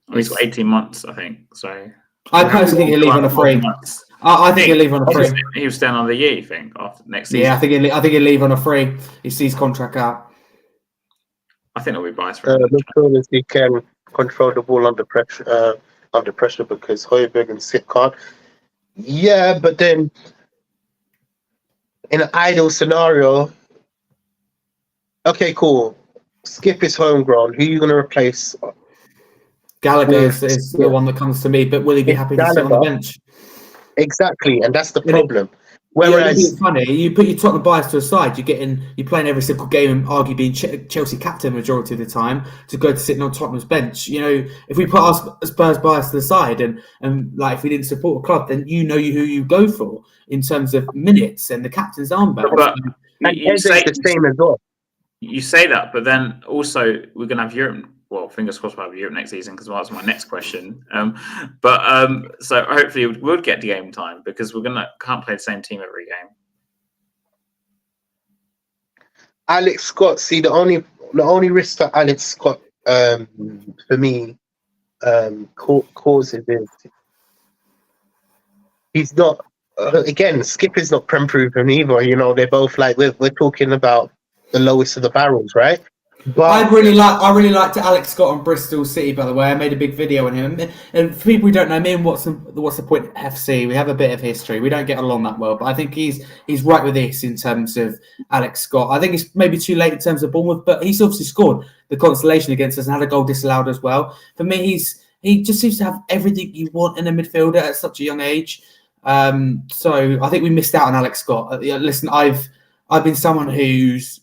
Well, he's got 18 months, I think. So I personally think he'll leave on a free. I think he'll leave on a free. He was staying on the year, you think, after next season? Yeah, I think he'll leave on a free. He sees his contract out. I think it'll be biased for him. Midfielders, he can control the ball under pressure because Højbjerg and Skip can't. Yeah, but then in an ideal scenario, okay, cool. Skip is homegrown. Who are you going to replace? Gallagher is the one that comes to me, but will he be happy to sit on the bench? Exactly, and that's the problem. Whereas it's funny, you put your Tottenham bias to a side, you're playing every single game and arguably being Chelsea captain majority of the time to go to sitting on Tottenham's bench. You know, if we put our Spurs bias to the side and like if we didn't support a club, then you know who you go for in terms of minutes and the captain's armband. But you say the same as well. You say that, but then also we're going to have Europe. Well, fingers crossed we'll have Europe next season because that's my next question. So hopefully we'll get the game time because can't play the same team every game. Alex Scott, see the only only risk that Alex Scott, for me, causes is he's not. Again, Skip is not prem proven either. You know, they're both like we're talking about the lowest of the barrels, right? But I really liked Alex Scott on Bristol City, by the way. I made a big video on him. And for people who don't know, me and What's the Point FC, we have a bit of history. We don't get along that well, but I think he's right with this in terms of Alex Scott. I think it's maybe too late in terms of Bournemouth, but he's obviously scored the consolation against us and had a goal disallowed as well. For me, he just seems to have everything you want in a midfielder at such a young age. So I think we missed out on Alex Scott. Listen, I've been someone who's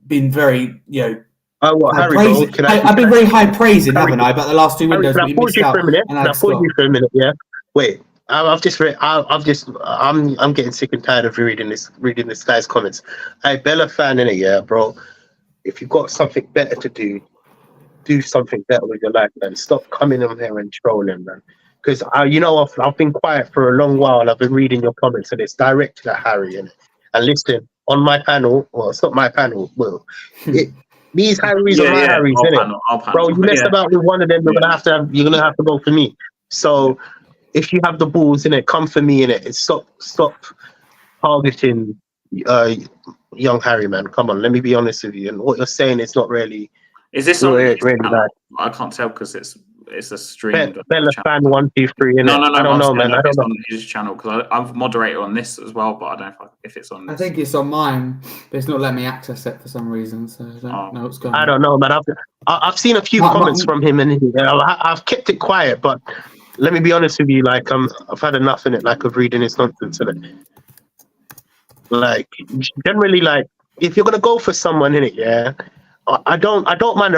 been very, Harry, I've been very high praising, haven't I? About the last two windows, we missed out. Can I pause you for a minute? Yeah. Wait. I'm getting sick and tired of reading this guy's comments. Hey, Bella fan in it, yeah, bro. If you've got something better to do something better with your life, man. Stop coming on here and trolling, man. Because I've been quiet for a long while. I've been reading your comments, and it's directed at Harry. And listen, on my panel, well, it's not my panel. Well, these Harrys are my Harrys, innit? Bro, you messed about with one of them, you're gonna have to go for me. So if you have the balls in it, come for me in it. Stop targeting young Harry, man. Come on, let me be honest with you. And what you're saying is not really. Is this really bad? I can't tell because it's a stream. Bella fan 123. No. I don't know, man. I don't know. On his channel because I'm a moderator on this as well, but I don't know if it's on. This. I think it's on mine, but it's not letting me access it for some reason. So I don't know what's going on. I don't know, man. I've seen a few comments from him, and I've kept it quiet. But let me be honest with you, like I've had enough in it, like of reading his nonsense in it. Like generally, like if you're gonna go for someone in it, yeah. I don't mind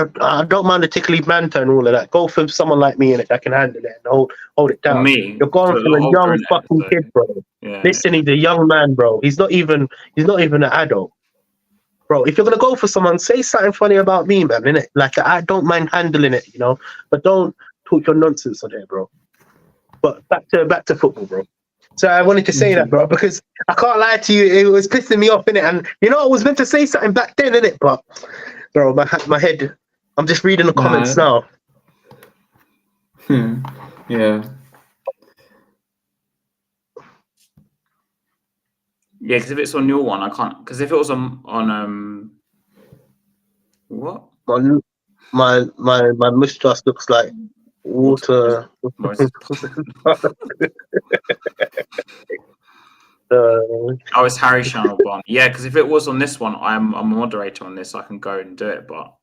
a tickly banter and all of that. Go for someone like me in it that can handle it and hold it down. You're going for a young fucking kid, bro. Yeah. Listen, he's a young man, bro. He's not even an adult, bro. If you're gonna go for someone, say something funny about me, man. Innit? Like I don't mind handling it, but don't talk your nonsense on there, bro. But back to football, bro. So I wanted to say that, bro, because I can't lie to you, it was pissing me off, innit? And I was meant to say something back then, innit? But bro, my head, I'm just reading the comments now. Yeah. Yeah, because if it's on your one, I can't. Because if it was on what? My moustache looks like water. Oh, it's Harry's channel, Bon. Yeah, because if it was on this one, I'm a moderator on this. I can go and do it, but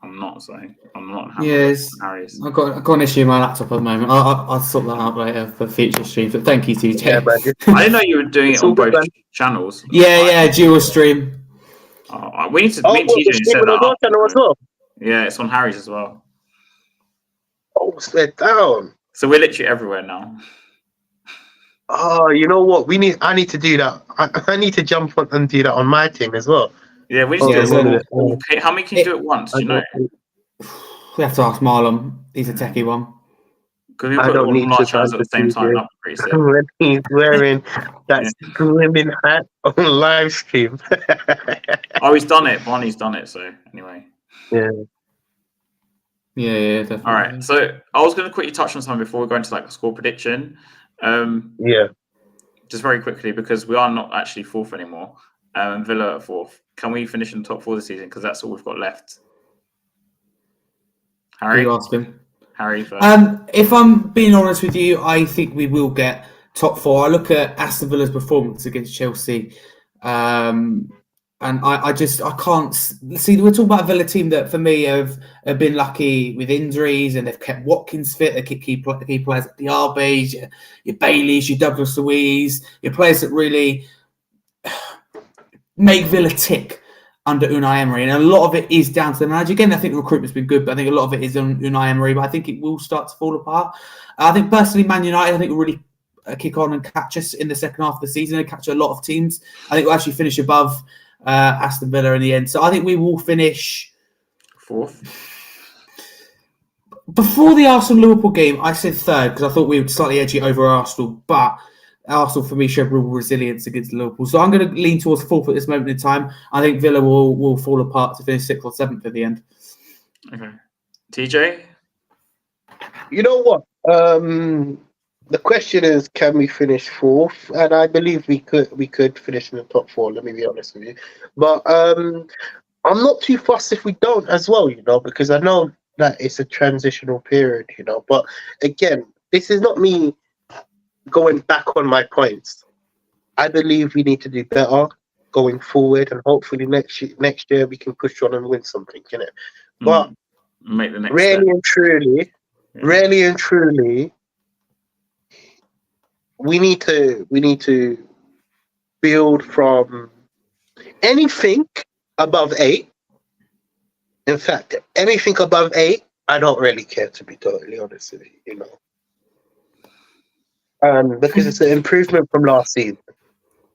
I'm not. So I'm not. Yes, Harry's. I've got an issue with my laptop at the moment. I'll sort that out later for future streams. But thank you, TJ. Yeah, I didn't know you were doing it on both channels. Yeah, dual stream. We need to. Me and TJ set that up. As well. Yeah, it's on Harry's as well. Oh, slid down. So we're literally everywhere now. Oh, you know what? I need to do that. I need to jump on and do that on my team as well. Yeah, we need to do it. Okay, how many can you do at once? Do you know? We have to ask Marlon. He's a techie one. Because we put all our channels at the same time. When he's wearing that swimming hat on live stream. Oh, he's done it. Bonnie's done it. So anyway. Yeah. Yeah, definitely. All right. So I was going to quickly touch on something before we go into a score prediction. Just very quickly, because we are not actually fourth anymore. Villa at fourth. Can we finish in the top four this season? Because that's all we've got left. Harry, you ask him. Harry first. If I'm being honest with you, I think we will get top four. I look at Aston Villa's performance against Chelsea, and I can't see. We're talking about a Villa team that, for me, have been lucky with injuries, and they've kept Watkins fit. They keep key players at the Arbes, your Baileys, your Douglas Luiz, your players that really make Villa tick under Unai Emery. And a lot of it is down to the manager. Again, I think the recruitment's been good, but I think a lot of it is on Unai Emery. But I think it will start to fall apart. I think personally, Man United, I think will really kick on and catch us in the second half of the season and catch a lot of teams. I think we'll actually finish above Aston Villa in the end. So I think we will finish fourth. Before the Arsenal-Liverpool game, I said third because I thought we would slightly edge it over Arsenal. But Arsenal, for me, showed real resilience against Liverpool. So I'm going to lean towards fourth at this moment in time. I think Villa will fall apart to finish sixth or seventh at the end. Okay. TJ? You know what? The question is, can we finish fourth? And I believe we could finish in the top four. Let me be honest with you. But I'm not too fussed if we don't as well, you know, because I know that it's a transitional period, you know. But again, this is not me going back on my points. I believe we need to do better going forward, and hopefully next year we can push on and win something, you know. But make the next really step. and truly, really and truly, we need to build from anything above 8. In fact, anything above 8, I don't really care, to be totally honest with you, you know. Because it's an improvement from last season.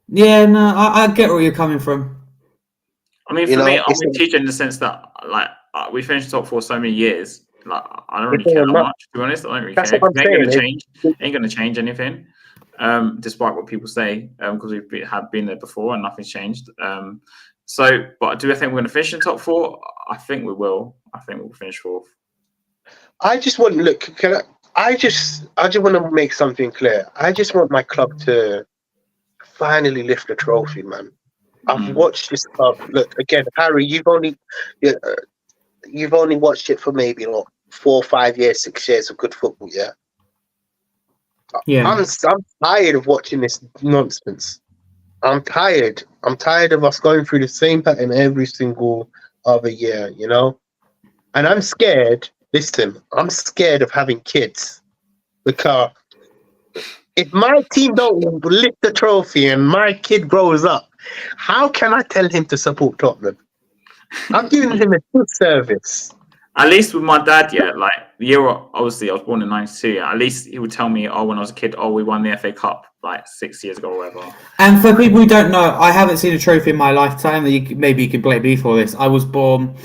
Yeah, no, I get where you're coming from. I mean, for me, I'm a teacher in the sense that, like, we finished top 4 so many years. Like, I don't really care that much, to be honest. I don't really care. It ain't going to change. It ain't going to change anything, despite what people say, because we have been there before and nothing's changed. But do I think we're going to finish in top 4? I think we will. I think we'll finish 4th. I just want I just want to make something clear. I just want my club to finally lift the trophy, man. I've watched this club. Look again, Harry. You've only watched it for maybe 4, 5 years, 6 years of good football. Yeah. Yeah. I'm tired of watching this nonsense. I'm tired. I'm tired of us going through the same pattern every single other year. You know, and I'm scared. Listen, I'm scared of having kids, because if my team don't lift the trophy and my kid grows up, how can I tell him to support Tottenham? I'm giving him a good service. At least with my dad, yeah, like the year, obviously I was born in '92. At least he would tell me, oh, when I was a kid, oh, we won the FA Cup like 6 years ago or whatever. And for people who don't know, I haven't seen a trophy in my lifetime. Maybe you can blame me for this. I was born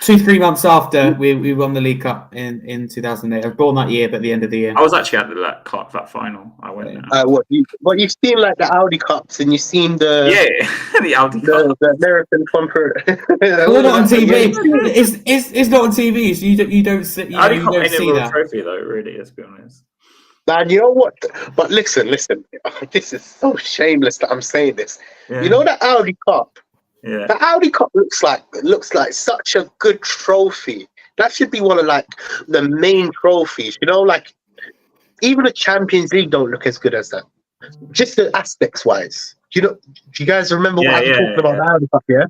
2-3 months after we won the League Cup in 2008. I was born that year, but at the end of the year. I was actually at that final. I went there. You've seen like the Audi Cups, and you've seen the the Audi Cup, the American Comfort. Well, not on TV. It's not on TV, so you don't see. Audi Cup ain't see that trophy though. It really is, to be honest. Man, you know what? But listen. This is so shameless that I'm saying this. Yeah. You know the Audi Cup. Yeah. The Audi Cup looks like such a good trophy. That should be one of like the main trophies. You know, like even the Champions League don't look as good as that. Just the aspects wise. Do you guys remember what I'm talking about the Audi Cup? Yeah.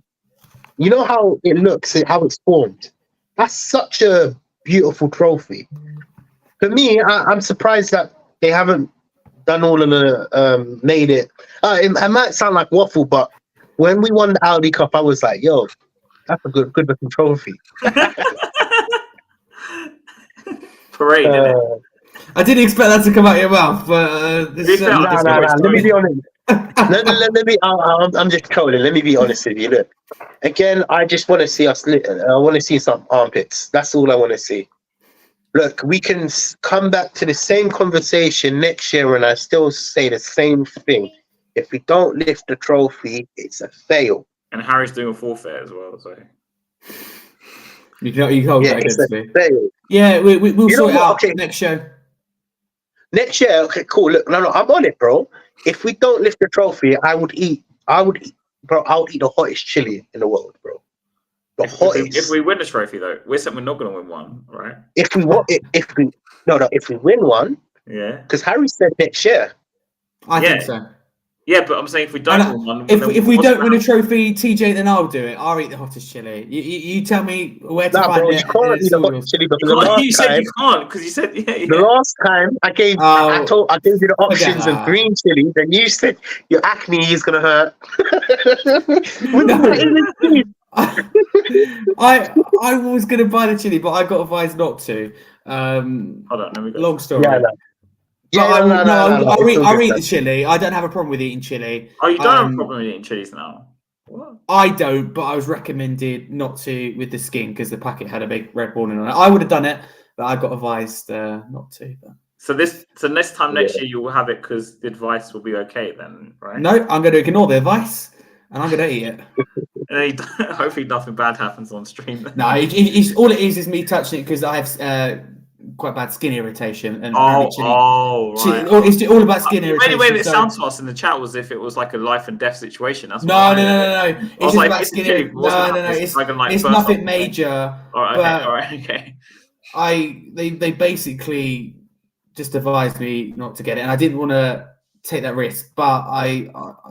You know how it looks, how it's formed. That's such a beautiful trophy. For me, I'm surprised that they haven't done all of the made it. It might sound like waffle, but when we won the Audi Cup, I was like, "Yo, that's a good looking trophy." Parade, innit? I didn't expect that to come out of your mouth, but let me be honest. let me. I'm just trolling. Let me be honest with you. Look, again, I just want to see us. I want to see some armpits. That's all I want to see. Look, we can come back to the same conversation next year, and I still say the same thing. If we don't lift the trophy, it's a fail. And Harry's doing a forfeit as well, so you can't get against me. Fail. Yeah, we'll sort it out next show. Next year, okay, cool. Look, no, I'm on it, bro. If we don't lift the trophy, I'll eat the hottest chili in the world, bro. If we win the trophy, though, we're not going to win one, right? If we win one, yeah, because Harry said next year. I think so. Yeah, but I'm saying if we don't win one, if we don't win a trophy, TJ, then I'll do it. I'll eat the hottest chili. You tell me where to find it. You can't eat the hottest chili, but you said you can't because you said The last time I gave you the options of green chili, then you said your acne is gonna hurt. I was gonna buy the chili, but I got advised not to. Hold on, let me go. Long story. I'll eat the chili. I don't have a problem with eating chili. Oh, you don't have a problem with eating chilies now? What? I don't, but I was recommended not to with the skin because the packet had a big red warning on it. I would have done it, but I got advised not to. But... So next year you will have it because the advice will be okay then, right? No, I'm going to ignore the advice. and I'm gonna eat it. Hopefully nothing bad happens on stream. No, it's all it is me touching it because I have quite bad skin irritation. And right. It's all about skin irritation. The way it sounds to us in the chat was if it was like a life and death situation. That's no. It's just about skin irritation. No. It's nothing major. All right, okay. They basically just advised me not to get it, and I didn't want to take that risk, but I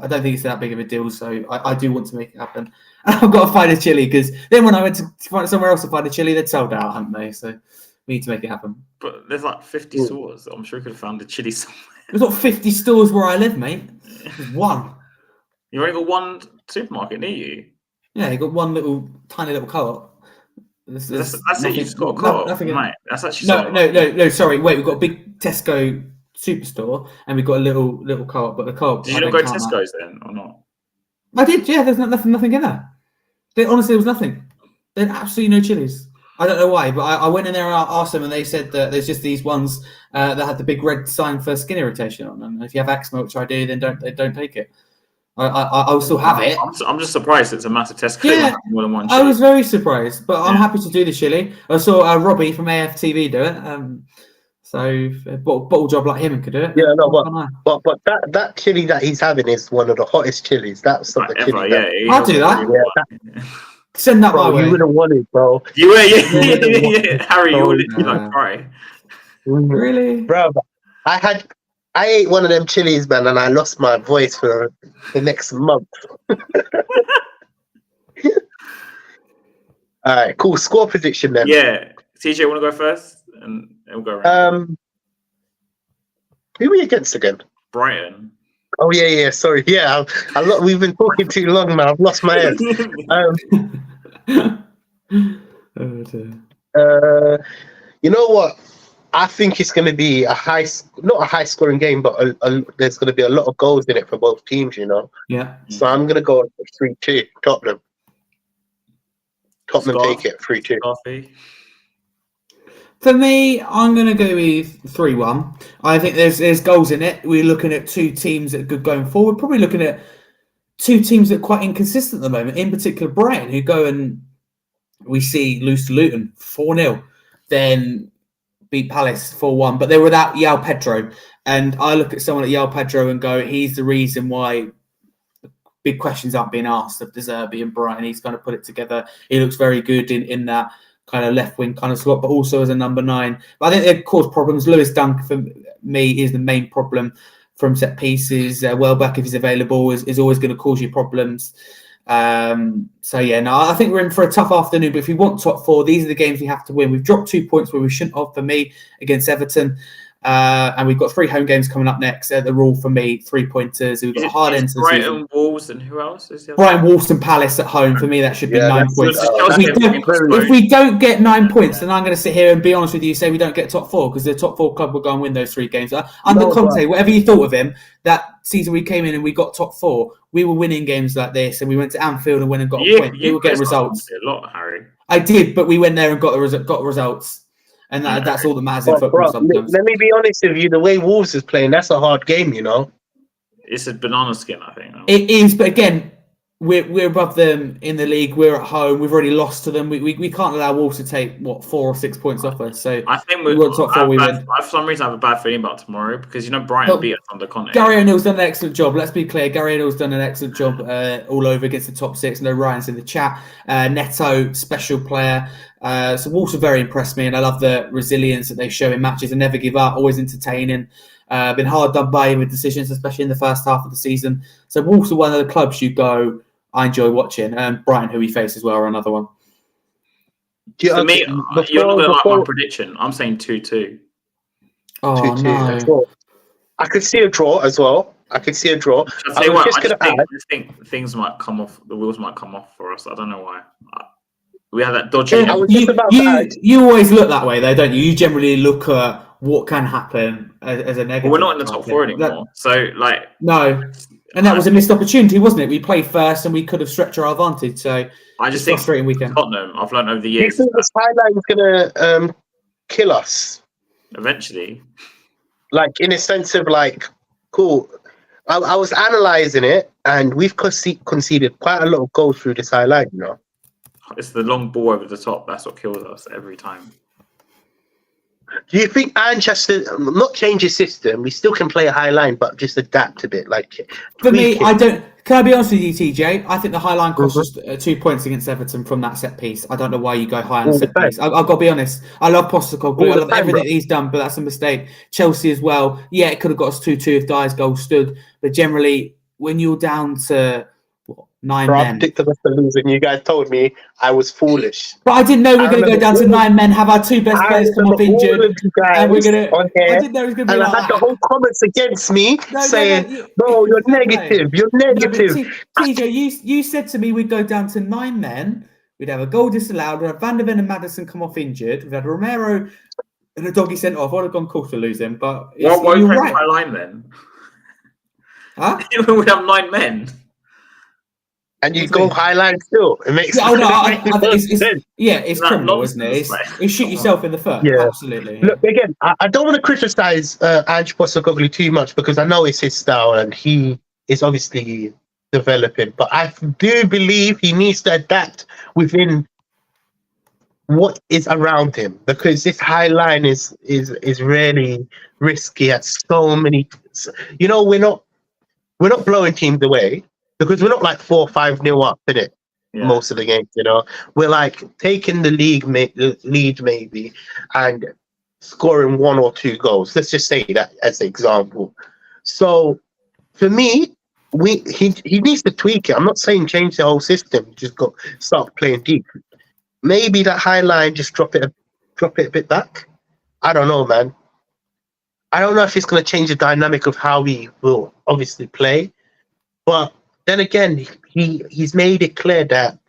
don't think it's that big of a deal, so I do want to make it happen. And I've got to find a chili, because then when I went to find somewhere else to find a chili, they'd sold out, haven't they? So we need to make it happen. But there's like 50 stores. I'm sure you could have found a chili somewhere. There's not 50 stores where I live, mate. There's one. You only got one supermarket near you? Yeah, you got one tiny little co-op. That's it. You just got a co-op, mate. That's actually no. Sorry, wait. We've got a big Tesco superstore, and we've got a little co-op. But the co-op. Did you not go to Tesco's then, or not? I did. Yeah, there's nothing in there. Honestly, there was nothing. There's absolutely no chilies. I don't know why, but I went in there and I asked them, and they said that there's just these ones that had the big red sign for skin irritation on them. And if you have eczema, which I do, then don't take it. I will still have it. I'm just surprised it's a massive Tesco. Yeah, more than one chili. I was very surprised, but I'm happy to do the chili. I saw Robbie from AFTV do it. So a bottle job like him could do it. Yeah, no, but that chili that he's having is one of the hottest chilies. That's not the chili. Yeah, I'll do that. Send that my way. You wouldn't want it, bro. You were, yeah. Harry, you were literally like crying. Really, bro? I ate one of them chilies, man, and I lost my voice for the next month. All right, cool. Score prediction then. Yeah, TJ, want to go first, and we'll go around. Who are we against again? Brighton. Oh yeah. Sorry, yeah. We've been talking too long now. I've lost my head. You know what? I think it's going to be not a high scoring game, but there's going to be a lot of goals in it for both teams. You know. Yeah. So I'm going to go 3-2 Tottenham. Tottenham take it 3-2. Coffee. For me, I'm going to go with 3-1. I think there's goals in it. We're looking at two teams that are good going forward. Probably looking at two teams that are quite inconsistent at the moment. In particular, Brighton, who go and we see lose to Luton 4-0, then beat Palace 4-1. But they're without João Pedro. And I look at someone like João Pedro and go, he's the reason why big questions aren't being asked of De Zerbi and Brighton. He's going to put it together. He looks very good in that kind of left wing kind of slot, but also as a number 9. But I think they cause problems. Lewis Dunk for me is the main problem from set pieces. Welbeck, if he's available, is always going to cause you problems. So yeah, no, I think we're in for a tough afternoon. But if we want top 4, these are the games we have to win. We've dropped 2 points where we shouldn't have. For me, against Everton. And we've got 3 home games coming up next. The rule for me, 3-pointers. We've got a hard end to the Brighton, season. Wolves, and who else is there? Brighton, Wolves, and Palace at home. For me, that should be 9 points. If we don't get 9 points, then I'm going to sit here and be honest with you, say we don't get top 4, because the top 4 club will go and win those 3 games. Under Conte, whatever you thought of him, that season we came in and we got top 4, we were winning games like this, and we went to Anfield and went and got a point. We were getting results. A lot, Harry. I did, but we went there and got results. And that's all that matters in football sometimes. Let me be honest with you. The way Wolves is playing, that's a hard game, you know. It's a banana skin, I think. It is, but again, we're above them in the league. We're at home. We've already lost to them. We can't allow Wolves to take 4 or 6 points off us. So I think we want top 4. We win. For some reason, I have a bad feeling about tomorrow because Brighton beat us under Conte. Gary O'Neill's done an excellent job. Let's be clear. Gary O'Neill's done an excellent job all over against the top 6. No, Ryan's in the chat. Neto, special player. So Wolves have very impressed me, and I love the resilience that they show in matches and never give up, always entertaining. Been hard done by with decisions, especially in the first half of the season. So Wolves are one of the clubs you go, I enjoy watching. And Brighton, who we face as well, are another one. For me, you're not going to like my prediction. I'm saying 2-2. Oh, 2-2. no. I could see a draw as well. I think things might come off. The wheels might come off for us. I don't know why. We have that dodgy. You always look that way, though, don't you? You generally look at what can happen as a negative. Well, we're not in the top 4 anymore. No. And that was a missed opportunity, wasn't it? We played first and we could have stretched our advantage. So I just think frustrating weekend. Tottenham, I've learned over the years. Do you think this highlight is going to kill us? Eventually. Like, in a sense of, like, cool. I was analysing it, and we've conceded quite a lot of goals through this highlight, you know. It's the long ball over the top. That's what kills us every time. Do you think Ange has to not change his system? We still can play a high line, but just adapt a bit. Like for me, I don't. Can I be honest with you, TJ? I think the high line cost us 2 points against Everton from that set piece. I don't know why you go high on set piece. I've got to be honest. I love Postecoglou. I love everything he's done, but that's a mistake. Chelsea as well. Yeah, it could have got us 2-2 if Dyer's goal stood. But generally, when you're down to 9 men. I predicted us to lose, and you guys told me I was foolish. But I didn't know we were going to go down to 9 men, have our 2 best players come off injured. And we're going to. I didn't know it was going to be like that. And I had the whole comments against me saying, no, you're negative. You're negative. No, TJ, you said to me we'd go down to 9 men. We'd have a goal disallowed. We'd have Van der Ven and Maddison come off injured. We'd had Romero and a doggy sent off. I'd have gone cool to lose him. But why are you right. My line then? Huh? We have 9 men. And you go highline still. It makes it's criminal, isn't it? You shoot yourself in the foot. Yeah, absolutely. Look, again, I don't want to criticize Ange Postecoglou too much because I know it's his style and he is obviously developing. But I do believe he needs to adapt within what is around him because this high line is really risky at so many. You know, we're not blowing teams away. Because we're not like 4 or 5-0 up in it most of the games, you know. We're like taking the lead maybe and scoring 1 or 2 goals. Let's just say that as an example. So for me, he needs to tweak it. I'm not saying change the whole system. Just start playing deep. Maybe that high line just drop it a bit back. I don't know, man. I don't know if it's going to change the dynamic of how we will obviously play, but. Then again, he's made it clear that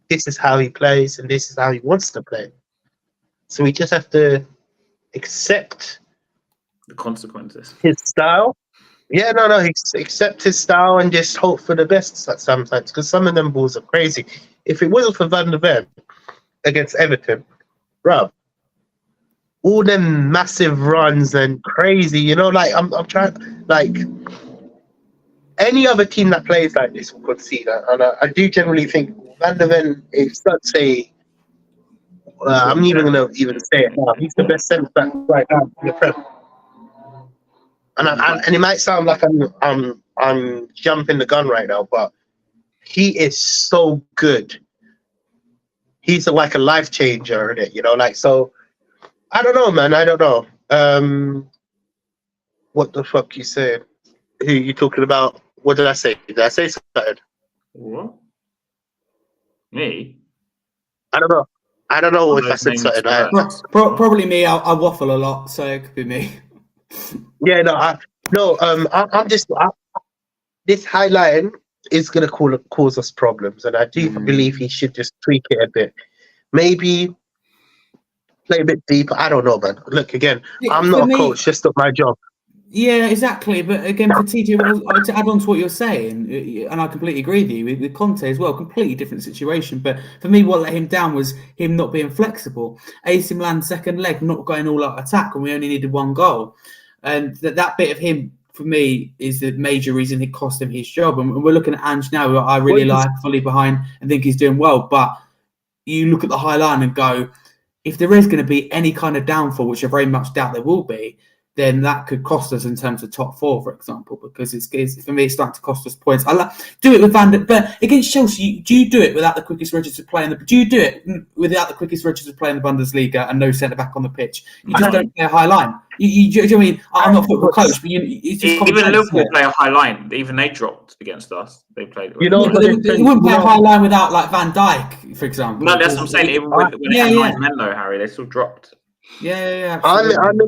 this is how he plays and this is how he wants to play. So we just have to accept the consequences. His style. Yeah, no, accept his style and just hope for the best sometimes because some of them balls are crazy. If it wasn't for Van der Ven against Everton, bruv, all them massive runs and crazy, you know, like I'm trying, like. Any other team that plays like this will concede, and I do generally think Van der Ven is such a. I'm even going to say it now. He's the best centre back right now in the Prem, and it might sound like I'm jumping the gun right now, but he is so good. He's like a life changer in it, you know. Like so, I don't know, man. I don't know. What the fuck you saying? Who you talking about? What did I say? Did I say something? What? Me? I don't know if I said something. Probably me. I waffle a lot, so it could be me. Yeah, I'm just this high line is gonna cause us problems, and I do believe he should just tweak it a bit. Maybe play a bit deeper. I don't know, man. Look, again, I'm not a coach. Just not my job. Yeah, exactly. But again, for TJ, to add on to what you're saying, and I completely agree with you, with Conte as well, completely different situation. But for me, what let him down was him not being flexible. AC Milan's second leg, not going all out attack, and we only needed 1 goal. And that bit of him, for me, is the major reason it cost him his job. And we're looking at Ange now, who I really like, fully behind, and think he's doing well. But you look at the high line and go, if there is going to be any kind of downfall, which I very much doubt there will be, then that could cost us in terms of top 4, for example, because it's for me, it's starting to cost us points. I do it with but against Chelsea, do you do it without the quickest registered player do you do it without the quickest registered player in the Bundesliga and no centre back on the pitch? You just don't play a high line. Do you know what I mean? I'm not a football coach, but it's just even Liverpool play a high line. Even they dropped against us. They played. You know, they wouldn't play a high line without like Van Dijk, for example. No, that's what I'm saying. Even when they had 9 men, though, Harry, they still dropped. Yeah. I'm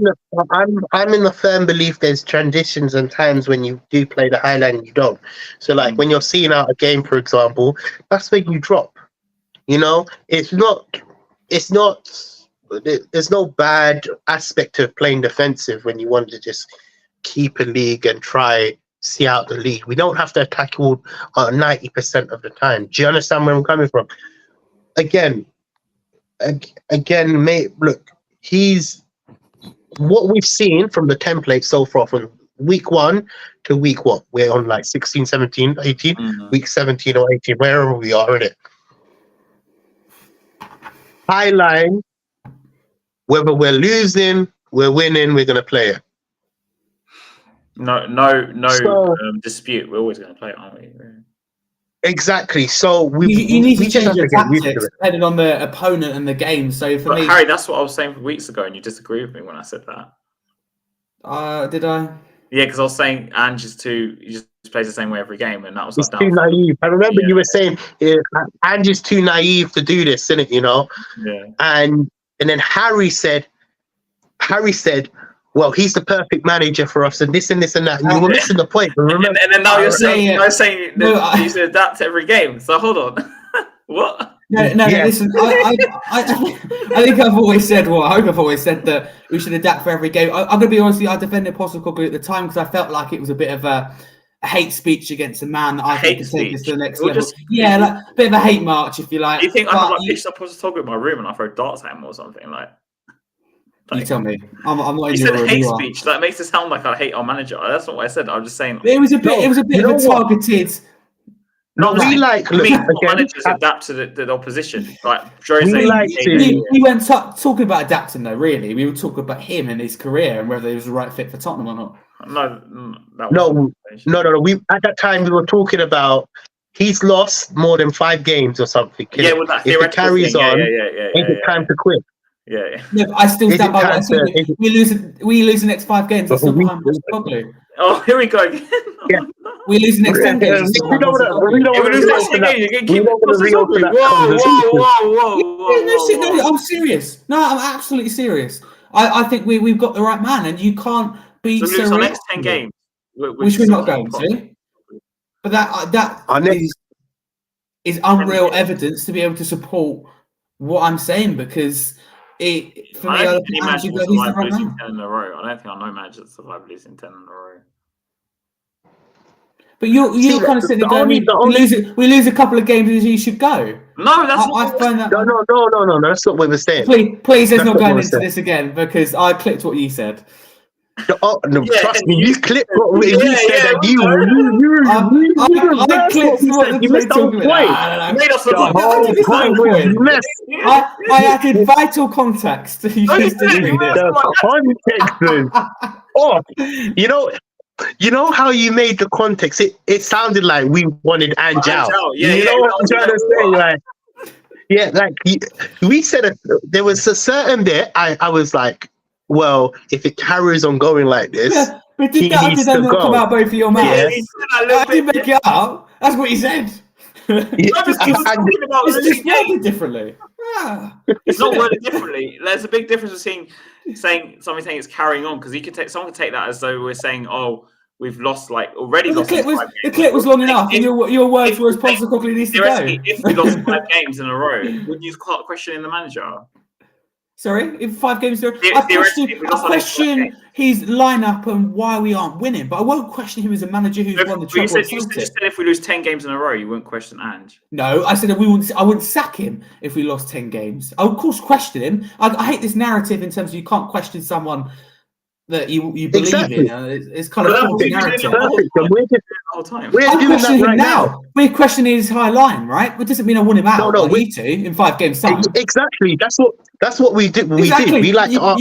in the firm belief there's transitions and times when you do play the high line and you don't. So like when you're seeing out a game, for example, that's when you drop. You know, it's not. There's no bad aspect of playing defensive when you want to just keep a league and try see out the league. We don't have to attack all 90% of the time. Do you understand where I'm coming from? Again, mate. Look. He's what we've seen from the template so far from week 1 to week what? We're on like 16, 17, 18, week 17 or 18, wherever we are in it. High line, whether we're losing, we're winning, we're going to play it. No dispute. We're always going to play it, aren't we? Exactly. So you need to change your tactics depending on the opponent and the game. So for me, Harry, that's what I was saying weeks ago, and you disagreed with me when I said that. Did I? Yeah, because I was saying Ange just plays the same way every game, and that was it's too naive. I remember you were saying Ange is too naive to do this, isn't it? You know. Yeah. And then Harry said, well, he's the perfect manager for us, and this and this and that. And you were missing the point. Remember? And then now you're saying that you should adapt every game. So hold on, what? No. Yeah. Listen, I think I've always said. Well, I hope I've always said that we should adapt for every game. I'm going to be honest. I defended Postecoglou at the time because I felt like it was a bit of a hate speech against a man that I think could take this to the next level. Yeah, like a bit of a hate march, if you like. Do you think I'm like pitched up Postecoglou in my room and I throw darts at him or something like? You tell me. I'm not. You said hate speech. That makes it sound like I hate our manager. That's not what I said. I'm just saying. It was a bit. It was a bit of a targeted. No, we like. Look, managers adapt to the opposition. Like Jose. We weren't talking about adapting though. Really, we were talking about him and his career and whether he was the right fit for Tottenham or not. No. We at that time we were talking about he's lost more than 5 games or something. Yeah, well, that if it carries on, it's time to quit. Yeah. No, I still stand by what I said. We lose the next 5 games. That's still behind Postecoglou. Oh, here we go again. Yeah. We lose the next 10 games. We don't want to Whoa. I'm serious. No, I'm absolutely serious. I think we've got the right man, and you can't beat so the next 10 games, which we're not going to. But that is unreal evidence to be able to support what I'm saying because for me, I don't think any manager will survive losing 10 in a row. I don't think I know managers that survive losing 10 in a row. But you're kind of sitting there going, we lose a couple of games and you should go. No, that's not. No, that's not what we're saying. Please, let's not go into this again because I clipped what you said. Trust me, you clipped what we said. You clipped what you said. I added vital context. You just didn't read it. Context. You know how you made the context? It sounded like we wanted Ange out. You know what I'm trying to say? We said there was a certain bit. I was like, well, if it carries on going like this, but did that not come out both of your mouths? I didn't make it up. That's what he said. It's just worded differently. It's not worded differently. There's a big difference between saying it's carrying on because someone could take that as though we're saying, oh, we've lost the clip was long enough. And your words were as Postecoglou needs to go. If we lost 5 games in a row, would you start questioning the manager? Sorry, if 5 games in a row, I question his lineup and why we aren't winning, but I won't question him as a manager who's won the treble. You said if we lose 10 games in a row, you wouldn't question Ange. No, I said that I wouldn't sack him if we lost 10 games. I would, of course, question him. I hate this narrative in terms of you can't question someone that you believe in. It's kind of false narrative. We're questioning him now. We're questioning his high line, right? But doesn't mean I want him out. No, we do in 5 games time. Exactly. That's what we did. Exactly. We like you want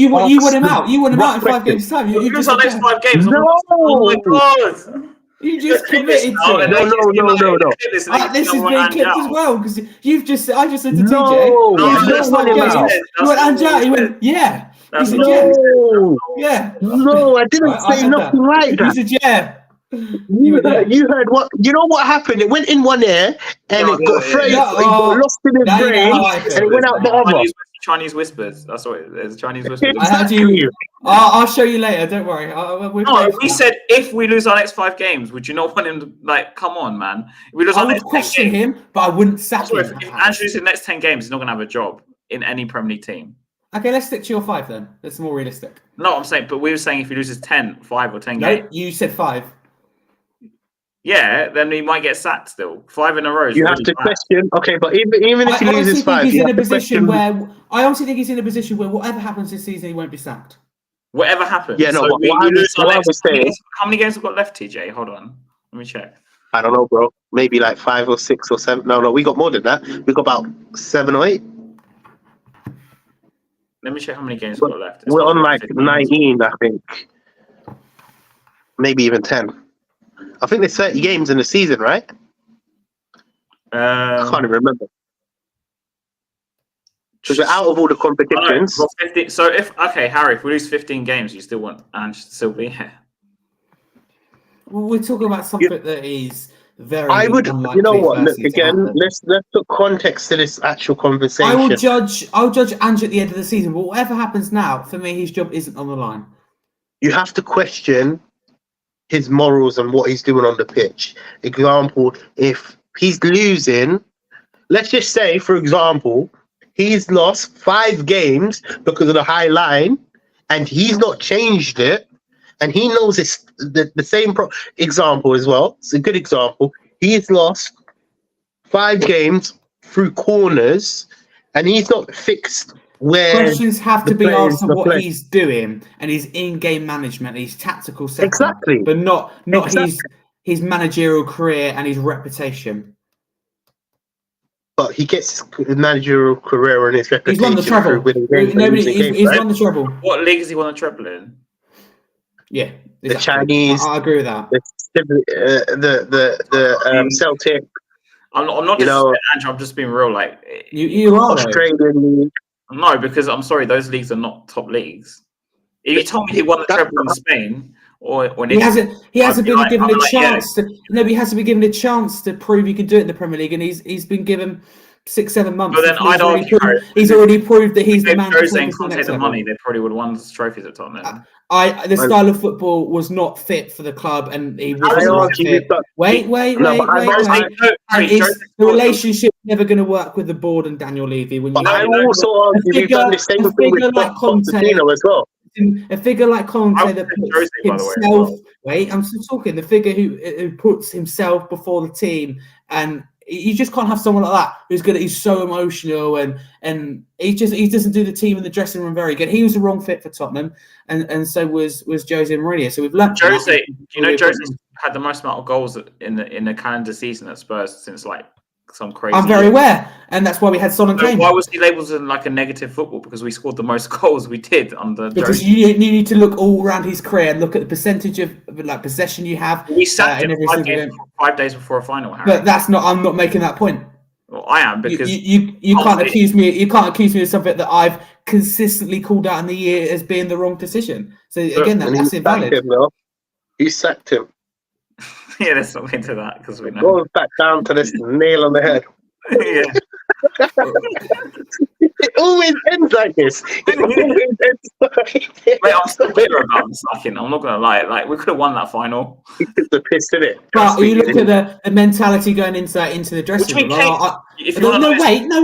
him out. You want him out in 5 games time. You lose our next 5 games. No. Oh my god. You just committed to it. No. This is being clipped as well because I just said to TJ. You went Ange out. He went, yeah. He said, yeah. No, I didn't say nothing like that. He said, yeah. You heard what? You know what happened? It went in one ear and it got frayed. It got lost in his brain and it went out the other. Chinese whispers. That's what it is. Chinese whispers. Exactly. I'll show you later. Don't worry. We said if we lose our next 5 games, would you not want him to come on, man? If we lose I would question him, but I wouldn't sack him. If Ange loses the next 10 games, he's not going to have a job in any Premier League team. Okay, let's stick to your 5 then. That's more realistic. No, I'm saying, but we were saying if he loses 5 or 10 games. No, you said 5. Yeah, then he might get sacked still. 5 in a row. You have to question. Okay, but even if he loses 5, he's in a position where I honestly think he's in a position where whatever happens this season, he won't be sacked. Whatever happens. Yeah, no. So how many games have we got left, TJ? Hold on, let me check. I don't know, bro. Maybe like 5 or 6 or 7. No, we got more than that. We got about 7 or 8. Let me check how many games we've got left. We're on like 19, I think. Maybe even 10. I think there's 30 games in the season, right? I can't even remember. Because we're out of all the competitions. So Harry, if we lose 15 games, you still want Ange to still be here? Well, we're talking about something that is very. I would, you know what? Look, again, let's put context to this actual conversation. I'll judge Ange at the end of the season, but whatever happens now, for me, his job isn't on the line. You have to question his morals and what he's doing on the pitch. Example, if he's losing, let's just say, for example, he's lost 5 games because of the high line, and he's not changed it, and he knows it's the same example as well. It's a good example. He's lost 5 games through corners, and he's not fixed where questions have to be asked of what he's doing and his in-game management, his tactical setup, exactly, but not his managerial career and his reputation. But he gets his managerial career and his reputation. He's won the treble. He's won the treble. What league has he won the treble in? Yeah, exactly. The Chinese. I agree with that. The Celtic. I'm not just Andrew, I'm just being real. Like you are Australian league. No, because I'm sorry, those leagues are not top leagues. If you told me he won the treble in Spain, or when he hasn't been given a chance to. No, he hasn't been given a chance to prove he can do it in the Premier League, and he's been given 6-7 months. But then he's already proved that he's the man. Jose can't take the money. They probably would have won trophies at Tottenham. The style of football was not fit for the club, and he wasn't fit. Wait. The relationship's never going to work with the board and Daniel Levy. I also argue you've done the same thing with Pochettino as well. A figure like Conte that puts himself. Wait, I'm still talking. The figure who puts himself before the team, and you just can't have someone like that he's so emotional and he doesn't do the team in the dressing room very good. He was the wrong fit for Tottenham, and so was Jose Mourinho. So we've learned. Jose, Jose's had the most amount of goals in the calendar season at Spurs since like some crazy. I'm very aware, and that's why we had Son and Kane. Why was he labelled as like a negative football? Because we scored the most goals we did under. Because you need to look all around his career and look at the percentage of like possession you have. We sacked him 5 days before a final. Harry. But that's not. I'm not making that point. Well, I am because you can't accuse me. You can't accuse me of something that I've consistently called out in the year as being the wrong decision. So again, that's invalid. You sacked him. Yeah, let's not get into that because we know. Going back down to this nail on the head. Yeah. It always ends like this. Wait, I'm still bitter about the sacking. I'm not gonna lie. Like we could have won that final. He took the piss in it. But you look at the mentality going into the dressing room. No,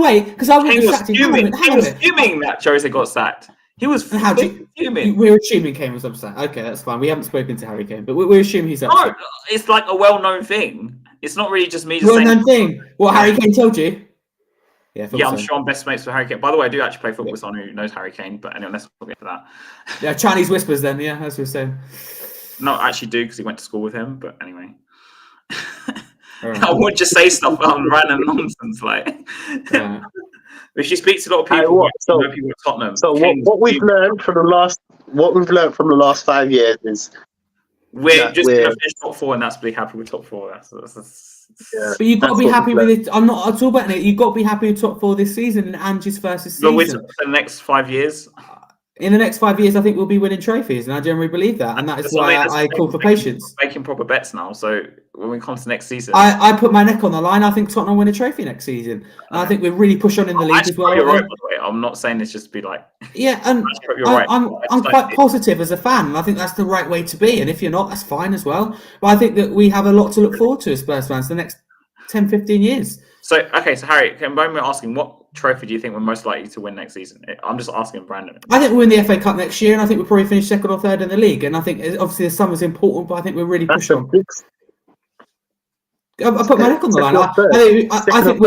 wait, because I would have sacked him. He was fuming that Jose got sacked. He was fuming. We're assuming Kane was upset. Okay, that's fine. We haven't spoken to Harry Kane, but we're assuming he's upset. No, it's like a well-known thing. It's not really just me. Well-known thing. What Harry Kane told you? Yeah, I'm sure I'm best mates with Harry Kane. By the way, I do actually play football with someone who knows Harry Kane, but anyway, let's not get to that. Yeah, Chinese whispers then, yeah, as we were saying. No, I actually do because he went to school with him, but anyway. Right. I won't just say stuff on random nonsense like. Yeah. If she speaks to a lot of people, people at Tottenham. So what we've learned from the last 5 years is we're just going to finish top 4, and that's be happy with top 4. Yeah. But you've got to be happy with it. I'm not at all betting it. You've got to be happy with top 4 this season and Ange's first season. For the next 5 years. In the next 5 years, I think we'll be winning trophies, and I generally believe that, and that is why I call for patience. Making proper bets now, so when we come to next season, I put my neck on the line. I think Tottenham will win a trophy next season, and I think we really push on in the league as well. You're right, by the way. I'm not saying this just to be like. Yeah, and I'm quite positive as a fan, and I think that's the right way to be. And if you're not, that's fine as well. But I think that we have a lot to look forward to as Spurs fans the next 10, 15 years. So Harry, when we're asking what trophy do you think we're most likely to win next season? I'm just asking Brandon. I think we'll win the FA Cup next year, and I think we'll probably finish 2nd or 3rd in the league. And I think obviously the summer's important, but I think we're really pushing on. I put my neck on the line. I think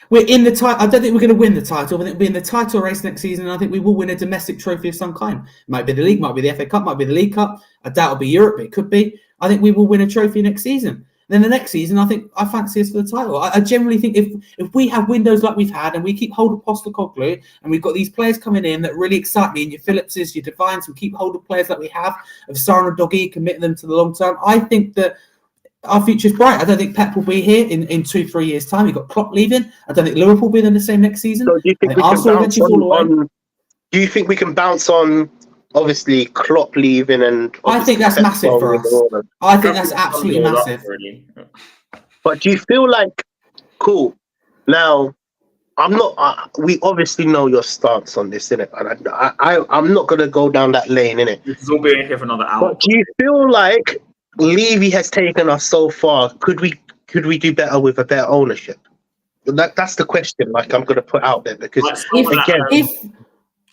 We're in the title. I don't think we're going to win the title. I think we'll be in the title race next season. And I think we will win a domestic trophy of some kind. Might be the league, might be the FA Cup, might be the League Cup. I doubt it'll be Europe, but it could be. I think we will win a trophy next season. Then the next season, I fancy us for the title. I generally think if we have windows like we've had and we keep hold of Postecoglou and we've got these players coming in that really excite me, and your Phillipses, your Devines, we keep hold of players like we have, of Saran and Doggy, commit them to the long term. I think that our future's bright. I don't think Pep will be here in 2-3 years' time. You've got Klopp leaving. I don't think Liverpool will be in the same next season. So do you think do you think we can bounce on, obviously, Klopp leaving? And I think that's massive for us. I think that's absolutely massive. But do you feel like, cool, now, I'm not, we obviously know your stance on this, innit? And I'm not going to go down that lane, innit? This is all being here for another hour. But do you feel like Levy has taken us so far? Could we do better with a better ownership? That's the question, like, I'm going to put out there, because if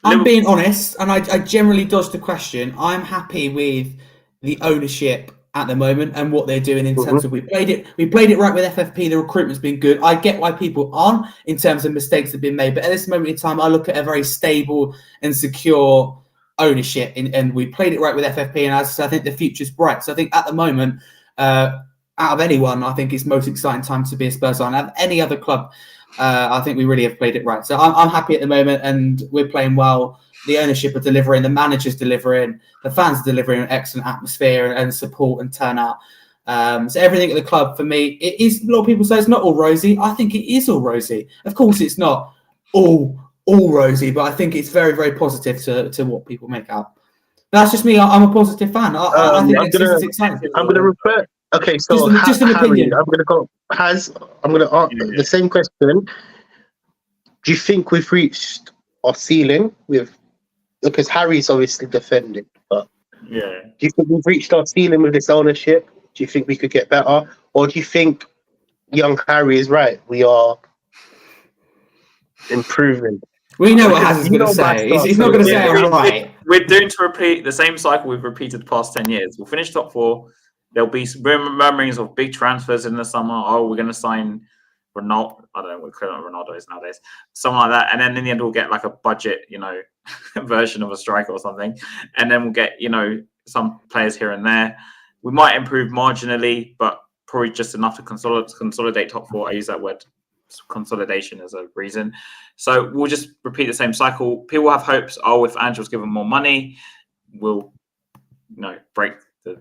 I'm being honest, and I generally dodge the question, I'm happy with the ownership at the moment and what they're doing in terms of we played it right with FFP. The recruitment's been good. I get why people aren't, in terms of mistakes that have been made, but at this moment in time, I look at a very stable and secure ownership, and we played it right with FFP, and as I think the future's bright. So I think at the moment, out of anyone, I think it's most exciting time to be a Spurs fan. Out of any other club, I think we really have played it right. So I'm happy at the moment, and we're playing well. The ownership are delivering, the manager's delivering, the fans are delivering an excellent atmosphere and support and turnout. So everything at the club, for me, it is. A lot of people say it's not all rosy. I think it is all rosy. Of course, it's not all rosy, but I think it's very, very positive to what people make out. That's just me. I'm a positive fan. I think it's exciting. I'm going to refer. Okay, so just an opinion. I'm going to go. I'm going to ask the same question. Do you think we've reached our ceiling because Harry's obviously defending, but do you think we've reached our ceiling with this ownership? Do you think we could get better, or do you think young Harry is right? We are improving. We know what Hazard's going to say. He's not going to say I'm right. We're doomed to repeat the same cycle we've repeated the past 10 years. We'll finish top 4. There'll be murmurings of big transfers in the summer. Oh, we're going to sign Ronaldo. I don't know what Ronaldo is nowadays. Something like that. And then in the end, we'll get like a budget, version of a striker or something. And then we'll get, some players here and there. We might improve marginally, but probably just enough to consolidate top 4. I use that word, consolidation, as a reason. So we'll just repeat the same cycle. People have hopes. Oh, if Angel's given more money, we'll break the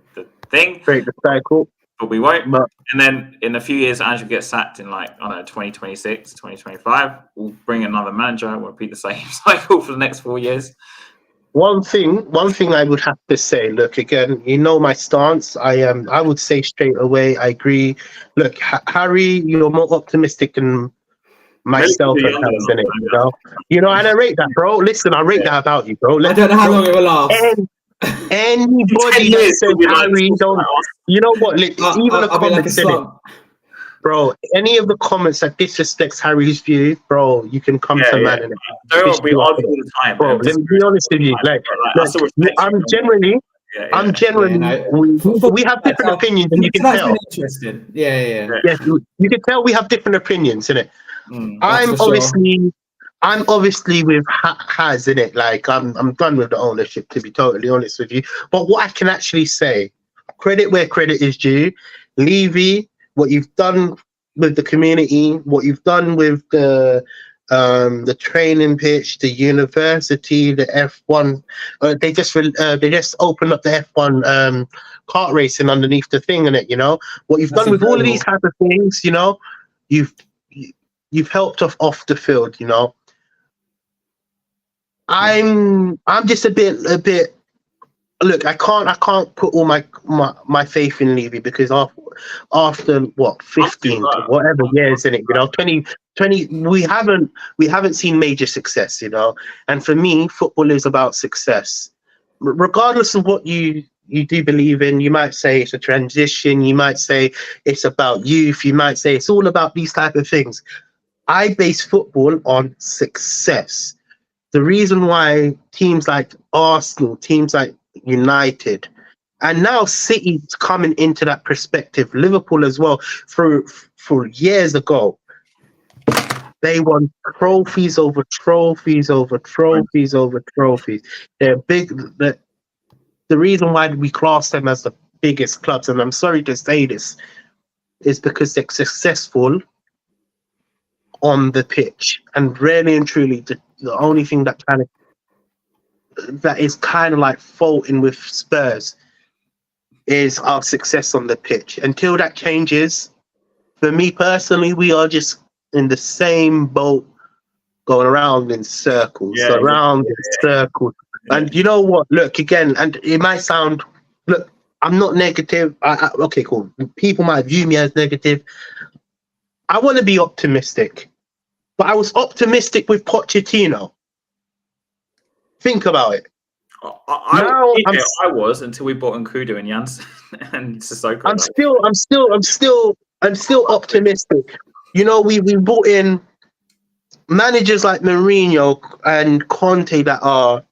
thing. Break the cycle. But we won't. And then in a few years, Angel gets sacked in 2026, 2025. We'll bring another manager. We'll repeat the same cycle for the next 4 years. One thing I would have to say, look, again, my stance. I would say straight away, I agree. Look, Harry, you're more optimistic than myself at times, isn't it? And I rate that, bro. Listen, I rate that about you, bro. I don't know how long it will last. Anybody that said Harry don't, you know what? Even the comments in it, bro. Any of the comments that disrespects Harry's view, bro, you can come to man in it. We argue all the time, bro. Let me be honest with you. I'm genuinely. We have different opinions, and you can tell. Interested. Yeah. You can tell we have different opinions in it. I'm obviously with Haz in it. Like I'm done with the ownership, to be totally honest with you. But what I can actually say, credit where credit is due. Levy, what you've done with the community, what you've done with the training pitch, the university, the F1. They just opened up the F1 kart racing underneath the thing in it. What you've done with all of these type of things. You've helped off the field. I'm just a bit. Look, I can't put all my faith in Levy, because after what 15 whatever years in it, 20 we haven't seen major success, and for me, football is about success, regardless of what you do believe in. You might say it's a transition, you might say it's about youth, you might say it's all about these type of things. I base football on success. The reason why teams like Arsenal, teams like United, and now City's coming into that perspective, Liverpool as well, for years ago, They won trophies over trophies over trophies over trophies. They're big. The reason why we class them as the biggest clubs, and I'm sorry to say this, is because they're successful on the pitch. And really and truly, the only thing that is kind of like faulting with Spurs is our success on the pitch. Until that changes, for me personally, we are just in the same boat, going around in circles, in circles. Yeah. And you know what? Look, again, and it might sound, look, I'm not negative. Okay, cool. People might view me as negative. I want to be optimistic, but I was optimistic with Pochettino. Think about it. I was until we bought Nkudu and Janssen and Sissoko. I'm still optimistic. You know, we brought in managers like Mourinho and Conte that are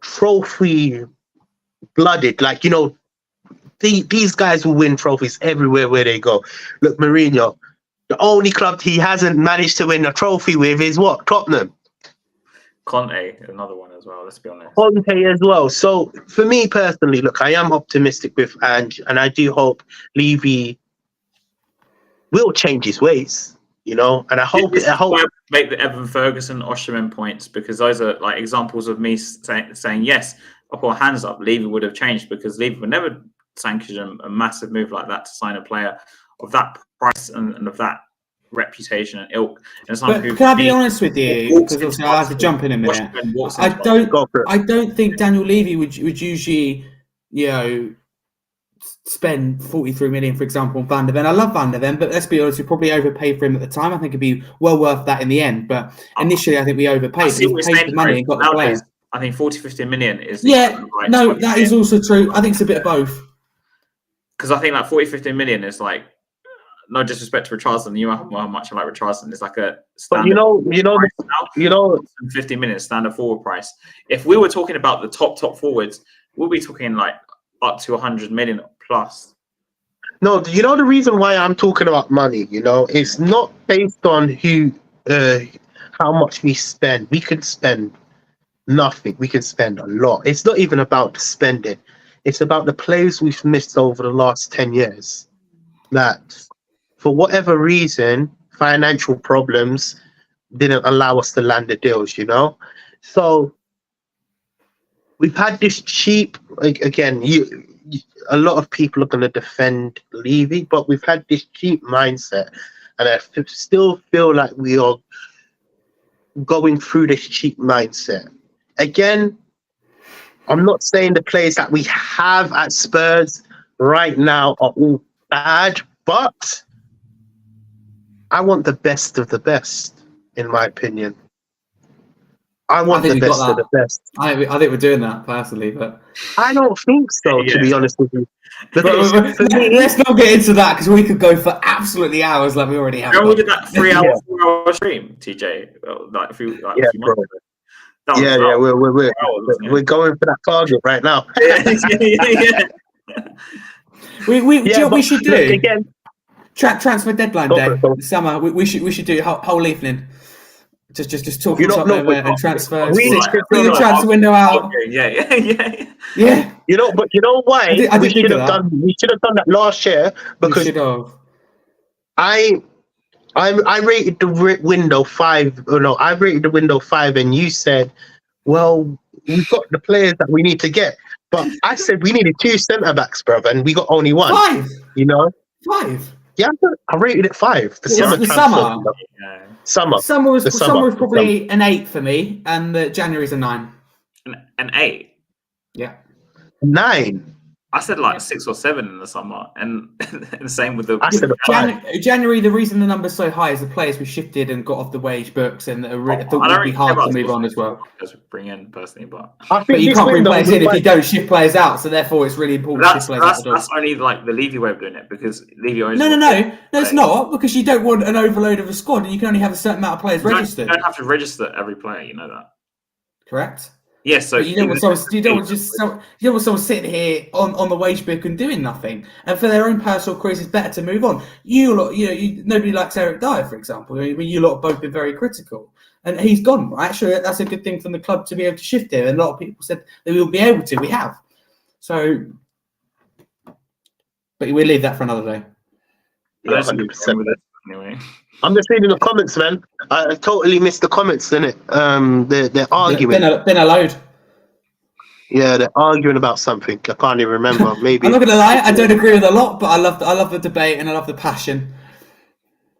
trophy blooded. Like, you know, these guys will win trophies everywhere where they go. Look, Mourinho, the only club he hasn't managed to win a trophy with is what? Tottenham. Conte, another one as well, let's be honest. Conte as well. So for me personally, look, I am optimistic with Ange, and I do hope Levy will change his ways, you know, and I hope make the Evan Ferguson, Osimhen points, because those are like examples of me saying yes, I put hands up, Levy would have changed, because Levy would never sanction a massive move like that to sign a player of that price and of that reputation and ilk. And can I be honest with you? Because obviously I have to jump in a minute. I don't think Daniel Levy would usually, you know, spend 43 million, for example, on Van der Ven. I love Van der Ven, but let's be honest, we probably overpaid for him at the time. I think it'd be well worth that in the end. But initially, I think we overpaid. We paid the money and got the players. I think 40-50 million is that is also true. I think it's a bit of both. Because I think like 40-50 million is like, no disrespect to Richarlison, you know how much I like Richarlison. It's like a standard. You know, 50 million standard forward price. If we were talking about the top forwards, we'll be talking like up to 100 million plus. No, you know the reason why I'm talking about money. You know, it's not based on how much we spend. We can spend nothing. We can spend a lot. It's not even about spending. It's about the players we've missed over the last 10 years. That, for whatever reason, financial problems didn't allow us to land the deals, you know? So we've had this cheap, again, a lot of people are going to defend Levy, but we've had this cheap mindset. And I still feel like we are going through this cheap mindset. Again, I'm not saying the players that we have at Spurs right now are all bad, but I want the best of the best, in my opinion. I want the best of the best. I think we're doing that personally, but I don't think so, to be honest with you. Let's not get into that, because we could go for absolutely hours like we already have. We did that 4-hour stream, TJ. Like a few months ago. We're going for that target right now. We should do again. Transfer deadline day, summer. We should do whole evening. Just talking and transfer. The transfer window out. Okay, yeah. You know why? We should have done that last year, because I rated the window 5. Oh no, I rated the window 5, and you said, well, we've got the players that we need to get. But I said we needed 2 centre backs, brother, and we got only 1. 5. You know? 5. Yeah, I rated it 5. Summer was probably an 8 for me, and January's a 9. An 8? Yeah. 9. I said like 6 or 7 in the summer, and the same with the. I said January. The reason the number's so high is the players we shifted and got off the wage books, and thought would be hard to move on as well. Bring in personally, but you can't bring players in if you don't shift players out. So therefore, it's really important to shift players out. That's only like the Levy way of doing it, because Levy owns. No, it's not, because you don't want an overload of a squad, and you can only have a certain amount of players registered. You don't have to register every player. You know that. Correct. Yes, so but you don't want someone sitting here on the wage book and doing nothing. And for their own personal careers, it's better to move on. Nobody likes Eric Dyer, for example. I mean, you lot have both been very critical, and he's gone. Right? Actually, that's a good thing from the club to be able to shift it. And a lot of people said that we will be able to. We have. So, but we'll leave that for another day. Yeah, 100%. Anyway. I'm just reading the comments, man. I totally missed the comments, innit? They're arguing. Been a load. Yeah, they're arguing about something. I can't even remember. Maybe I'm not gonna lie, I don't agree with a lot, but I love the debate and I love the passion.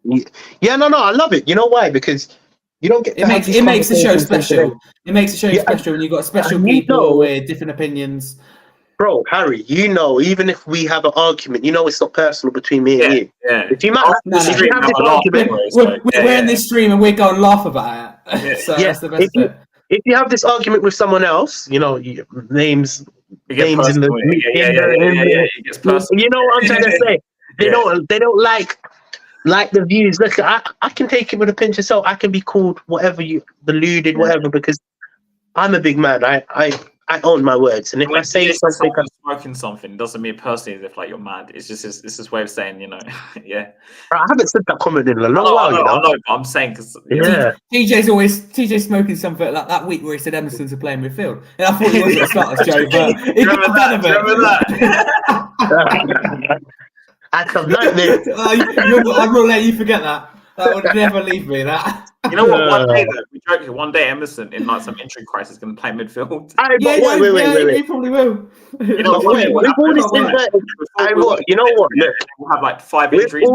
Yeah, no, I love it. You know why? Because you don't get. It makes the show special. It makes the show special when you've got special people with different opinions. Bro, Harry, even if we have an argument, it's not personal between me and you. Yeah. If you have this argument, we're in this stream and we're going to laugh about it. So that's the best bit. If you have this argument with someone else, names in the it gets personal. You know what I'm trying to say? They don't like the views. Look, I can take it with a pinch of salt. I can be called whatever deluded, whatever, because I'm a big man. I own my words, and if I say something, I'm smoking something, doesn't mean personally as if like you're mad. It's just this way of saying, yeah. I haven't said that comment in a long while. I know, but I'm saying because TJ's smoking something like that week where he said Emerson's a playing midfield, and I thought he was going to start as Joe, but he got better of it. That's a nightmare. I'm not letting you forget that. That would never leave me. That. You know what? One day Emerson in like some injury crisis is going to play midfield. Wait. He probably will. You know what? Look, we'll have like 5 injuries.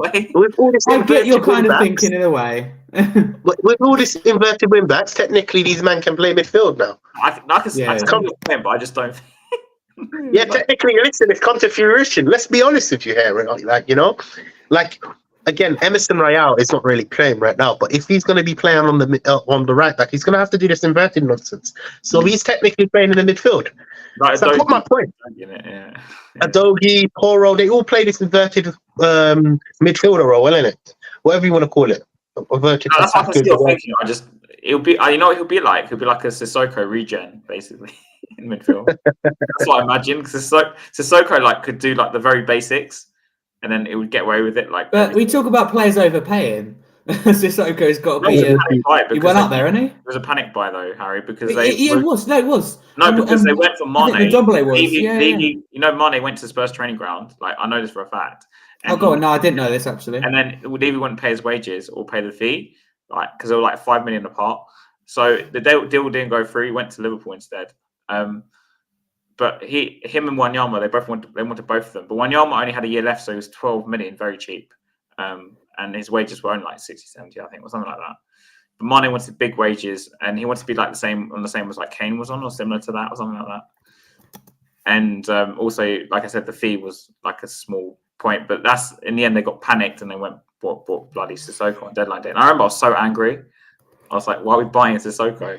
I get your kind of thinking in a way. With all this inverted wing backs, technically these men can play midfield now. I can come with him, but I just don't. Technically, listen, it's come to fruition. Let's be honest with you here, again, Emerson Royale is not really playing right now, but if he's going to be playing on the right back, he's going to have to do this inverted nonsense. So he's technically playing in the midfield. Right, so I got my point. Adogi, Poro, they all play this inverted midfielder role, isn't it? Whatever you want to call it. Inverted. That's what I'm still thinking. He'll be like a Sissoko regen, basically, in midfield. That's what I imagine. Because Sissoko could do the very basics. And then it would get away with it. But we talk about players overpaying. Sissoko's got to be. He went up there, hasn't he? It was a panic buy though, Harry, because it was. No, it was. No, because they went for Mane. Mane went to Spurs training ground. I know this for a fact. And go on. No, I didn't know this actually. And then Levy wouldn't pay his wages or pay the fee, because they were 5 million apart. So the deal didn't go through. He went to Liverpool instead. But him and Wanyama, they wanted both of them. But Wanyama only had a year left, so he was 12 million, very cheap. And his wages were only 60, 70, I think, or something like that. But Mane wanted big wages, and he wanted to be the same as Kane was on, or similar to that, or something like that. And also, like I said, the fee was a small point. But that's in the end, they got panicked and they bought bloody Sissoko on deadline day. And I remember I was so angry. I was like, why are we buying Sissoko?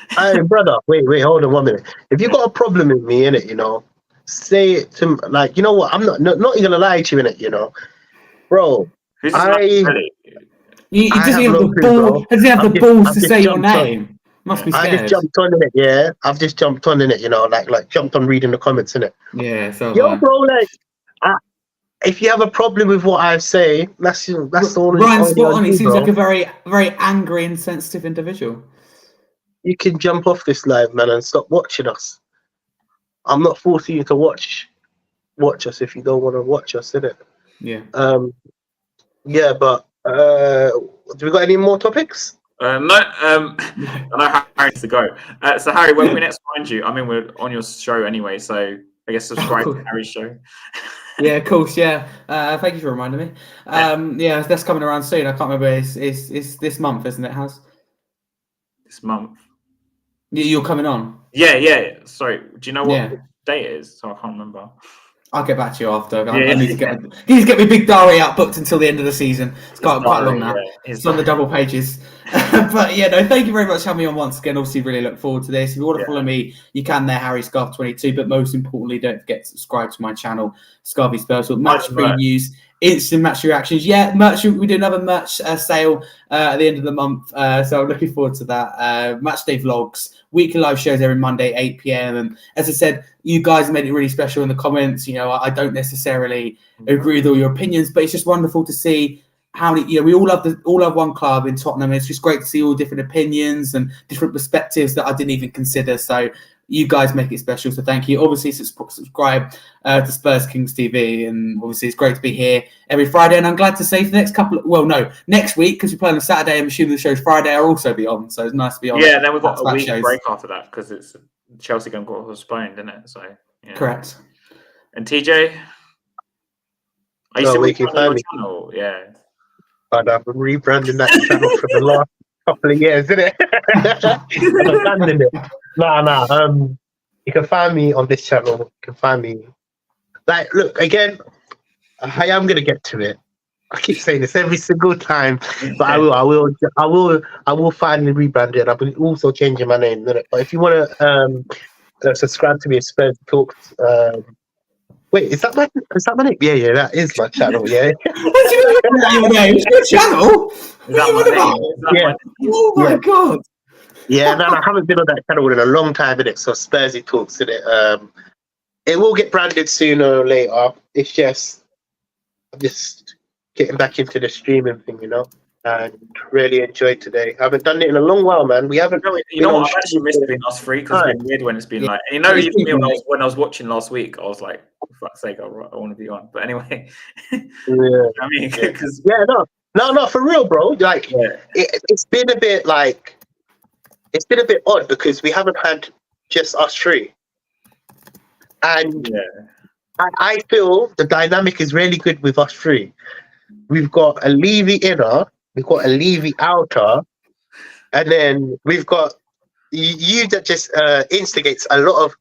Hey, brother, wait, hold on 1 minute. If you got a problem with me, innit, say it to me. You know what? I'm not even going to lie to you, innit, bro. He doesn't have the balls to say your name. Must be scared. I just jumped on it, yeah. I've just jumped on it, jumped on reading the comments, innit? Yeah, so bro, if you have a problem with what I say, that's all. Ryan's spot on. He seems like a very, very angry and sensitive individual. You can jump off this live, man, and stop watching us. I'm not forcing you to watch us if you don't want to watch us, innit? Yeah. Yeah, but do we got any more topics? No. I know Harry needs to go. So Harry, when we next find you, we're on your show anyway, so I guess subscribe to Harry's show. Yeah, of course. Yeah, thank you for reminding me. Yeah, that's coming around soon. I can't remember. It's this month, isn't it? Has this month? You're coming on. Yeah. Sorry. Do you know what day it is? So I can't remember. I'll get back to you after. I need to get my big diary out booked until the end of the season. It's quite long now. It's on the double pages. But yeah, no, thank you very much for having me on once again. Obviously, really look forward to this. If you want to follow me, you can there, Harry Scarf 22. But most importantly, don't forget to subscribe to my channel, Scarvy Spurs, with match previews, instant match reactions. Yeah, merch. We do another merch sale at the end of the month, so I'm looking forward to that. Match day vlogs, weekly live shows every Monday 8 p.m. And as I said, you guys made it really special in the comments. You know, I don't necessarily agree with all your opinions, but it's just wonderful to see how many. You know, we all love one club in Tottenham. It's just great to see all different opinions and different perspectives that I didn't even consider. So you guys make it special, so thank you. Obviously, subscribe to Spurs Kings TV, and obviously it's great to be here every Friday. And I'm glad to say for the next next week, because we're playing on Saturday, I'm assuming the show's Friday, I'll also be on, so it's nice to be on. Yeah, then we've got a week break after that because it's Chelsea game got postponed, didn't it? So yeah. Correct. And TJ, are you still rebranding your channel? Yeah, but I've been rebranding that channel for the last couple of years, isn't it? I've abandoned it. Nah. You can find me on this channel. You can find me. Like, look, again, I am gonna get to it. I keep saying this every single time, but I will finally rebrand it. I'll be also changing my name. But if you want to subscribe to me, Spurs Talks. Wait, is that my name? Yeah, that is my channel. Yeah. It's your channel. Is that my name? Oh my god. Yeah, no, I haven't been on that channel in a long time, innit? So Spursy Talks, innit? It will get branded sooner or later. It's just, I'm just getting back into the streaming thing, you know? And really enjoyed today. I haven't done it in a long while, man. We haven't. You know what? I've actually missed being us free because it's been weird when it's been like. You know, when I was watching last week, I was like, for fuck's sake, I want to be on. But anyway, yeah. I mean, because no, for real, bro. Like, it's been a bit like, it's been a bit odd because we haven't had just us three, and I feel the dynamic is really good with us three. We've got a Levy inner, we've got a Levy outer, and then we've got you that just instigates a lot of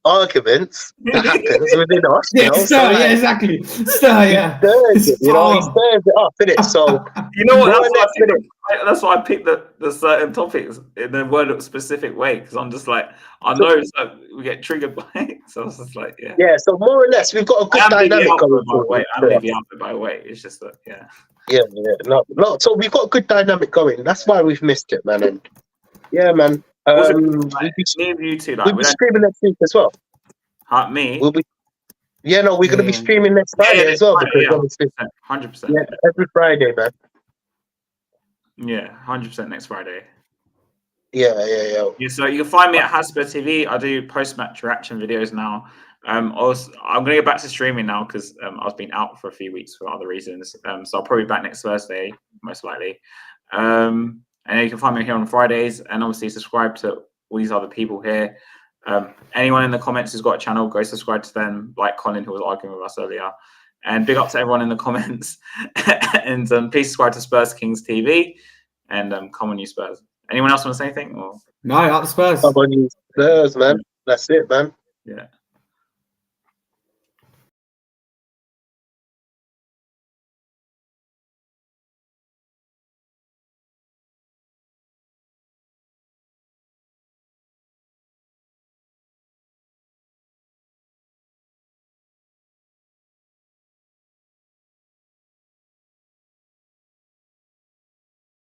arguments that happens within us. Yeah, exactly. He stirs it up, innit? So you know what? That's why I picked the certain topics in a word of specific way, because I'm just like, I know we get triggered by it. So I was just like, yeah. So more or less, we've got a good dynamic going forward. I'm maybe out by way. It's just that, yeah. No. So we've got a good dynamic going. That's why we've missed it, man. And yeah, man. Me and you two, we'll be streaming next week as well. Me? We're going to be streaming next Friday as well. Because 100%. Yeah, every Friday, man. Yeah, 100% next Friday. Yeah. So you can find me at Hotspur TV. I do post-match reaction videos now. I'm going to get back to streaming now because I've been out for a few weeks for other reasons. So I'll probably be back next Thursday, most likely. And you can find me here on Fridays, and obviously subscribe to all these other people here. Anyone in the comments who's got a channel, go subscribe to them, like Colin, who was arguing with us earlier. And big up to everyone in the comments. And please subscribe to Spurs Kings TV, and come on, you Spurs. Anyone else want to say anything? Or? No, up the Spurs. Come on, you Spurs, man. That's it, man. Yeah.